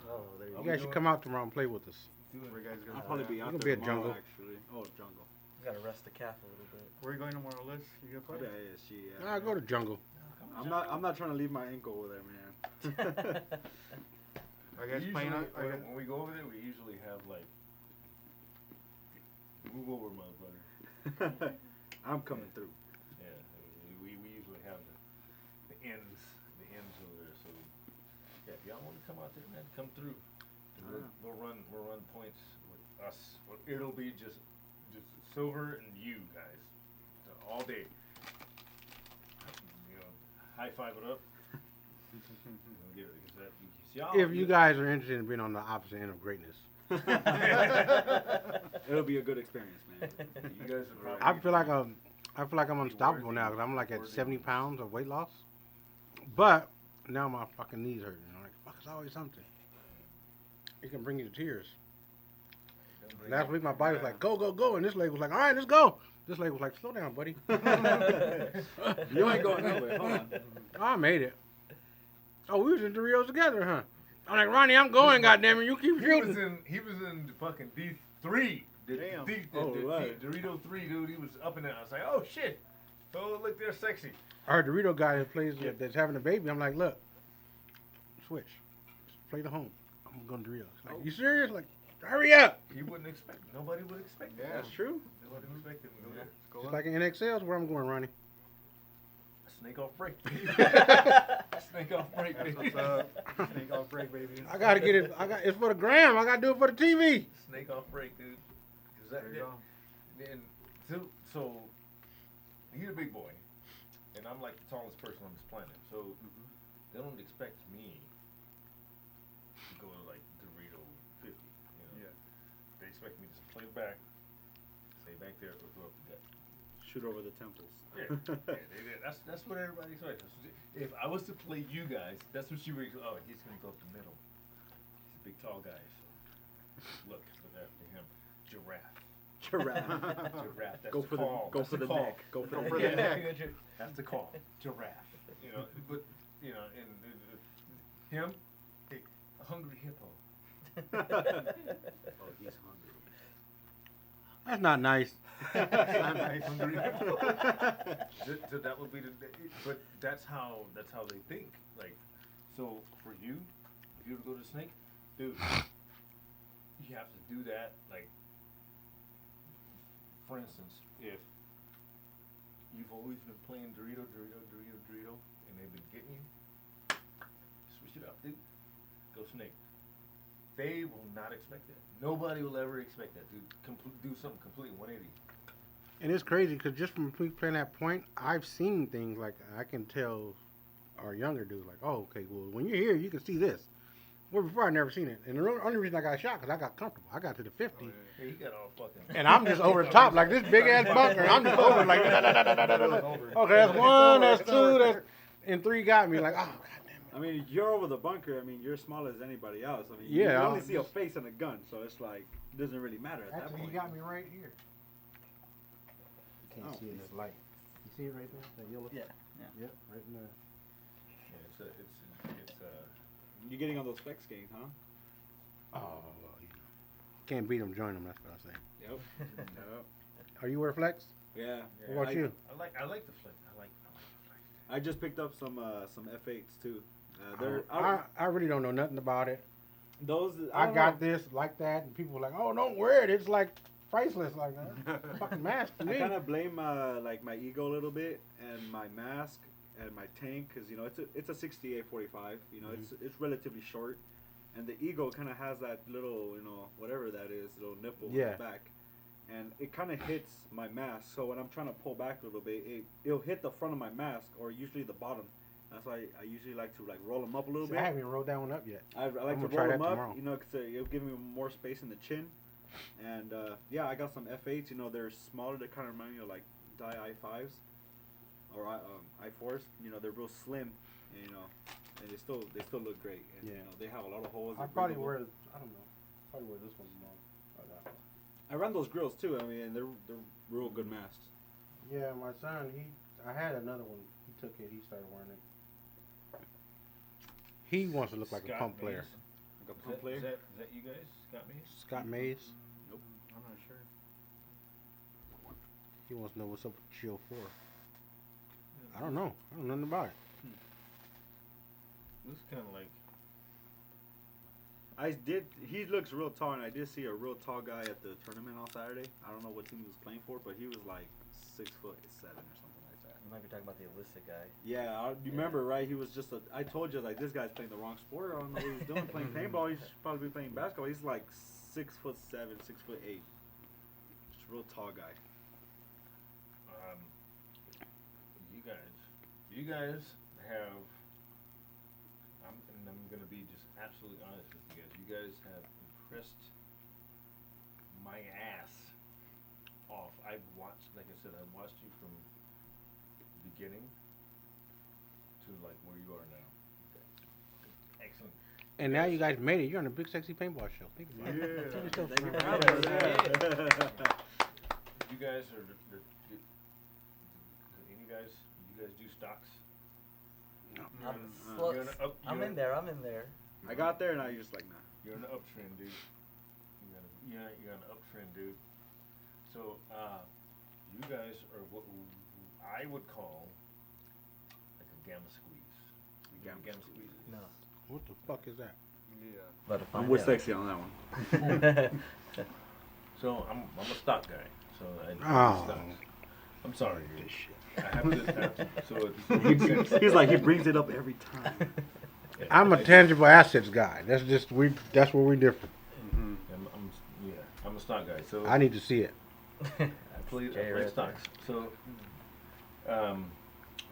Oh, there you You go. guys should come out tomorrow and play with us. Where you guys I'll going? probably be out gonna there be a tomorrow, jungle. actually. Oh, jungle. You gotta rest the calf a little bit. Where are you going tomorrow, Liz? You gonna Oh, play? yeah, she. I go to jungle. I'm not trying to leave my ankle over there, man. Are you guys Usually, playing? when we go over there, we usually have like, move over, motherfucker. I'm coming through. Yeah, we usually have the ends over there. So yeah, if y'all want to come out there, man, come through. We'll run points with us. It'll be just Silver and you guys all day. You know, high five it up. If you guys are interested in being on the opposite end of greatness, It'll be a good experience, man. you guys are probably, I feel like I'm unstoppable now because I'm like at 70 pounds of weight loss. But now my fucking knees hurt. I'm like, fuck, it's always something. It can bring you to tears. Last week my body was like, go, go, go, and this leg was like, all right, let's go. This leg was like, slow down, buddy. You ain't going nowhere. Hold on. I made it. Oh, we was in Doritos together, huh? I'm like, Ronnie, I'm going, goddammit. You keep shooting. he was in the fucking D3. Damn. Right. Dorito 3, dude. He was up in there. I was like, oh shit. Oh, look, they're sexy. I heard Dorito guy that plays that's having a baby. I'm like, look, switch, play the home. I'm going to Doritos. Like, you serious? Like, hurry up. You wouldn't expect. Nobody would expect that. Yeah. That's true. Nobody would expect it. Yeah. Go Just on. like in NXL's where I'm going, Ronnie. Snake off break. Snake off break, baby. What's up? Snake off break, baby. I gotta get it. It's for the gram. I gotta do it for the TV. Snake off break, dude. 'Cause that, There you go. and so he's a big boy, and I'm like the tallest person on this planet. So they don't expect me to go to like Dorito 50. You know? Yeah. They expect me to play back, stay back there, or go up the gut. Shoot over the temples. Yeah, that's what everybody expects. If I was to play you guys, that's what you would. Oh, he's gonna go up the middle. He's a big, tall guy. So look after him. Giraffe. Giraffe. That's Go the for call. the That's the neck. call. Go for Go the for neck. the neck. That's the call. Giraffe. You know, but you know, and him, a hungry hippo. Oh, he's hungry. That's not nice. Hungry hippo. So that would be but that's how they think. Like, so for you, if you were to go to Snake, dude, you have to do that. Like, for instance, if you've always been playing Dorito, and they've been getting you, switch it up, dude. Go Snake. They will not expect that. Nobody will ever expect that, dude. Do something completely 180. And it's crazy because just from playing that point, I've seen things like I can tell our younger dudes like, oh, okay, well, when you're here, you can see this. Well, before I never seen it, and the only reason I got shot because I got comfortable. I got to the 50, Hey, he got all fucking. and I'm just over the top like this big ass bunker. I'm just over like, okay, that's one, that's two, that's and three got me like, oh god damn it. I mean, you're over the bunker. I mean, you're small as anybody else. I mean, Yeah, you only I'm see a face and a gun, so it's like it doesn't really matter at that Actually, point. you got me right here. You can't Oh. see it in this light. You see it right there? That yellow? Yeah. Yep, right in there. Yeah, it's You're getting on those flex games, huh? Oh, well, you know. Can't beat them, join them. That's what I say. Yep. Yep. Are you wear flex? Yeah. What about you? I like the flick. I like the flick. I just picked up some F8s too. I really don't know nothing about it. Those I don't got know. this like that, and people were like, "Oh, don't wear it. It's like priceless, like that. Fucking mask to I me." kind of blame like my ego a little bit and my mask and my tank because you know it's a 68-45. You know it's relatively short, and the ego kind of has that little whatever that is little nipple Yeah. in the back, and it kind of hits my mask. So when I'm trying to pull back a little bit, it'll hit the front of my mask or usually the bottom. That's why I usually like to like roll them up a little See, bit. I haven't even rolled that one up yet. I like I'm to gonna try roll that them up, tomorrow. you know, because it'll give me more space in the chin. And yeah, I got some F8s. You know, they're smaller. They kind of remind me of like die i5s or i4s. You know, they're real slim, and, you know, and they still look great. And, Yeah. you know, they have a lot of holes. I probably wear, I don't know, probably wear this one more. Or that one. I run those grills too. I mean, they're real good masks. Yeah, my son, I had another one. He took it. He started wearing it. He wants to look like a pump player. Like a pump player. Is that you guys? Scott Mays? Scott Mays. Nope. I'm not sure. He wants to know what's up with Chill 4. I don't know. I don't know nothing about it. Looks kind of like. He looks real tall, and I did see a real tall guy at the tournament on Saturday. I don't know what team he was playing for, but he was like 6'7" or something like that. You might be talking about the illicit guy. Yeah, you remember, right? He was just I told you, like, this guy's playing the wrong sport. I don't know what he's doing, playing paintball. He should probably be playing basketball. He's like 6'7", 6'8". Just a real tall guy. You guys have. I'm gonna be just absolutely honest with you guys. You guys have impressed my ass off. I've watched, like I said, I've watched you from beginning to like where you are now. Okay. Excellent. And now you guys made it. You're on a Big Sexy Paintball show. Think about it. Tell yourself Thank you for something. having us. You guys are. You guys do stocks? I'm in there. I'm in there. I got there, and now you're just like, nah. You're on the uptrend, dude. You're on the uptrend, dude. So, you guys are what I would call like a gamma squeeze. You gamma squeeze? No. What the fuck is that? Yeah. But I'm with sexy on that one. So I'm a stock guy. So I do Oh. stocks. I'm sorry, dude. I have to. So it makes sense. He's like, he brings it up every time. I'm a tangible assets guy. That's just that's where we differ. I'm a stock guy. So I need to see it. I play stocks. So,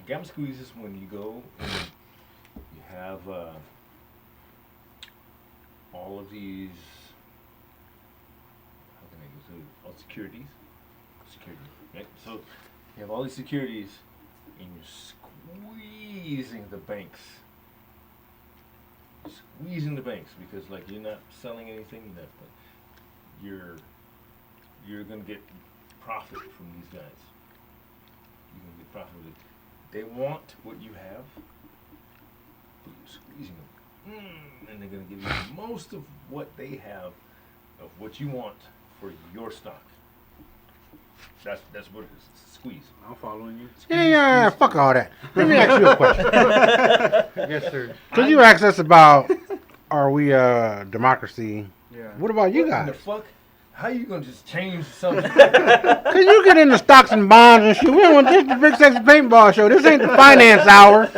gamma squeeze is when you go and you have all of these. How can I go through all securities? Security, right? So you have all these securities, and you're squeezing the banks. Squeezing the banks because like you're not selling anything that you're gonna get profit from these guys. You're gonna get profit with it. They want what you have, but you're squeezing them. And they're gonna give you most of what they have of what you want for your stock. That's what it is. It's a squeeze. I'm following you. Yeah, fuck all that. Let me ask you a question. Yes, sir. Could you ask us about, are we a democracy? Yeah. What about you What in guys? the fuck? How you gonna just change the subject? Cause you get into stocks and bonds and shit. We don't want this the Big Sexy Paintball show. This ain't the finance hour.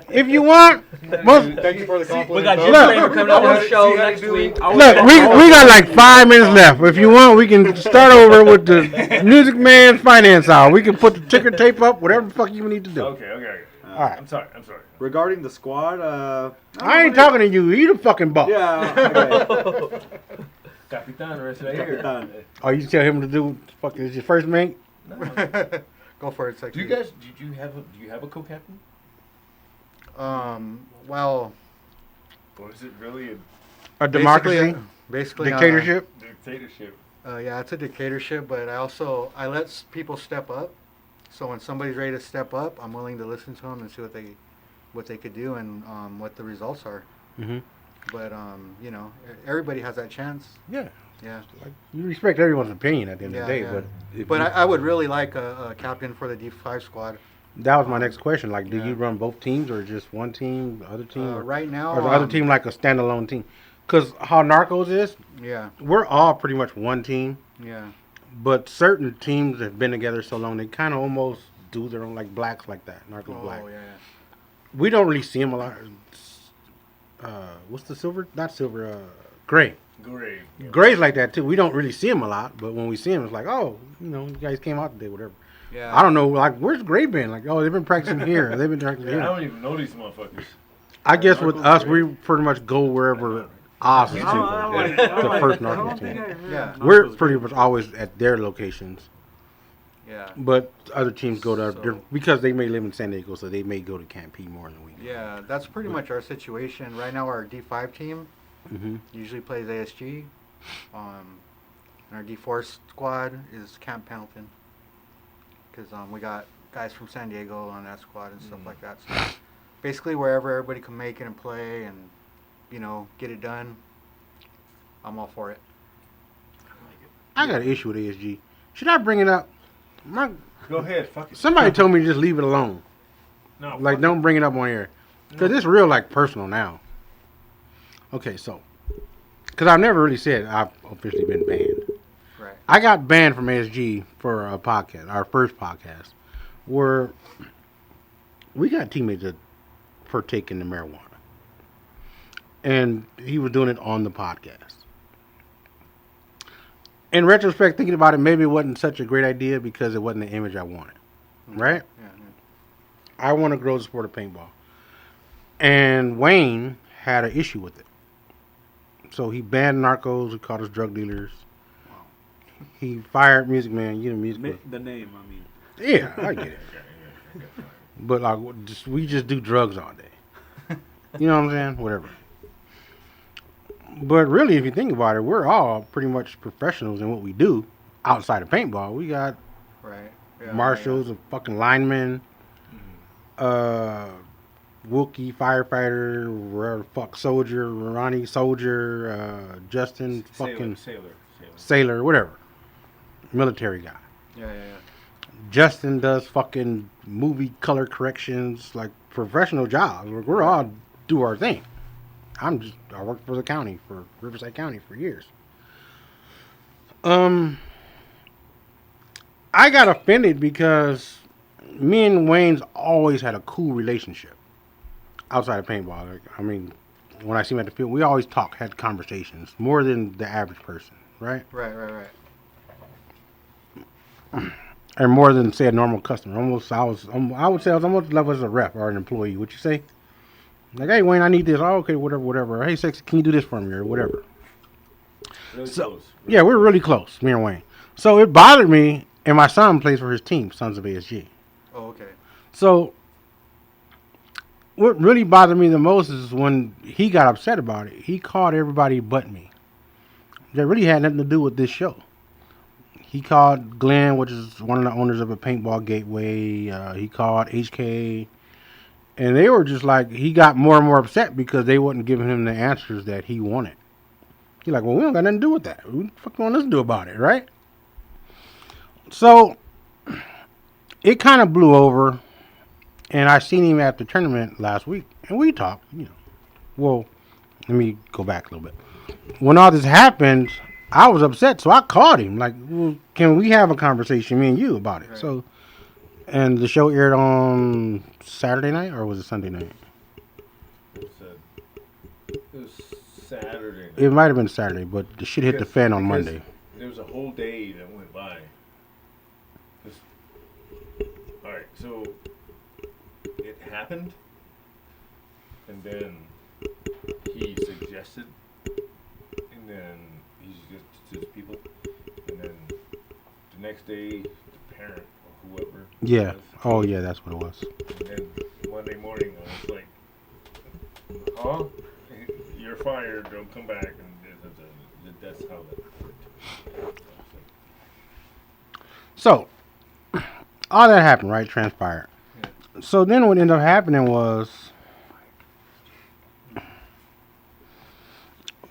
If you want, Thank you for the compliment. We got though. Jim Kramer coming up on the show next week. look, we got like 5 minutes left. If you want, we can start over with the Music Man's finance hour. We can put the ticker tape up, whatever the fuck you need to do. Okay. All right. I'm sorry. Regarding the squad, I ain't talking to you. You the fucking boss. Yeah. Okay. Capitan, right here. Capitan. Oh, you tell him to do fucking is your first mate? No. Go for it, sexy. Do you have a co-captain? Well, Or is it really A democracy? basically, Dictatorship? a dictatorship? Yeah, it's a dictatorship, but I let people step up. So when somebody's ready to step up, I'm willing to listen to them and see what they could do and what the results are. Mm-hmm. But everybody has that chance. Yeah. Yeah. Like, you respect everyone's opinion at the end of the day, Yeah. but if But you- I would really like a captain for the D5 squad. that was my next question. Like, do Yeah. you run both teams or just one team, the other team? Or, Right now, or the other team like a standalone team? Because how Narcos is, Yeah, we're all pretty much one team, yeah, but certain teams have been together so long, they kind of almost do their own, like Blacks like that, Narcos oh Black. yeah. We don't really see them a lot. What's the silver? Not silver, gray. Great. Yeah. Gray's like that too. We don't really see him a lot, but when we see him, it's like, oh, you guys came out today, whatever. Yeah. I don't know, like, where's Gray been? Like, oh, they've been practicing here. They've been practicing Yeah, I here. don't even know these motherfuckers. I guess with Narcos us, Gray. we pretty much go wherever Oz is Me to. too. The first Narcos team. Yeah. We're pretty much always at their locations, Yeah. but other teams go to So- because they may live in San Diego, so they may go to Camp P more than we do. Yeah, that's pretty much our situation right now. Our D5 team Mm-hmm. usually plays ASG. And our D4 squad is Camp Pendleton. Because we got guys from San Diego on that squad and stuff like that. So basically, wherever everybody can make it and play and, get it done, I'm all for it. I got an issue with ASG. Should I bring it up? Go ahead, fuck it. Somebody told me to just leave it alone. No, Like, fuck don't bring it up on air. Because it's real, like, personal now. Okay, so. Because I've never really said I've officially been banned. Right. I got banned from ASG for a podcast, our first podcast, where we got teammates that partake in the marijuana. And he was doing it on the podcast. In retrospect, thinking about it, maybe it wasn't such a great idea because it wasn't the image I wanted. Right? Yeah. I want to grow the sport of paintball. And Wayne had an issue with it. So he banned Narcos, he called us drug dealers. He fired Music Man, Music Man. The name, I mean. Yeah, I get it. But like, we just do drugs all day. You know what I'm saying? Whatever. But really, if you think about it, we're all pretty much professionals in what we do outside of paintball. We got Right. Yeah, marshals, a fucking lineman, Wookie, firefighter, whatever, fuck, soldier, Ronnie, soldier, Justin, fucking sailor, whatever. Military guy. Yeah. Justin does fucking movie color corrections, like professional jobs. We're all do our thing. I worked for the county, for Riverside County for years. I got offended because me and Wayne's always had a cool relationship outside of paintball. Like, I mean, when I see him at the field, we always had conversations more than the average person, right? Right. Or more than, say, a normal customer. I would say I was almost level as a rep or an employee. Would you say? Like, hey, Wayne, I need this. Oh, okay, whatever. Hey, Sexy, can you do this for me or whatever? Really So- close. Yeah, we're really close, me and Wayne. So it bothered me, and my son plays for his team, Sons of ASG. Oh, okay. So what really bothered me the most is when he got upset about it. He called everybody but me. That really had nothing to do with this show. He called Glenn, which is one of the owners of a paintball gateway. He called HK. And they were just like, he got more and more upset because they wasn't giving him the answers that he wanted. He's like, well, we don't got nothing to do with that. What the fuck you want us to do about it, right? So it kind of blew over. And I seen him at the tournament last week. And we talked, Well, let me go back a little bit. When all this happened, I was upset, so I called him. Like, well, can we have a conversation, me and you, about it? Right. So, and the show aired on Saturday night, or was it Sunday night? It was Saturday night. It might have been Saturday, but the shit hit the fan on Because Monday. There was a whole day that went by. Alright, so it happened, and then he suggested, and then he suggested to his people, and then the next day, the parent or whoever. Yeah. was, Oh, yeah, that's what it was. And then Monday morning, I was like, huh? You're fired, don't come back. And that's how that worked. So, all that happened, right? Transpired. So then what ended up happening was,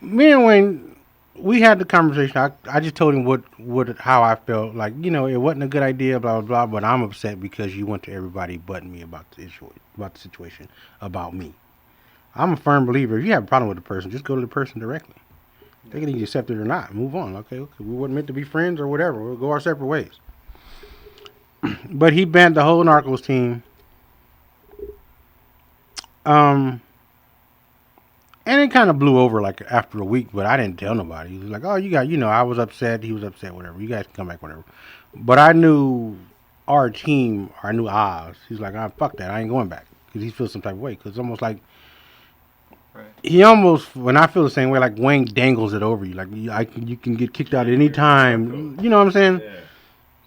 me and Wayne, we had the conversation. I just told him how I felt. Like, it wasn't a good idea, blah, blah, blah, but I'm upset because you went to everybody but me about the issue, about the situation, about me. I'm a firm believer. If you have a problem with the person, just go to the person directly. They can either accept it or not. Move on. Okay, we weren't meant to be friends or whatever. We'll go our separate ways. But he banned the whole Narcos team. And it kind of blew over like after a week, but I didn't tell nobody. He was like, "Oh, you got, I was upset. He was upset. Whatever. You guys can come back, whatever." But I knew our team. I knew Oz. He's like, "Ah, fuck that. I ain't going back," because he feels some type of way. Because almost like Right. he almost, when I feel the same way, like Wayne dangles it over you. Like you can get kicked out at any time. You know what I'm saying? Yeah.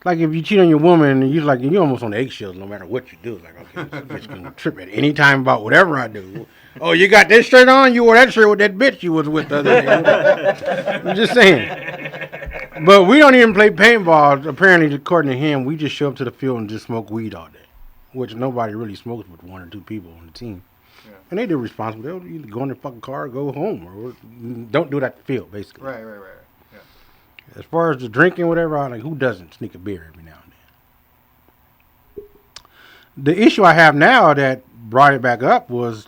Like if you cheat on your woman, you're almost on eggshells no matter what you do. Like, okay, this bitch can trip at any time about whatever I do. Oh, you got this shirt on? You wore that shirt with that bitch you was with the other day. I'm just saying. But we don't even play paintball. Apparently, according to him, we just show up to the field and just smoke weed all day, which nobody really smokes with one or two people on the team. Yeah. And they do responsible. They'll either go in their fucking car or go home, or don't do it at the field, basically. Right. Yeah. As far as the drinking, whatever, I like, who doesn't sneak a beer every now and then? The issue I have now that brought it back up was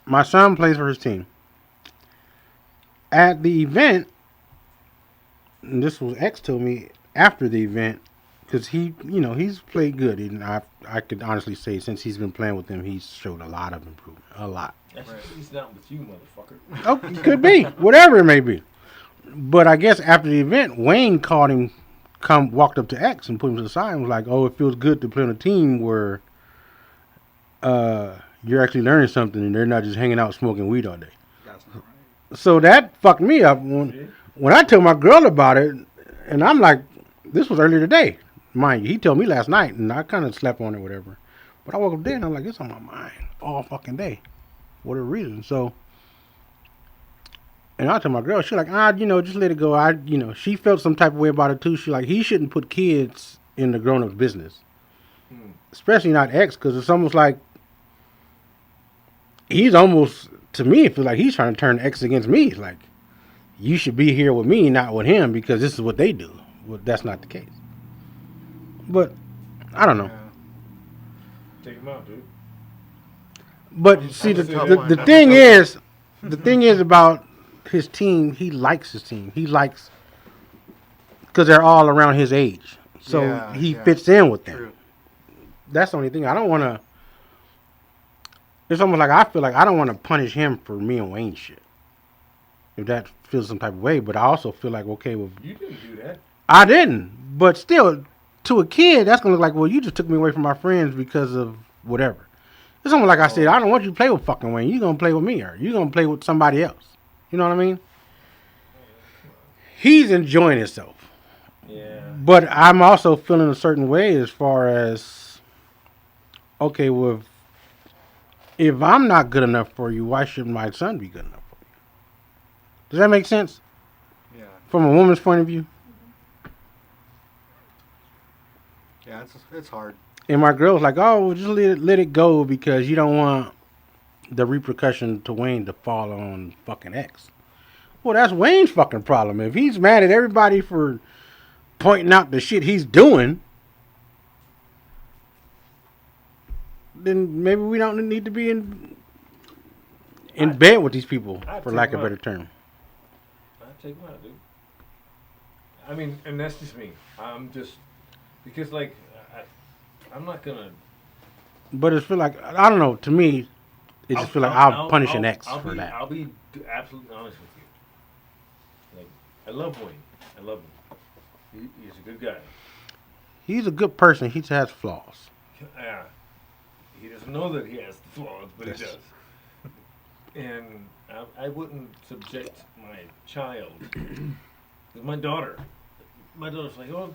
my son plays for his team. At the event, and this was X told me after the event, because he's played good, and I could honestly say since he's been playing with them, he's showed a lot of improvement, a lot. He's not with you, motherfucker. Oh, it could be whatever it may be. But I guess after the event, Wayne called him, walked up to X and put him to the side and was like, "Oh, it feels good to play on a team where you're actually learning something and they're not just hanging out smoking weed all day." That's not right. So that fucked me up when I told my girl about it, and I'm like, this was earlier today. Mind you, he told me last night, and I kind of slept on it, whatever. But I woke up there and I'm like, it's on my mind all fucking day. What a reason. So. And I told my girl, she's like, just let it go. She felt some type of way about it too. She like, he shouldn't put kids in the grown-up business, especially not X, because it's almost like to me, it feels like he's trying to turn X against me. It's like, you should be here with me, not with him, because this is what they do. Well, that's not the case. But I don't know. Yeah. Take him out, dude. But see, That's a tough the one. the thing is about his team. He likes his team. He likes because they're all around his age, so he fits in with them. True. That's the only thing. I don't want to. It's almost like I feel like I don't want to punish him for me and Wayne shit. If that feels some type of way, but I also feel like okay, well, You didn't do that. I didn't, but still, to a kid, that's gonna look like, well, you just took me away from my friends because of whatever. It's almost like I said, I don't want you to play with fucking Wayne. You gonna play with me, or you gonna play with somebody else. You know what I mean? He's enjoying himself. Yeah. But I'm also feeling a certain way as far as, okay, well, if I'm not good enough for you, why shouldn't my son be good enough for you? Does that make sense? Yeah. From a woman's point of view? Yeah. It's hard. And my girl's like, oh, well, just let it go because you don't want the repercussion to Wayne to fall on fucking X. Well, that's Wayne's fucking problem. If he's mad at everybody for pointing out the shit he's doing, then maybe we don't need to be in bed with these people, for lack of a better term. I'd take him out, dude. I mean, and that's just me. I'm just because like I'm not gonna. But it feel like, I don't know, to me, it just feel like I'll punish an X for that. I'll be absolutely honest with you. Like, I love Wayne. I love him. He's a good guy. He's a good person. He just has flaws. Yeah. He doesn't know that he has the flaws, but Yes. he does. And I wouldn't subject my child, my daughter. My daughter's like, oh,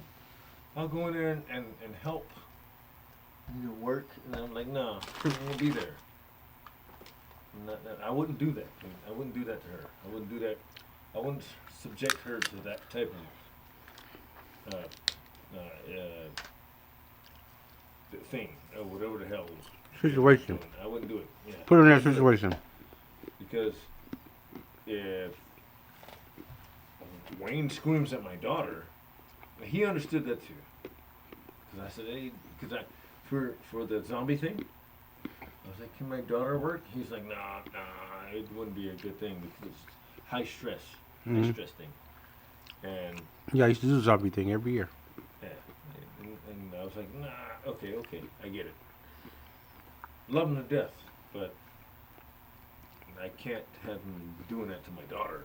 I'll go in there and help. Work, and I'm like, no, I'm gonna be there. I wouldn't do that. I wouldn't do that to her. I wouldn't do that. I wouldn't subject her to that type of thing, or whatever the hell. Situation. I wouldn't do it. Yeah. Put her in that situation. Because if Wayne screams at my daughter, he understood that too. Because I said, hey, for the zombie thing, I was like, can my daughter work? He's like, nah, it wouldn't be a good thing because it's high stress thing. And Yeah, I used to do the zombie thing every year. yeah, and I was like, nah, okay, I get it. Love him to death, but I can't have him doing that to my daughter,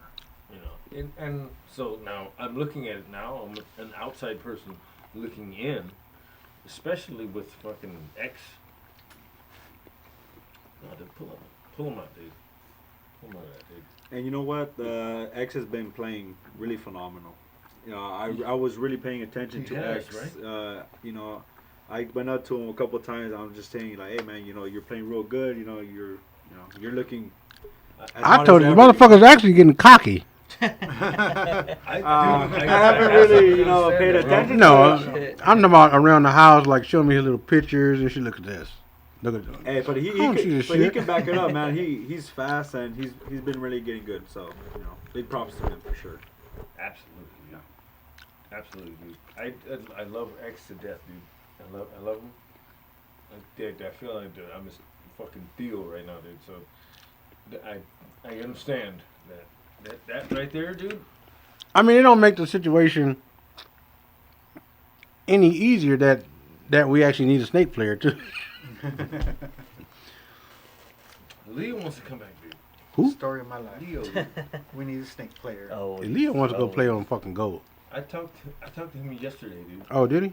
you know. And so now I'm looking at it now. I'm an outside person looking in, especially with fucking X. No, dude, pull him out, dude. Pull him out of that, dude. And you know what? X has been playing really phenomenal. You know, I was really paying attention to has, X. right? You know, I went up to him a couple of times. I'm just saying, like, hey man, you know, you're playing real good. You know, you're looking. as I hot told as you, the ever. motherfucker's actually getting cocky. I haven't really, you know, paid attention. No, to it. I'm talking about around the house, like showing me his little pictures and shit. Look at this. Look at this. Hey, but he don't see can, this but he shit. can back it up, man. He's fast and he's been really getting good. So you know, big props to him for sure. Absolutely, yeah. Absolutely, dude. I love X to death, dude. I love him. I feel like I'm his fucking Theo right now, dude. So I understand that right there, dude. I mean, it don't make the situation any easier that we actually need a snake player too. Leo wants to come back, dude. Who? Story of my life. Leo. We need a snake player. Oh, Leo wants to go play on fucking gold. I talked to him yesterday, dude. Oh, did he?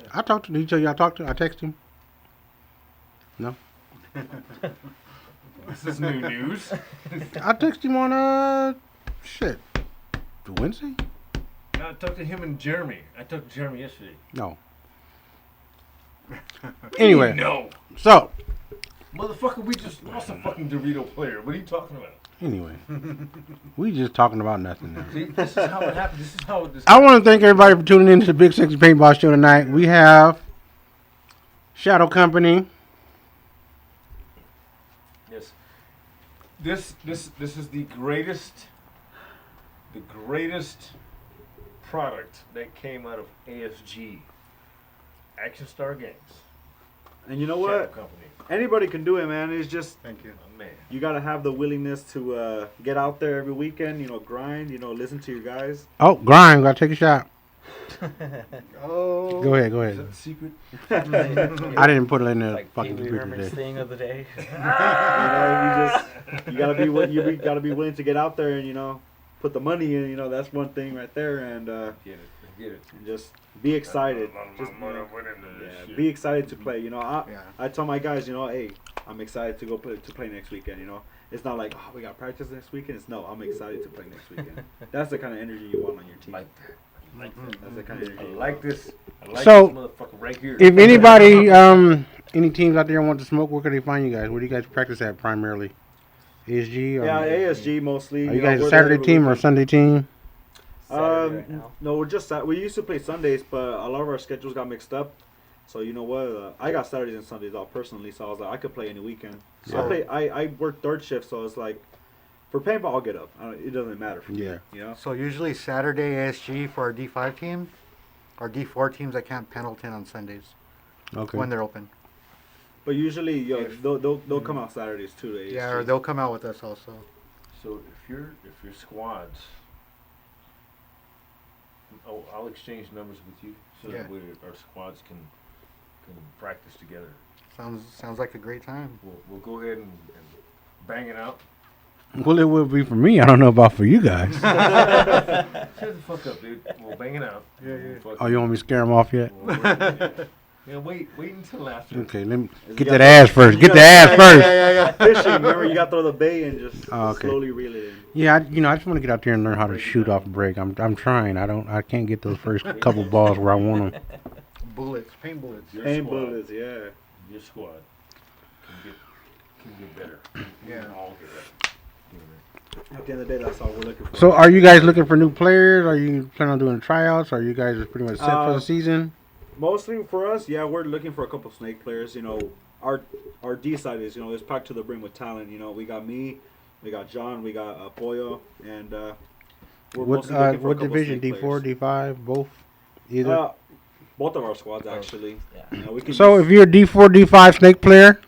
Yeah. I talked to him. Did he tell you I talked to him? I texted him. No. This is new news. I texted him on shit. Wednesday? I talked to him and Jeremy. I talked to Jeremy yesterday. No. Anyway, No. so Motherfucker, we just lost a fucking Dorito player. What are you talking about? anyway, we just talking about nothing now. See, this is how it happened. This is how this. I want to thank everybody for tuning in to the Big Sexy Paintball Show tonight. We have Shadow Company. Yes. This is the greatest product that came out of ASG, Action Star Games. And you know Shadow what? Company. Anybody can do it, man. It's just Thank you. Oh, man. you gotta have the willingness to get out there every weekend. You know, grind. You know, listen to your guys. Oh, grind. Gotta take a shot. Oh. Go ahead. Is that the secret? I didn't put it in the like fucking Pee Wee speaker Herman's today. thing of the day. You gotta be willing to get out there and put the money in. You know, that's one thing right there, and Get it. just be excited. Just be excited to play. You know, I tell my guys, hey, I'm excited to go play next weekend. You know, it's not like we got practice next weekend. It's no, I'm excited to play next weekend. That's the kind of energy you want on your team. That's the kind of energy. I like this. I like So, this motherfucker right here. If anybody, any teams out there want to smoke, where can they find you guys? Where do you guys practice at primarily? ASG? Or Yeah, ASG mostly. Are you guys we're a there Saturday every team or weekend. Sunday team? Saturday right now. No, we used to play Sundays, but a lot of our schedules got mixed up. So you know what? I got Saturdays and Sundays off personally, so I was like, I could play any weekend. So Yeah. I work third shift, so it's like, for paintball, I'll get up. It doesn't matter for me. Yeah. You know. So usually Saturday ASG for our D5 team. Our D4 teams at Camp Pendleton on Sundays Okay. when they're open. But usually, they'll come out Saturdays too. The Yeah, ASG. or they'll come out with us also. So if your squads, I'll exchange numbers with you so that our squads can practice together. Sounds like a great time. We'll go ahead and bang it out. Well, it will be for me. I don't know about for you guys. Shut the fuck up, dude. We'll bang it out. Oh, you want me to scare them off yet? Yeah, wait until after. Okay, let me get You that gotta- ass first. Get the ass first. Fishing, remember you got to throw the bait and just Oh, okay. slowly reel it in. Yeah, I just want to get out there and learn how to shoot off a break. I'm trying. I can't get those first couple balls where I want them. Bullets, paint bullets. Your Paint squad, bullets, yeah. Your squad can get better. We Yeah. can all get better. At the end of the day, that's all we're looking for. So, are you guys looking for new players? Are you planning on doing tryouts? Are you guys pretty much set for the season? Mostly for us, yeah, we're looking for a couple snake players. You know, our D side is, it's packed to the brim with talent. You know, we got me, we got John, we got Pollo, and we're What mostly looking for a what couple division? snake D4, players. D5, both, either. Both of our squads actually. Yeah. You know, we can So, use- if you're a D4, D5 snake player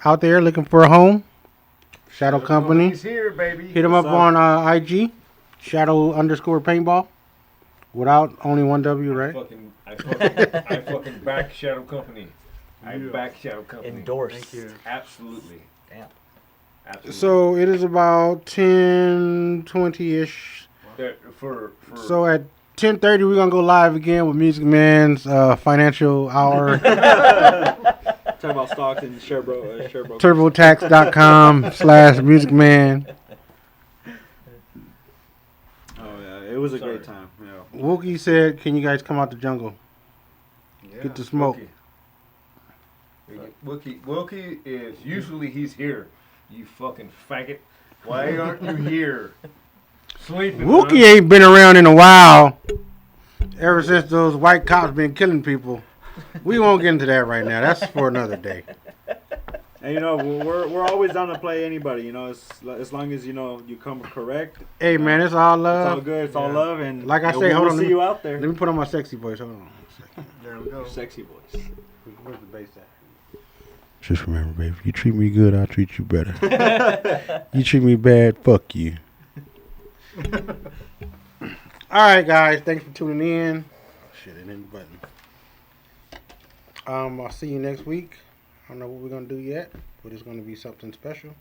out there looking for a home, Shadow Company, He's here, baby. hit them up on IG, Shadow_Paintball, without only one W, right? I fucking back Shadow Company. I back Shadow Company. Endorsed. Thank you. Absolutely. Damn. Absolutely. So it is about 10:20ish. For So at 10:30 we're gonna go live again with Music Man's financial hour. Talking about stocks and share broker. TurboTax.com/musicman. Oh yeah, it was a great time. Yeah. Wookie said, "Can you guys come out the jungle? Yeah. Get the smoke." Wilkie is usually he's here. You fucking faggot. Why aren't you here? Sleeping. Wookie ain't been around in a while. Ever since those white cops been killing people. We won't get into that right now. That's for another day. And you know, we're always down to play anybody. You know, as long as you know you come correct. Hey man, it's all It's all love. good. It's all love, and Like I say, we'll hold on. see you out there. Let me put on my sexy voice. Hold on. There we go. Sexy voice. Where's the bass at? Just remember, baby, if you treat me good, I'll treat you better. You treat me bad, fuck you. All right, guys. Thanks for tuning in. Shit, it ain't the button. I'll see you next week. I don't know what we're gonna do yet, but it's gonna be something special.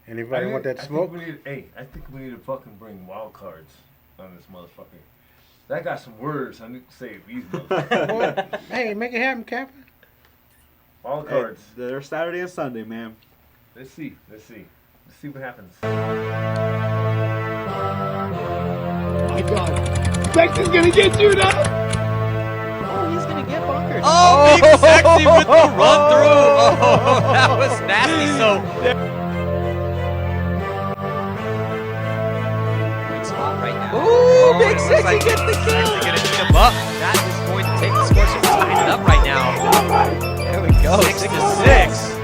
Anybody want that smoke? I think we need to fucking bring wild cards on this motherfucker. That got some words I need to say these motherfuckers. Well, hey, make it happen, Captain. Wild cards. They're Saturday and Sunday, man. Let's see what happens. My God, Sexy's gonna get you now. Oh, he's gonna get bunkered. Oh, Big Sexy with the run through. Oh, that was nasty. So. Great spot right now. Ooh, Big Sexy gets the kill. Sexy gonna eat him up. That is going to take the score. So we're tying it up right now. There we go. 6-6.